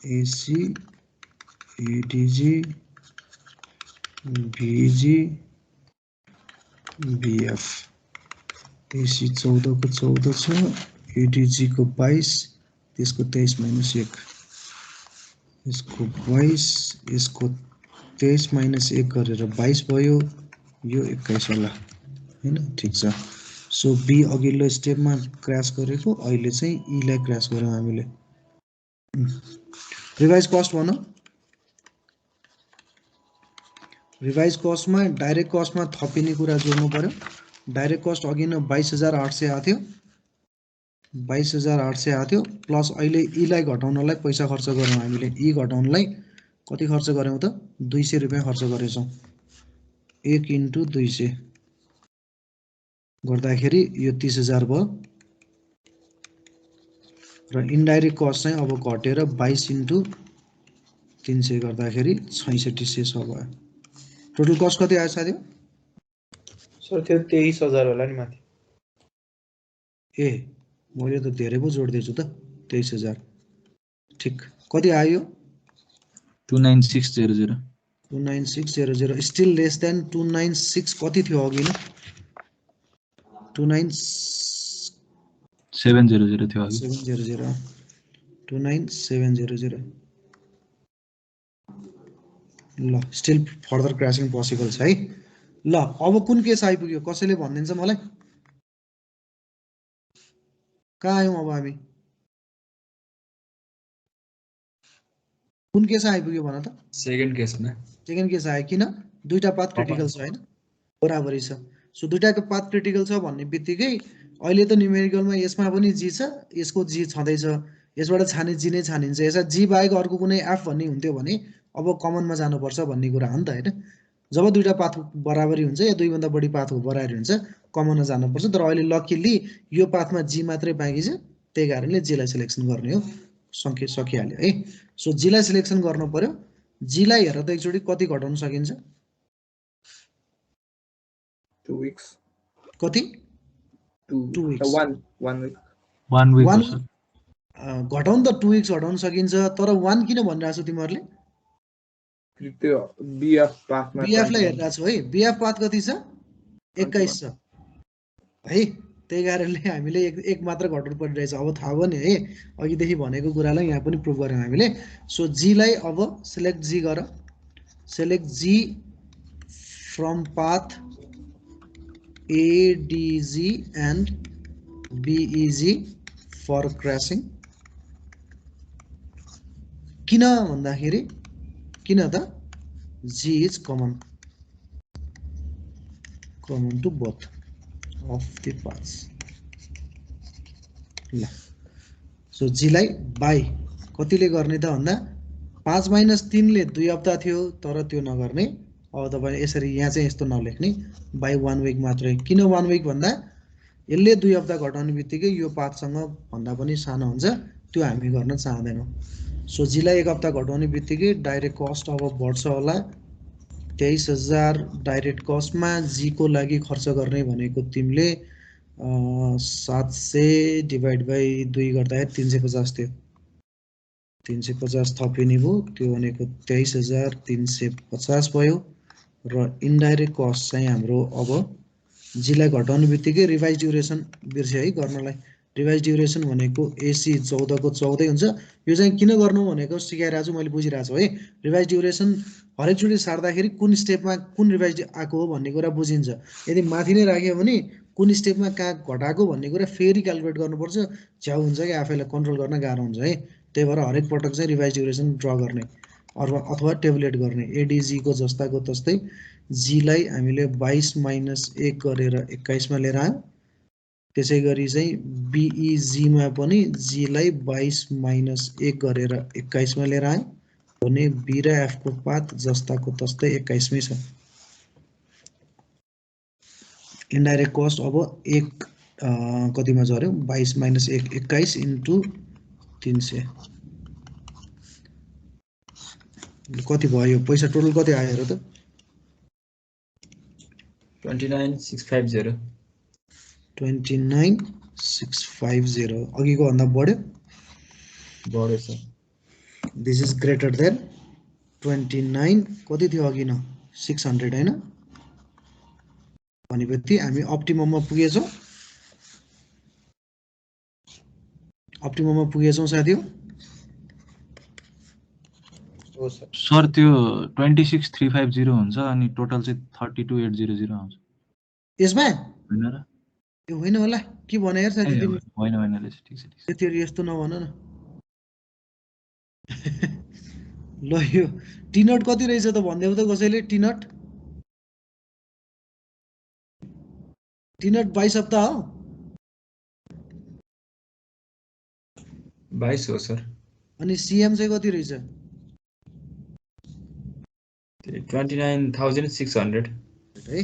AC, ADG, BAG, BF. AC 14 को 14 छ, ADG को 22, त्यसको 23 माइनस 1, यसको 22, यसको 23 माइनस 1 गरेर 22 भयो, यो 21 होला हैन? ठीक छ। सो बी अघिल्लो स्टेपमा क्र्यास गरेको, अहिले चाहिँ ई लाई क्र्यास गरौँ हामीले। रिभाइज कस्ट भन। रिभाइज कस्टमा डाइरेक्ट कस्टमा थपिने कुरा जोड्नु पर्यो। डाइरेक्ट कस्ट अघि नै 22,800 आएको थियो, 22,800 आएको थियो, प्लस अहिले ई लाई घटाउनलाई पैसा खर्च गरौँ हामीले। ई घटाउनलाई कति खर्च गऱ्यौँ त? 200 रुपैयाँ खर्च गरेछौँ। 1 × 200 गर्दाखेरि यो 30,000 भयो र इन्डाइरेक्ट कस्ट चाहिँ अब घटेर 22 × 300 गर्दाखेरि 6600 भयो। टोटल कस्ट कति आयो साथी? सर त्यो 23,000 होला नि माथि। ए, मैले त धेरै पो जोड्दैछु त। 23,000 ठिक। कति आयो? 29600। 29600 स्टिल लेस देन 296 कति थियो अघि न? 29700 थियो अघि। 700 29700। ल, स्टिल फर्दर क्रैशिङ पोसिबल छ है। ल, अब कुन केस आइपुग्यो? कसैले भनिदिन्छ मलाई? कहाँ आयौँ अब हामी? कुन केस आइपुग्यो भन त? सेकेन्ड केसमा। सेकेन्ड केस आयो। किन? दुईटा पाथ क्रिटिकल छ हैन? बराबरी छ। सो दुईटाको पाथ क्रिटिकल छ भन्ने बित्तिकै अहिले त न्युमेरिकलमा यसमा पनि जी छ, यसको जी छँदैछ, यसबाट छाने जी नै छानिन्छ। यसमा जी बाहेक अर्को कुनै एफ भन्ने हुन्थ्यो भने अब कमनमा जानुपर्छ भन्ने कुरा हो नि त हैन? जब दुईटा पाथ बराबरी हुन्छ या दुईभन्दा बढी पाथको बराबरी हुन्छ कमनमा जानुपर्छ। तर अहिले लकिली यो पाथमा जी मात्रै बाँकी छ, त्यही कारणले जीलाई सिलेक्सन गर्ने हो। सकिहाल्यो है। सो जीलाई सिलेक्सन गर्नु पर्यो। जीलाई हेर त एकचोटि कति घटाउन सकिन्छ? 2 weeks। कति? 2 weeks। 1 week। 1 week हो One- सर। घटाउन त 2 weeks घटाउन सकिन्छ, तर 1 किन भनिरहेको छौ तिमीहरूले? त्यो बीएफ पाथमा बीएफ लाई हेरिरहेको छौ है। बीएफ पाथ कति छ? 21 छ है। त्यही कारणले हामीले एक मात्र घटाउनु परिरहेछ। अब थाहा भयो नि है, अघिदेखि भनेको कुरालाई यहाँ पनि प्रुभ गर्यौँ हामीले। सो जीलाई अब सिलेक्ट जी गर। Select G from path ADG and BEG for crashing. किन भन्दाखेरि किन त? G is common to both. Of the parts ल सो जीलाई बाई कतिले गर्ने त भन्दा 5 - 3 ले 2 हप्ता थियो तर त्यो नगर्ने अब तपाईले यसरी यहाँ चाहिँ यस्तो नलेख्ने बाई 1 विक मात्रै किन 1 विक भन्दा यसले 2 हप्ता घटाउने बित्तिकै यो पाथसँग भन्दा पनि सानो हुन्छ त्यो हामी गर्न चाहदैनौं सो जीलाई 1 हप्ता घटाउने बित्तिकै डाइरेक्ट कस्ट अब बढ्छ होला 23000 डाइरेक्ट कस्टमा जी को लागि खर्च गर्ने भनेको तिमीले 700 डिवाइड बाई 2 गर्दाखेरि 350 थियो 350 थपिने भयो त्यो भनेको 23350 भयो र इन्डाइरेक्ट कस्ट चाहिँ हाम्रो अब जीलाई घटाउने बित्तिकै रिवाइज ड्युरेसन बिर्स्यो है गर्नलाई रिवाइज ड्युरेसन भनेको एसी 14 को 14 हुन्छ यो चाहिँ किन गर्नु भनेको सिकाइराछु मैले बुझिराछु है रिवाइज ड्युरेसन हरेक चोटी सार्दाखेरि कुन स्टेपमा कुन रिवाइज आको हो भन्ने कुरा बुझिन्छ यदि माथि नै राख्यो भने कुन स्टेपमा कहाँ घटाएको भन्ने कुरा फेरि क्याल्कुलेट गर्नुपर्छ झ्याउ हुन्छ कि आफैलाई कन्ट्रोल गर्न गाह्रो हुन्छ है त्यही भएर हरेक पटक चाहिँ रिवाइज ड्युरेसन ड्र गर्ने अथवा टेबुलेट गर्ने एडीजी को जस्ताको तस्तै जी लाई हामीले 22 - 1 गरेर 21 मा लिएर आयौं त्यसै गरी चाहिँ बीईजी मा पनि जी लाई 22 - 1 गरेर 21 मा लिएर आयौं भने बी र एफ को पाथ जस्ताको तस्तै 21 मै छ इन्डाइरेक्ट कस्ट अब 1 कतिमा झर्यो 22 - 1 21 इन्टु 300 कति भयो पैसा टोटल कति आयो र त 29650 29650 अघिको भन्दा बढ्यो बढेछ दिस इज ग्रेटर देन 29 कति थियो अघि न 600 हैन भनेपछि हामी अप्टिमममा पुगेछौं साथीहरु हो सर सर त्यो 26350 हुन्छ अनि टोटल चाहिँ 32800 आउँछ यसमा हैन र ए होइन होला के भने यार साथी तिमी होइन ले ठीक छ त्यतिहरु यस्तो नभन न ल यो टी नट कति रहेछ त भन्देऊ त कसैले टी नट 22 हप्ता हो 22 हो सर अनि सीएम चाहिँ कति रहेछ 29600 है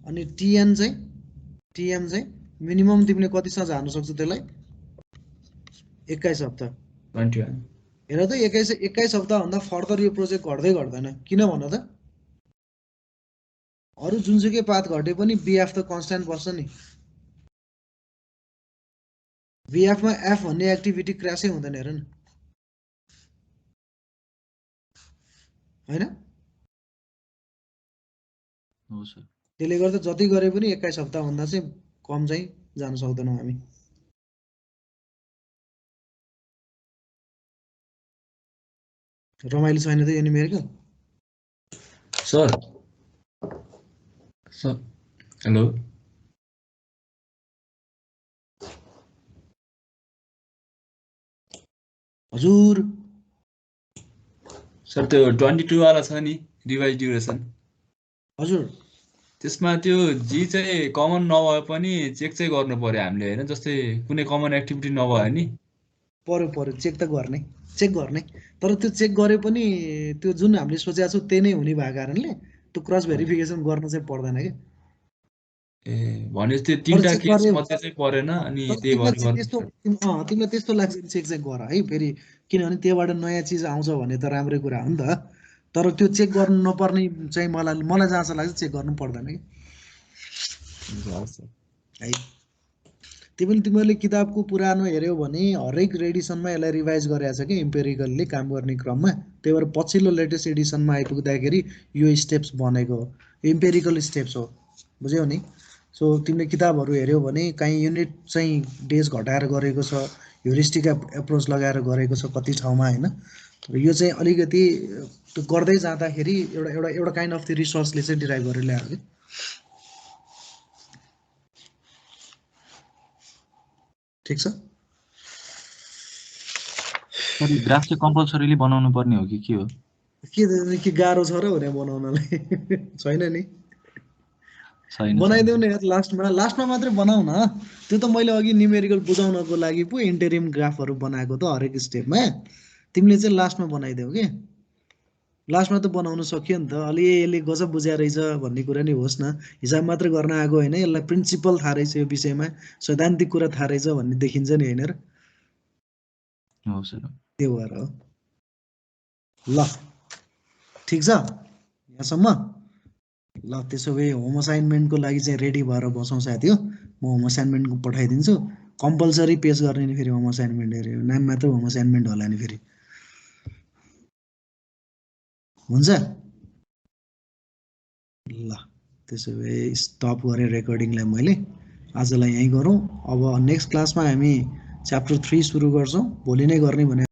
अनि टीएन चाहिँ मिनिमम तिमीले कतिसम्म जान सक्छौ त्यसलाई 21 हप्ता 21 हेर त 21 हप्ता भन्दा फर्दर यो प्रोजेक्ट घट्दै घट्दैन किन भन त अरु जुनसुकै पाथ घटे पनि बीएफ त कन्स्ट्यान्ट बस्छ नि बीएफ मा एफ भन्ने एक्टिभिटी क्र्यासै हुँदैन हेर न हैन हो सर त्यसले गर्दा जति गरे पनि 21 हप्ता भन्दा चाहिँ कम चाहिँ जान सक्दैनौं हामी रमाइलो छैन त यो न्युमेरिकल सर हेलो हजुर सर त्यो 22 वाला छ नि रिवाइज ड्युरेसन हजुर त्यसमा त्यो जी चाहिँ कमन नभए पनि चेक चाहिँ गर्नु पर्यो हामीले हैन जस्तै कुनै कमन एक्टिभिटी नभए नि पर्यो चेक गर्ने तर त्यो चेक गरे पनि त्यो जुन हामीले सोचेका छौं त्यही नै हुने भएको कारणले त्यो क्रस भेरिफिकेसन गर्न चाहिँ पर्दैन के ए भनेपछि त्यो तीनटा केस मध्ये चाहिँ परेन अनि त्यही भएर त्यस्तो तिमीलाई त्यस्तो लाग्छ चेक चाहिँ गर है फेरि किनभने त्यहीबाट नयाँ चिज आउँछ भने त राम्रै कुरा हो नि त तर त्यो चेक गर्नु नपर्ने चाहिँ मलाई जहाँसो लाग्छ चेक गर्नु पर्दैन के है तिमीले किताबको पुरानो हेर्यौ भने हरेक एडिसनमा यसलाई रिभाइज गरेको छ कि इम्पेरिकलले काम गर्ने क्रममा त्यही भएर पछिल्लो लेटेस्ट एडिसनमा आइपुग्दाखेरि यो स्टेप्स बनेको हो इम्पेरिकल स्टेप्स हो बुझ्यौ नि सो तिमीले किताबहरू हेर्यौ भने कहीँ युनिट चाहिँ डेज घटाएर गरेको छ ह्युरिस्टिक एप्रोच लगाएर गरेको छ कति ठाउँमा हैन यो चाहिँ अलिकति गर्दै जाँदाखेरि एउटा काइन्ड अफ द रिसर्चले चाहिँ डिराइभ गरेर ल्यायो कि ठीक छ सरी ग्राफ चाहिँ कम्पल्सरीली बनाउनु पर्ने हो कि के हो के गाह्रो छ र भने बनाउनलाई छैन नि छैन बनाइदेऊ न यार लास्टमा मात्रै बनाऊ न। त्यो त मैले अघि न्युमेरिकल बुझाउनको लागि पो इन्टरिम ग्राफहरू बनाएको त हरेक स्टेपमा। तिमीले चाहिँ लास्टमा बनाइदेऊ कि लास्टमा त बनाउन सकियो नि त। अलि यसले गजब बुझ्या रहेछ भन्ने कुरा नि होस् न। हिसाब मात्र गर्न आएको होइन, यसलाई प्रिन्सिपल थाहा रहेछ यो विषयमा, सैद्धान्तिक कुरा थाहा रहेछ भन्ने देखिन्छ नि होइन र। हो सर। त्यो भएर हो। ल ठिक छ यहाँसम्म। ल त्यसो भए होम असाइनमेन्टको लागि चाहिँ रेडी भएर बसौँ साथी हो। म होम असाइनमेन्टको पठाइदिन्छु। कम्पलसरी पेस गर्ने नि फेरि होम असाइनमेन्ट हेऱ्यो नाम मात्र होम असाइनमेन्ट होला नि फेरि। हुन्छ ल त्यसो भए स्टप गरेँ रेकर्डिङलाई मैले। आजलाई यहीँ गरौँ। अब नेक्स्ट क्लासमा हामी च्याप्टर 3 सुरु गर्छौँ। भोलि नै गर्ने भने